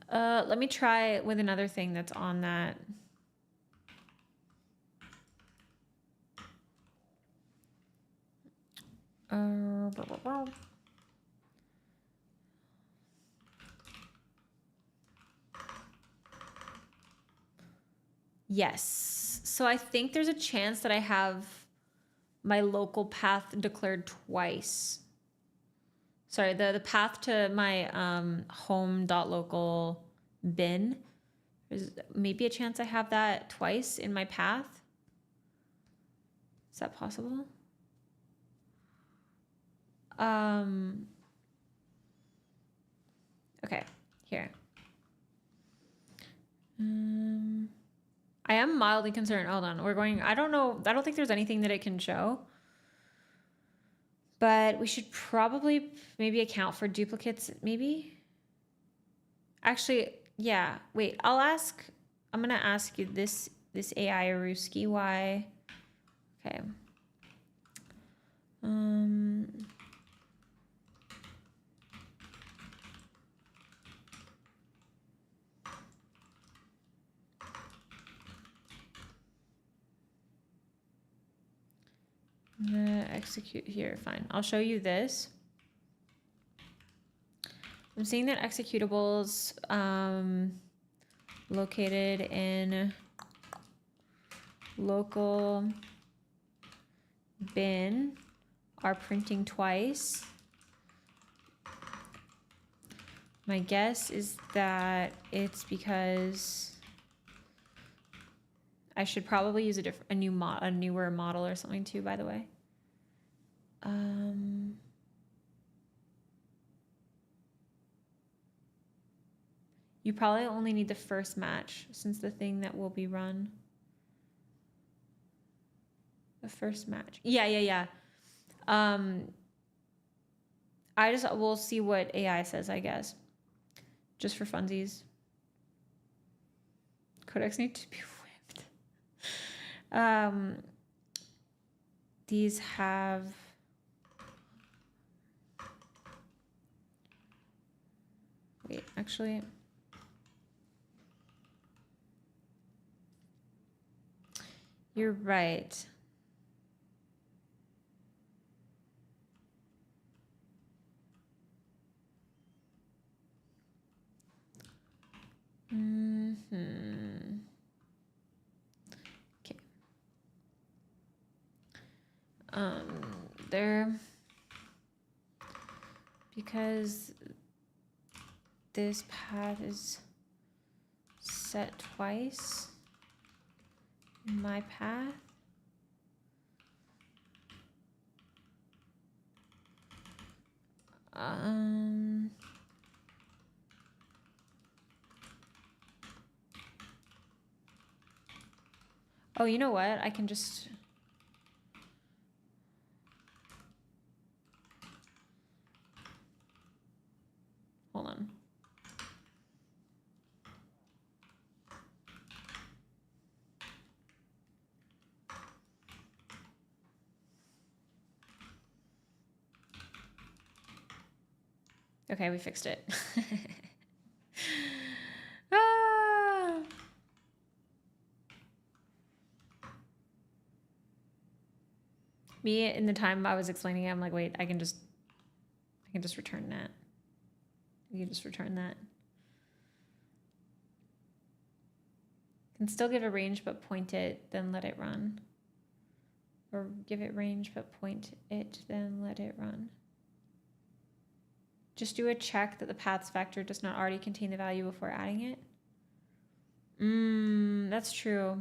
Let me try with another thing that's on that. Yes. So I think there's a chance that I have my local path declared twice. Sorry, the path to my home.local bin. There's maybe a chance I have that twice in my path. Is that possible? Okay, here. I am mildly concerned. Hold on, we're going, I don't know. I don't think there's anything that it can show. But we should probably maybe account for duplicates, maybe? Actually, yeah, wait, I'm gonna ask you this AI Aruski, why? Okay. I'm gonna execute here, fine. I'll show you this. I'm seeing that executables located in local bin are printing twice. My guess is that it's because I should probably use a newer model or something too, by the way. You probably only need the first match since the thing that will be run. The first match. Yeah. We'll see what AI says, I guess. Just for funsies. Codecs need to be whipped. These have... Wait, actually... You're right. because this path is set twice in my path. Oh, you know what? I can just... Hold on. Okay, we fixed it. Ah! Me, in the time I was explaining it, I'm like, wait, I can just return that. You can just return that. Can still give a range, but point it, then let it run. Or give it range, but point it, then let it run. Just do a check that the paths vector does not already contain the value before adding it. That's true.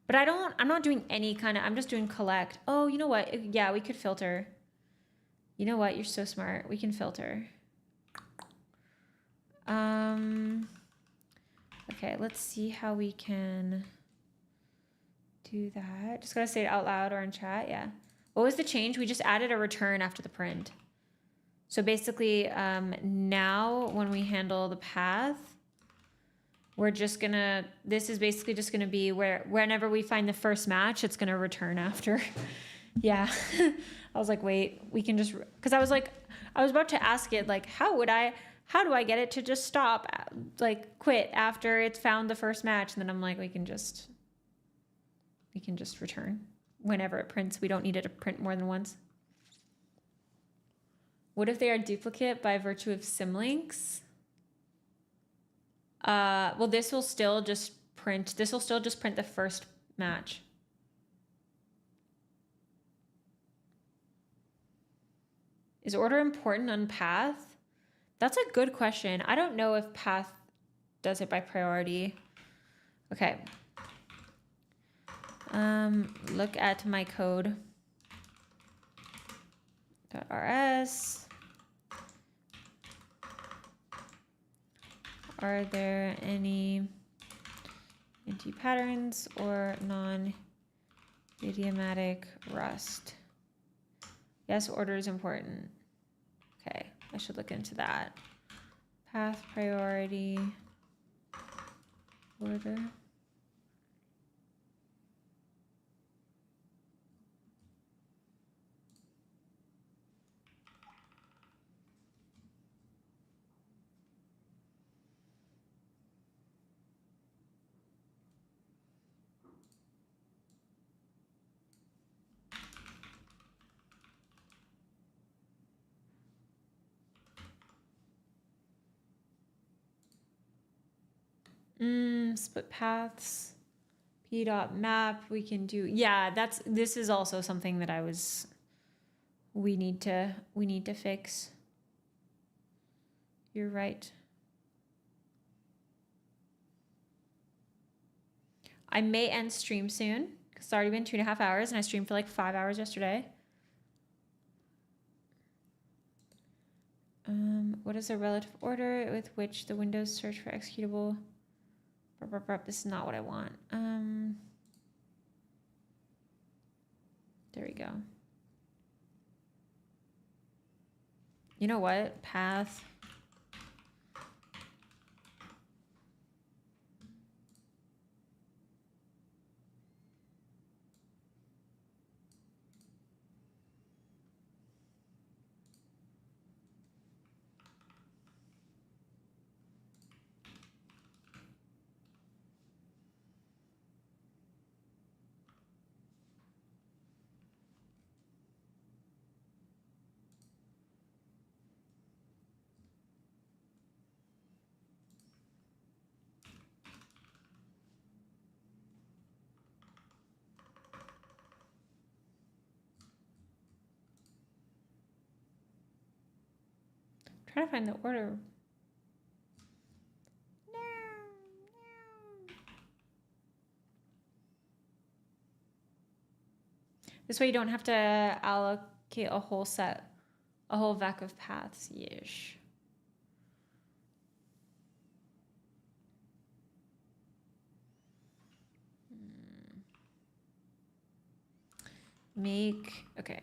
But I'm not doing any kind of, I'm just doing collect. Oh, you know what? Yeah, we could filter. You know what? You're so smart. We can filter. Okay, let's see how we can do that. Just gotta say it out loud or in chat. Yeah. What was the change? We just added a return after the print. So basically, now when we handle the path, we're just gonna, this is basically just gonna be whenever we find the first match, it's gonna return after. Yeah. I was like, wait, we can just, because I was about to ask it, like, how do I get it to just stop, like quit after it's found the first match? And then I'm like, we can just return whenever it prints. We don't need it to print more than once. What if they are duplicate by virtue of symlinks? Well, this will still just print the first match. Is order important on path? That's a good question. I don't know if path does it by priority. Okay. Look at my code. .rs. Are there any anti-patterns or non-idiomatic rust? Yes, order is important. Okay, I should look into that. Path priority order. Split paths, p.map, we can do, yeah, this is also something that we need to fix. You're right. I may end stream soon, because it's already been 2.5 hours and I streamed for like 5 hours yesterday. What is the relative order with which the Windows search for executable? This is not what I want. There we go. You know what? Path. trying to find the order. This way you don't have to allocate a whole vec of paths. Yeesh. Make, okay.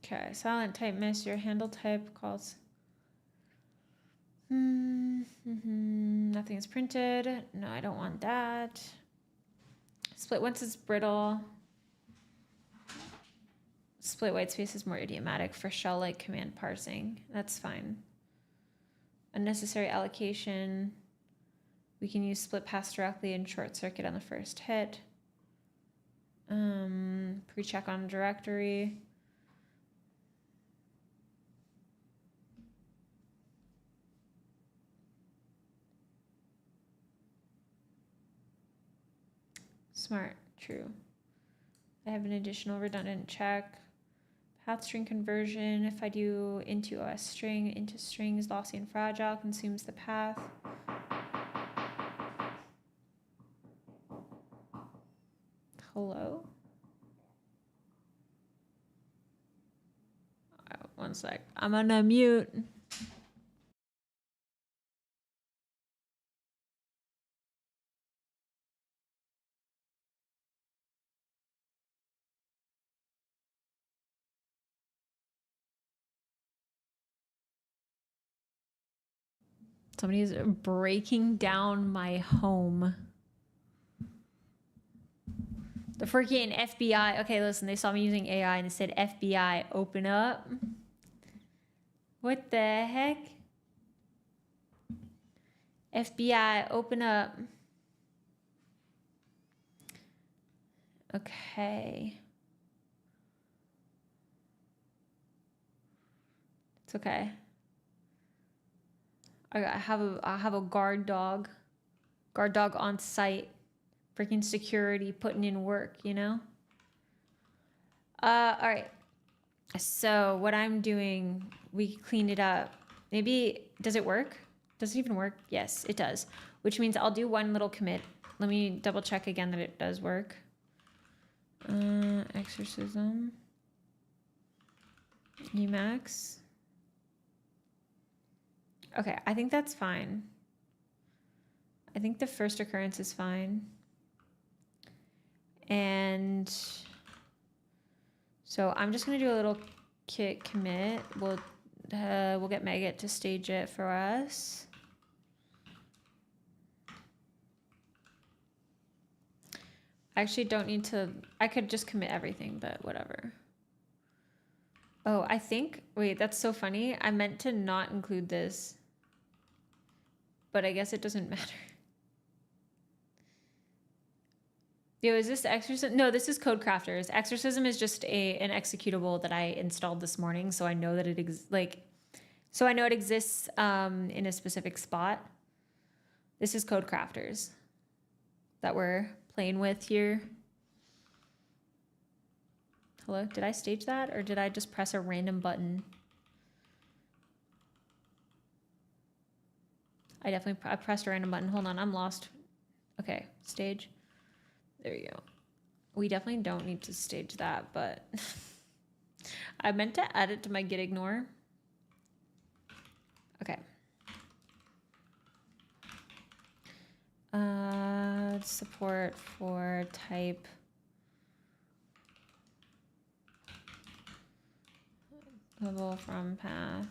Okay, silent type miss, your handle type calls. Nothing is printed. No, I don't want that. Split once it's brittle. Split white space is more idiomatic for shell-like command parsing. That's fine. Unnecessary allocation. We can use split pass directly and short circuit on the first hit. Pre-check on directory. Smart, true. I have an additional redundant check. Path string conversion. If I do into OS string, into string is lossy and fragile, consumes the path. Hello? One sec. I'm gonna mute. Somebody's breaking down my home. The freaking FBI. Okay, listen, they saw me using AI and it said FBI, open up. What the heck? FBI, open up. Okay. It's okay. I have a guard dog on site, freaking security, putting in work, you know? All right. So what I'm doing, we cleaned it up. Maybe, does it work? Does it even work? Yes, it does. Which means I'll do one little commit. Let me double check again that it does work. Exorcism. Emacs. Okay, I think that's fine. I think the first occurrence is fine. And so I'm just gonna do a little kit commit. We'll get Maggot to stage it for us. I actually don't need to, I could just commit everything, but whatever. Oh, I think, wait, that's so funny. I meant to not include this, but I guess it doesn't matter. Yo, is this Exorcism? No, this is CodeCrafters. Exorcism is just an executable that I installed this morning, so I know that it so I know it exists in a specific spot. This is CodeCrafters that we're playing with here. Hello, did I stage that or did I just press a random button? I pressed a random button. Hold on, I'm lost. Okay, stage. There you go. We definitely don't need to stage that, but I meant to add it to my git ignore. Okay. Support for type. Level from path.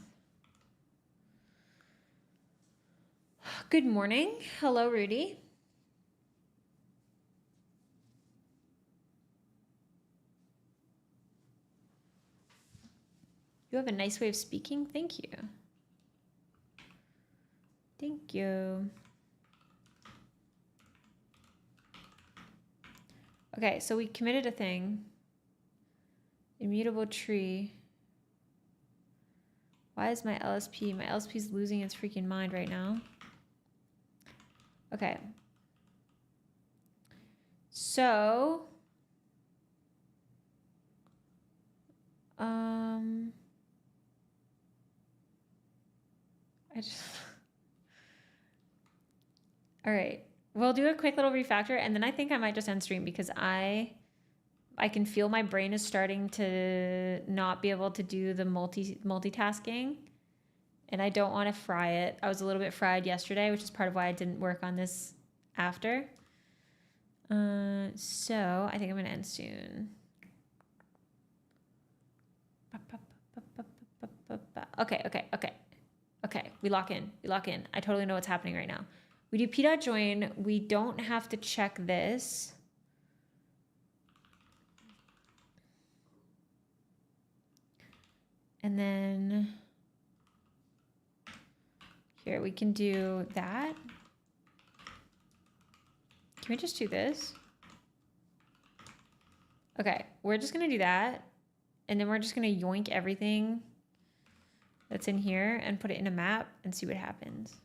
Good morning. Hello, Rudy. You have a nice way of speaking. Thank you. Thank you. Okay, so we committed a thing. Immutable tree. Why is my LSP? My LSP is losing its freaking mind right now. Okay. So, all right. We'll do a quick little refactor, and then I think I might just end stream because I can feel my brain is starting to not be able to do the multitasking, and I don't want to fry it. I was a little bit fried yesterday, which is part of why I didn't work on this after. So I think I'm gonna end soon. Okay. We lock in. I totally know what's happening right now. We do p.join. We don't have to check this. And then here we can do that. Can we just do this? Okay, we're just gonna do that. And then we're just gonna yoink everything that's in here and put it in a map and see what happens.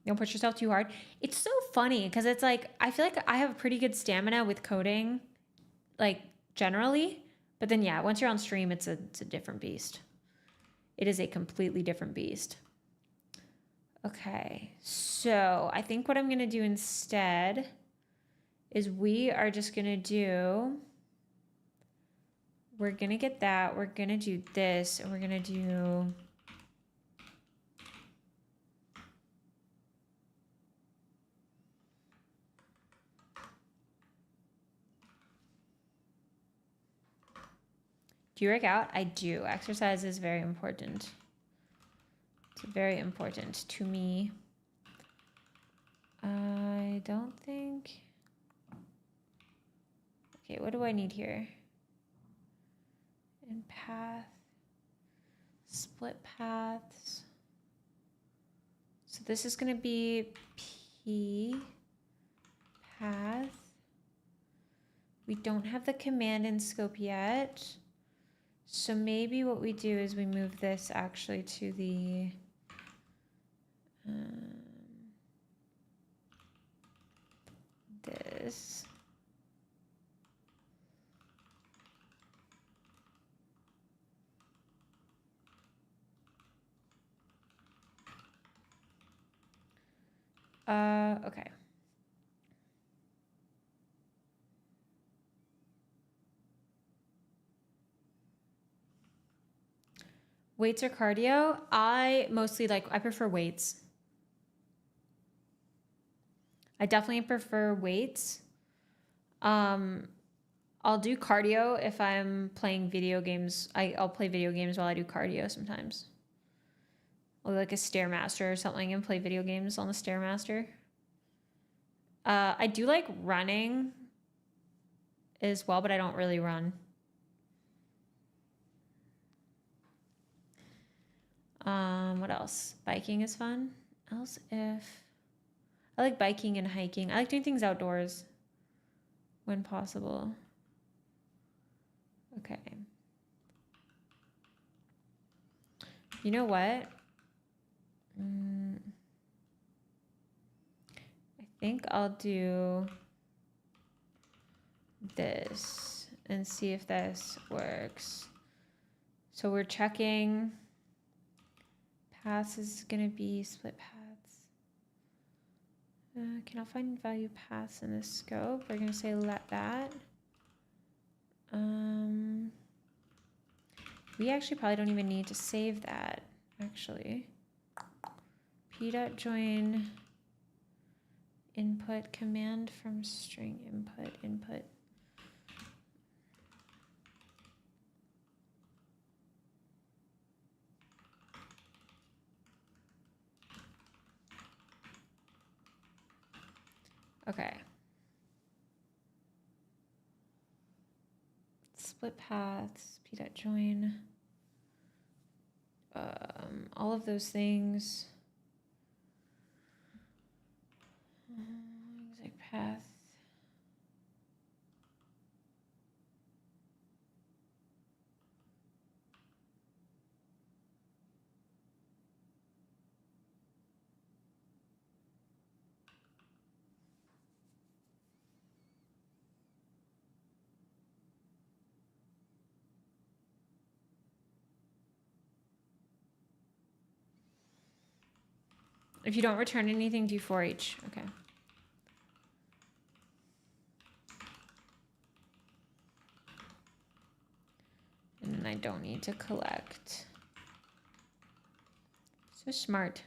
Don't push yourself too hard. It's so funny because it's like, I feel like I have pretty good stamina with coding, like generally. But then yeah, once you're on stream, it's a different beast. It is a completely different beast. Okay, so I think what I'm gonna do instead is we are just gonna do, we're gonna get that, we're gonna do this, and we're gonna do, do you work out? I do. Exercise is very important. It's very important to me. I don't think, okay, what do I need here? In path, split paths. So this is gonna be P path. We don't have the command in scope yet. So maybe what we do is we move this actually to the this. Okay. Weights or cardio? I mostly I prefer weights. I definitely prefer weights. I'll do cardio if I'm playing video games. I'll play video games while I do cardio sometimes. Or like a Stairmaster or something and play video games on the Stairmaster. I do like running as well, but I don't really run. What else? Biking is fun. Else if... I like biking and hiking. I like doing things outdoors when possible. Okay. You know what? I think I'll do this and see if this works. So we're checking. Paths is gonna be split paths. Cannot find value paths in this scope. We're gonna say let that. We actually probably don't even need to save that, actually. p.join input command from string input. Okay. Split paths, p.join. All of those things. Exec path. If you don't return anything, do for each. Okay. And then I don't need to collect. So smart.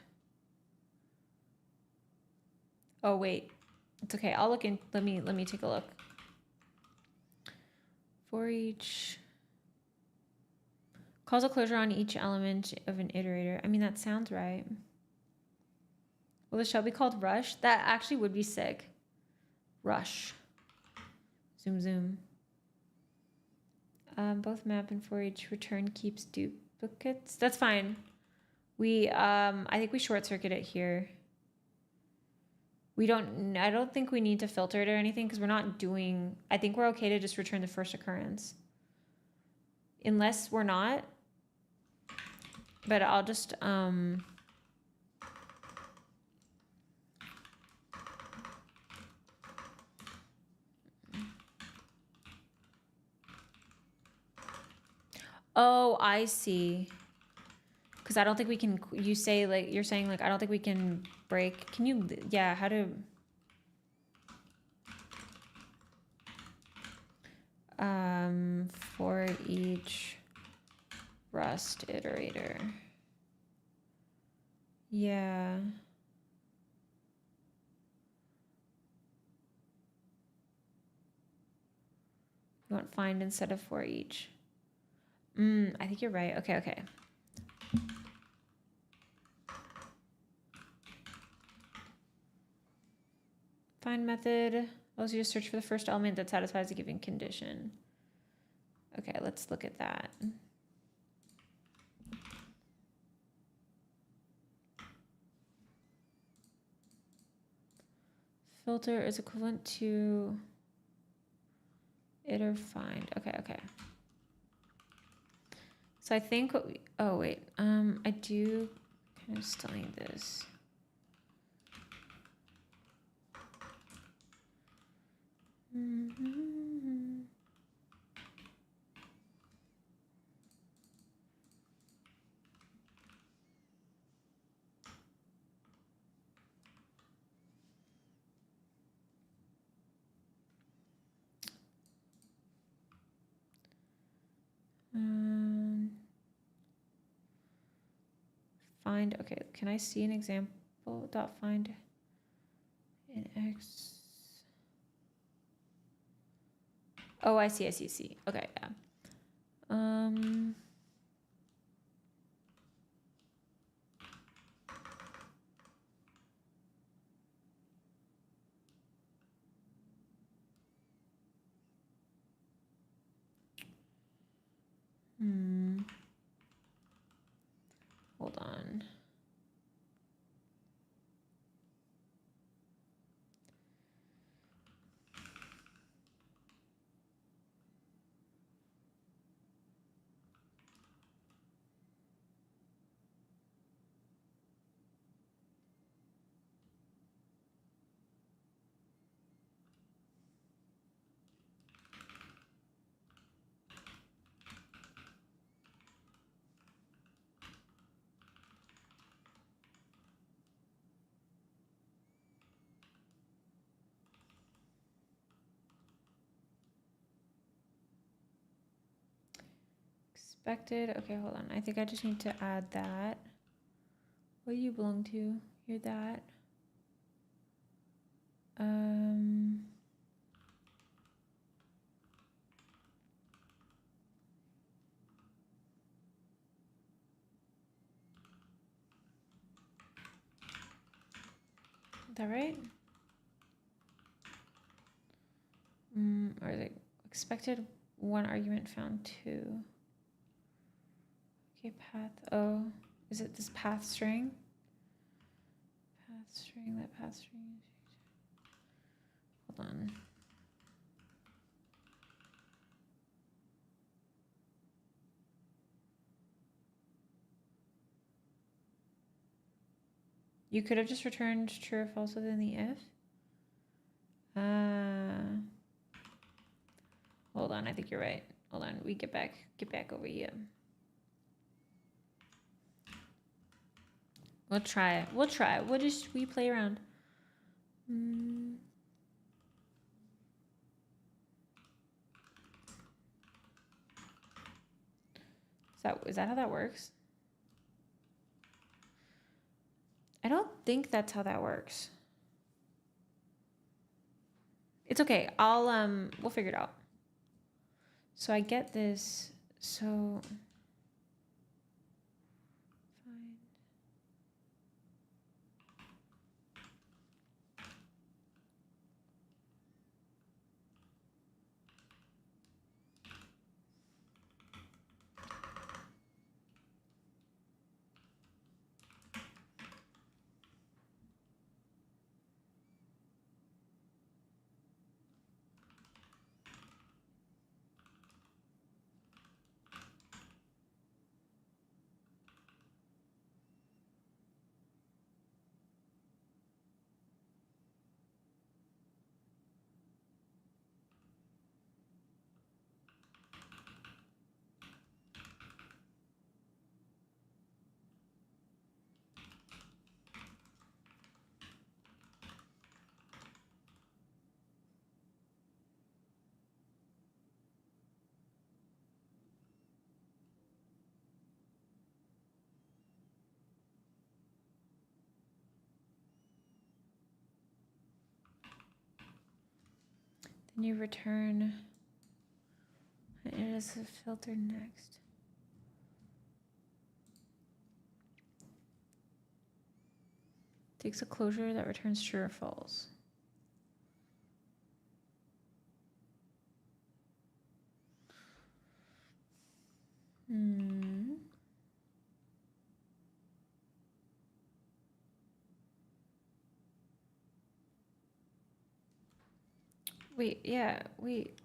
Oh wait, it's okay. I'll look in. Let me take a look. For each. Calls a closure on each element of an iterator. I mean, that sounds right. Will the shell be called rush? That actually would be sick. Rush. Zoom, zoom. Both map and for each return keeps duplicates. That's fine. I think we short circuit it here. I don't think we need to filter it or anything because we're not doing, I think we're okay to just return the first occurrence. Unless we're not. But I'll just, oh, I see. Because I don't think we can, you're saying like, I don't think we can break. Can you, yeah, how to, for each Rust iterator. Yeah. You want find instead of for each. I think you're right. Okay, okay. Find method allows you to search for the first element that satisfies a given condition. Okay, let's look at that. Filter is equivalent to iter find. Okay, okay. So I think what we, oh wait, I do kind of still need this. Find, okay, can I see an example dot find in X? Oh, I see. Okay, yeah. Hold on. Expected. Okay, hold on. I think I just need to add that. What do you belong to? You're that. Is that right? Or is it expected one argument found two? Okay, path. Oh, is it this path string? Path string, that path string. Hold on. You could have just returned true or false within the if. Hold on, I think you're right. Hold on, we get back over here. We'll try it. We'll try it. We play around. Is that how that works? I don't think that's how that works. It's okay. We'll figure it out. So I get this. So fine. Then you return. It is a filter next. Takes a closure that returns true or false. Wait, yeah, wait.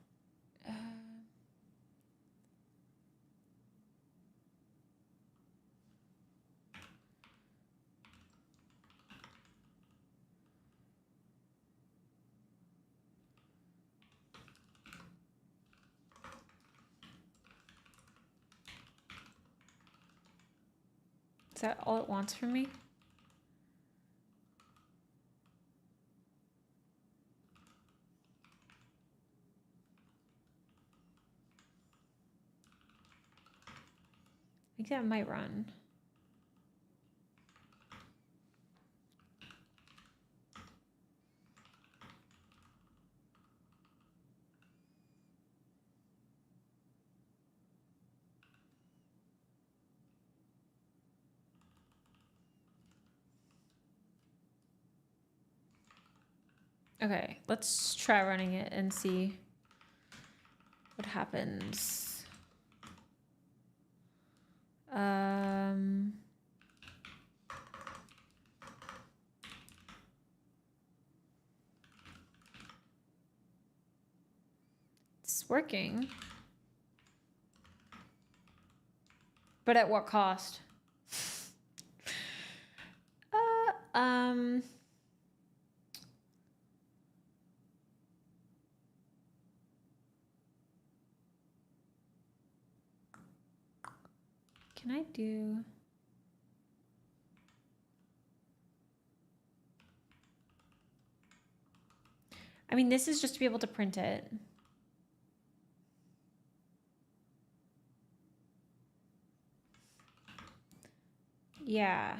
Is that all it wants from me? I think that might run. Okay, let's try running it and see what happens. It's working. But at what cost? Can I do... I mean, this is just to be able to print it. Yeah.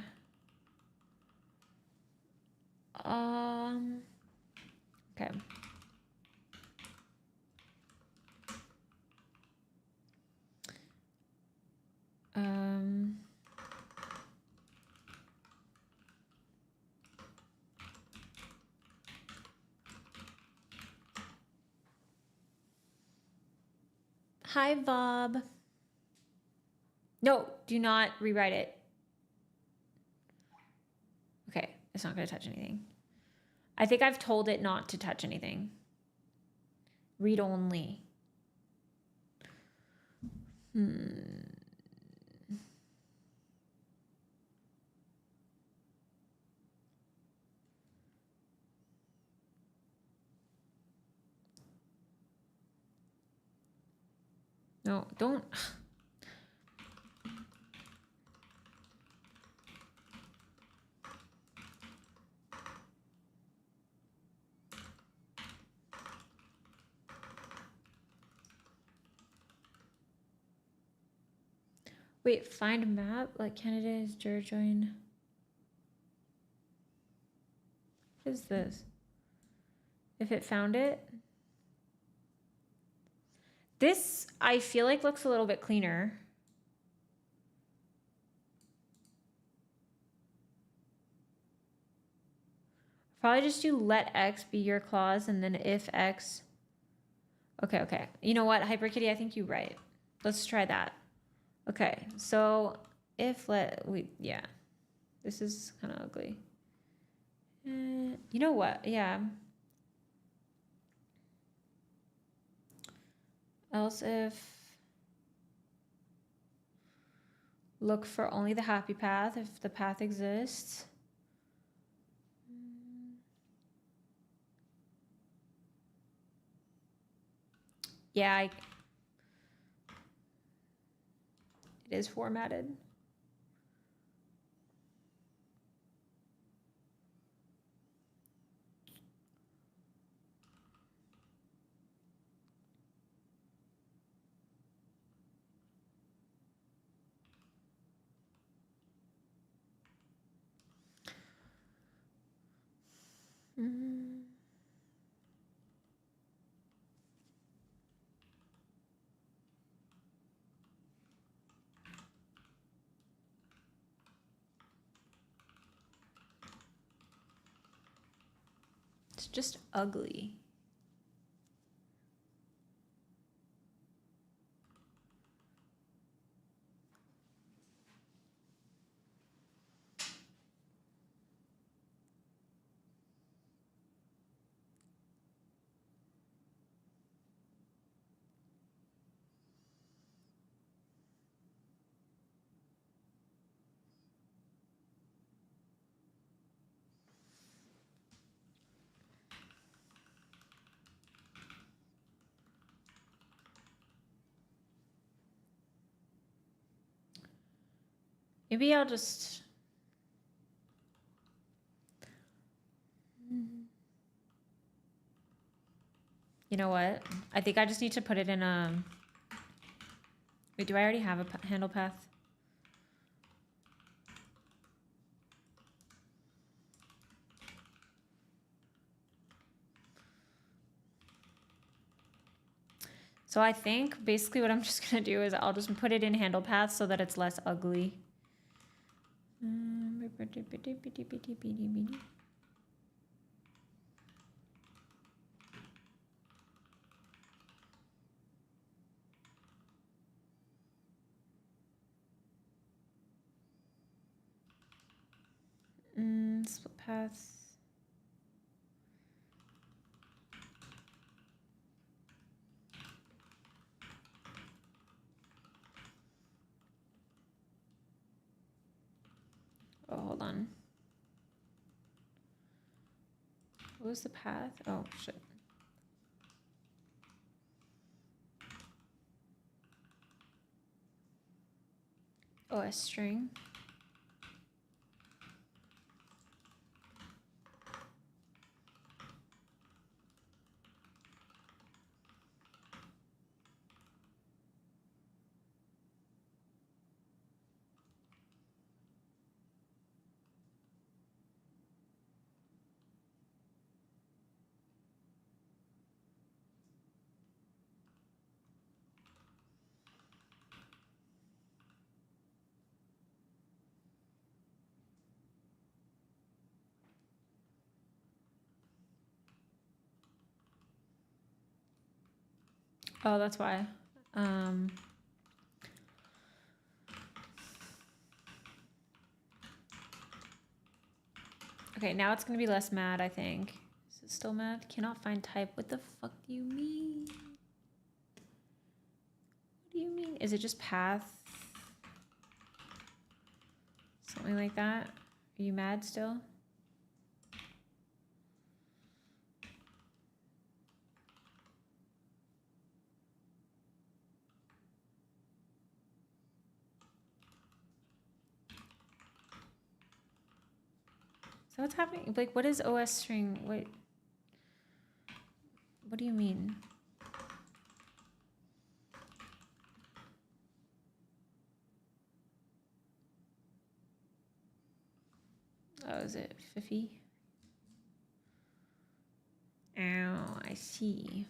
Okay. Hi, Bob. No, do not rewrite it. Okay, it's not going to touch anything. I think I've told it not to touch anything. Read only. No, don't. Wait, find map? Like candidate is dir join. What is this? If it found it? This, I feel like, looks a little bit cleaner. Probably just do let X be your clause and then if X. Okay, okay. You know what, HyperKitty, I think you're right. Let's try that. Okay, so if yeah. This is kind of ugly. You know what? Yeah. Else if look for only the happy path if the path exists. Yeah, it is formatted. It's just ugly. Maybe I'll just... You know what? I think I just need to put it in a... Wait, do I already have a handle path? So I think basically what I'm just gonna do is I'll just put it in handle path so that it's less ugly. Split paths. Oh, hold on. What was the path? Oh, shit. OS string. Oh, that's why. Okay, now it's gonna be less mad, I think. Is it still mad? Cannot find type. What the fuck do you mean? What do you mean? Is it just path? Something like that? Are you mad still? So what's happening? Like, what is OS string? What do you mean? is it 50? Oh, I see.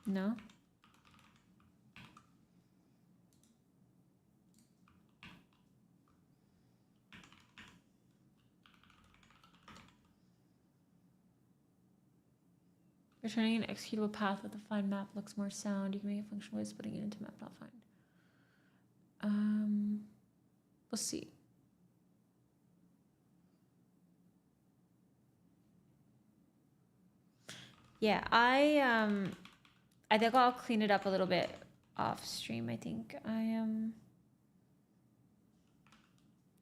No? Returning an executable path with a fine map looks more sound. You can make it functional by splitting it into map not find. We'll see. Yeah, I think I'll clean it up a little bit off stream. I think I am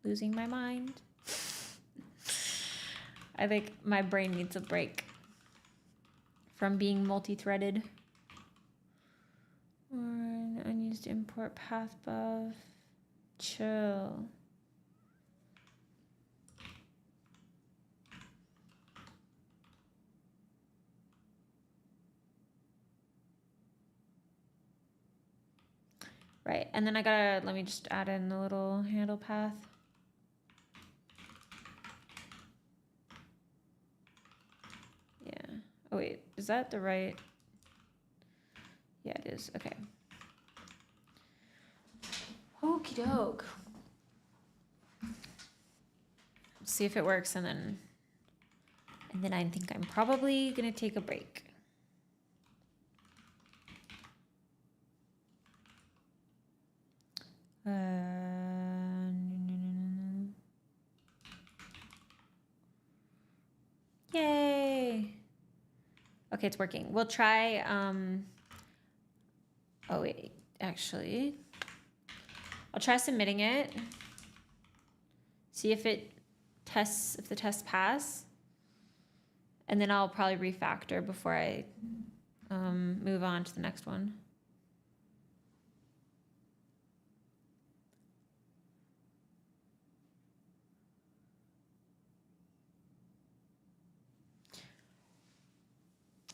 losing my mind. I think my brain needs a break from being multi-threaded. Or an unused import PathBuff. Chill. Right, and then I gotta, let me just add in a little handle path. Yeah. Oh wait, is that the right? Yeah, it is. Okay. Okie doke. See if it works, and then I think I'm probably gonna take a break. Yay. Okay, it's working. We'll try, oh wait, actually, I'll try submitting it. See if it tests, if the tests pass. And then I'll probably refactor before I move on to the next one.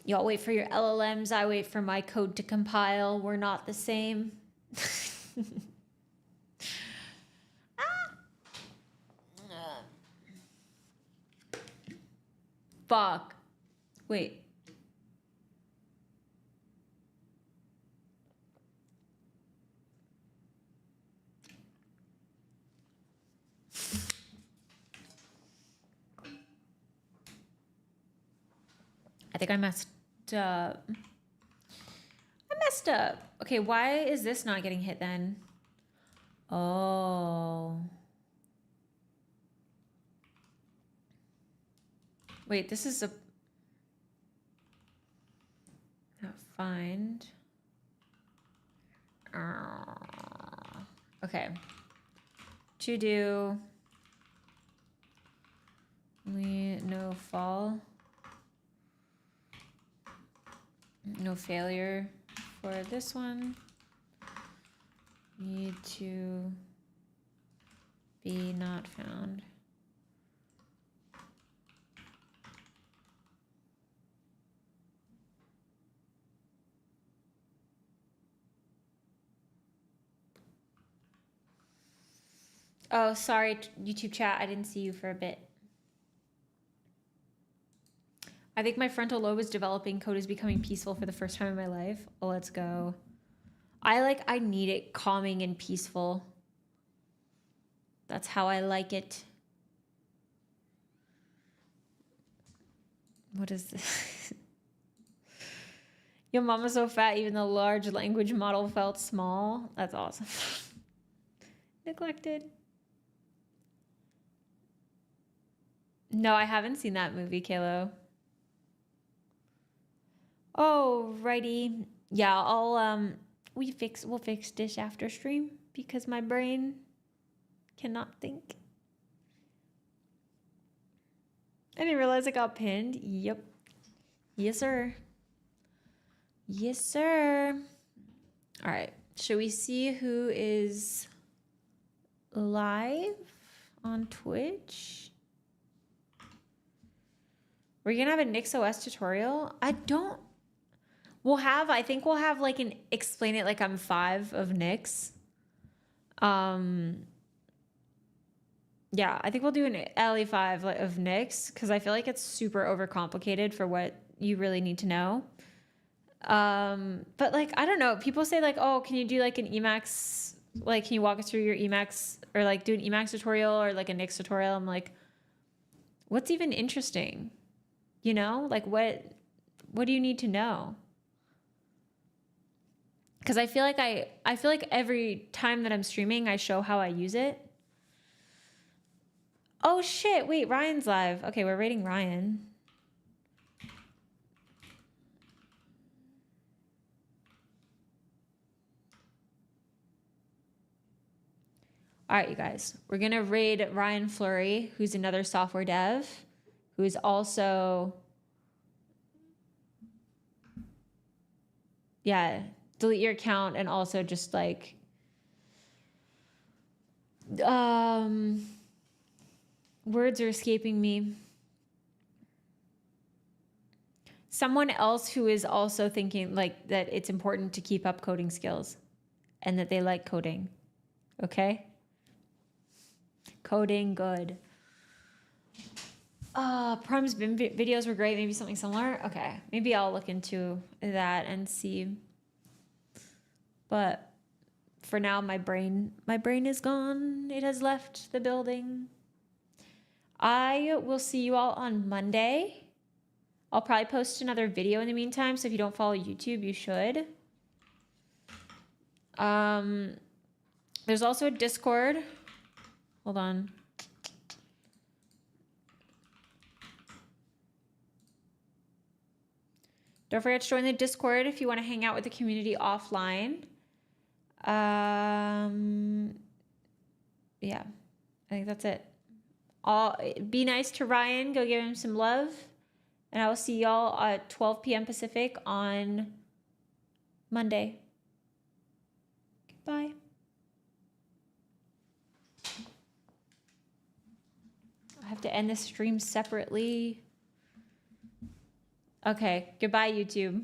Y'all wait for your LLMs. I wait for my code to compile. We're not the same. Fuck. Wait. I think I messed up. I messed up. Okay, why is this not getting hit then? Oh. Wait, this is a... Not find. Okay. To do... No fall. No failure for this one. Need to be not found. Oh, sorry, YouTube chat. I didn't see you for a bit. I think my frontal lobe is developing. Code is becoming peaceful for the first time in my life. Oh, let's go. I need it calming and peaceful. That's how I like it. What is this? Your mama's so fat, even the large language model felt small. That's awesome. Neglected. No, I haven't seen that movie, Kalo. Oh, righty. Yeah, I'll we'll fix this after stream because my brain cannot think. I didn't realize I got pinned. Yep. Yes, sir. Yes, sir. All right. Should we see who is live on Twitch? We're gonna have a NixOS tutorial. I think we'll have like an explain it like I'm 5 of Nick's. Yeah, I think we'll do an LE5 of Nick's because I feel like it's super overcomplicated for what you really need to know. But like, I don't know. People say like, oh, can you do like an Emacs? Like, can you walk us through your Emacs or like do an Emacs tutorial or like a Nick's tutorial? I'm like, what's even interesting? You know, like what do you need to know? Because I feel like I feel like every time that I'm streaming, I show how I use it. Oh shit, wait, Ryan's live. Okay, we're rating Ryan. All right, you guys, we're gonna raid Ryan Fleury, who's another software dev, who is also, yeah, delete your account and also just like, words are escaping me. Someone else who is also thinking like that it's important to keep up coding skills and that they like coding. Okay? Coding good. Prom's videos were great. Maybe something similar. Okay. Maybe I'll look into that and see. But for now, my brain is gone. It has left the building. I will see you all on Monday. I'll probably post another video in the meantime. So if you don't follow YouTube, you should. There's also a Discord. Hold on. Don't forget to join the Discord if you want to hang out with the community offline. Yeah, I think that's it. Be nice to Ryan. Go give him some love. And I will see y'all at 12 p.m. Pacific on Monday. Goodbye. I have to end this stream separately. Okay, goodbye, YouTube.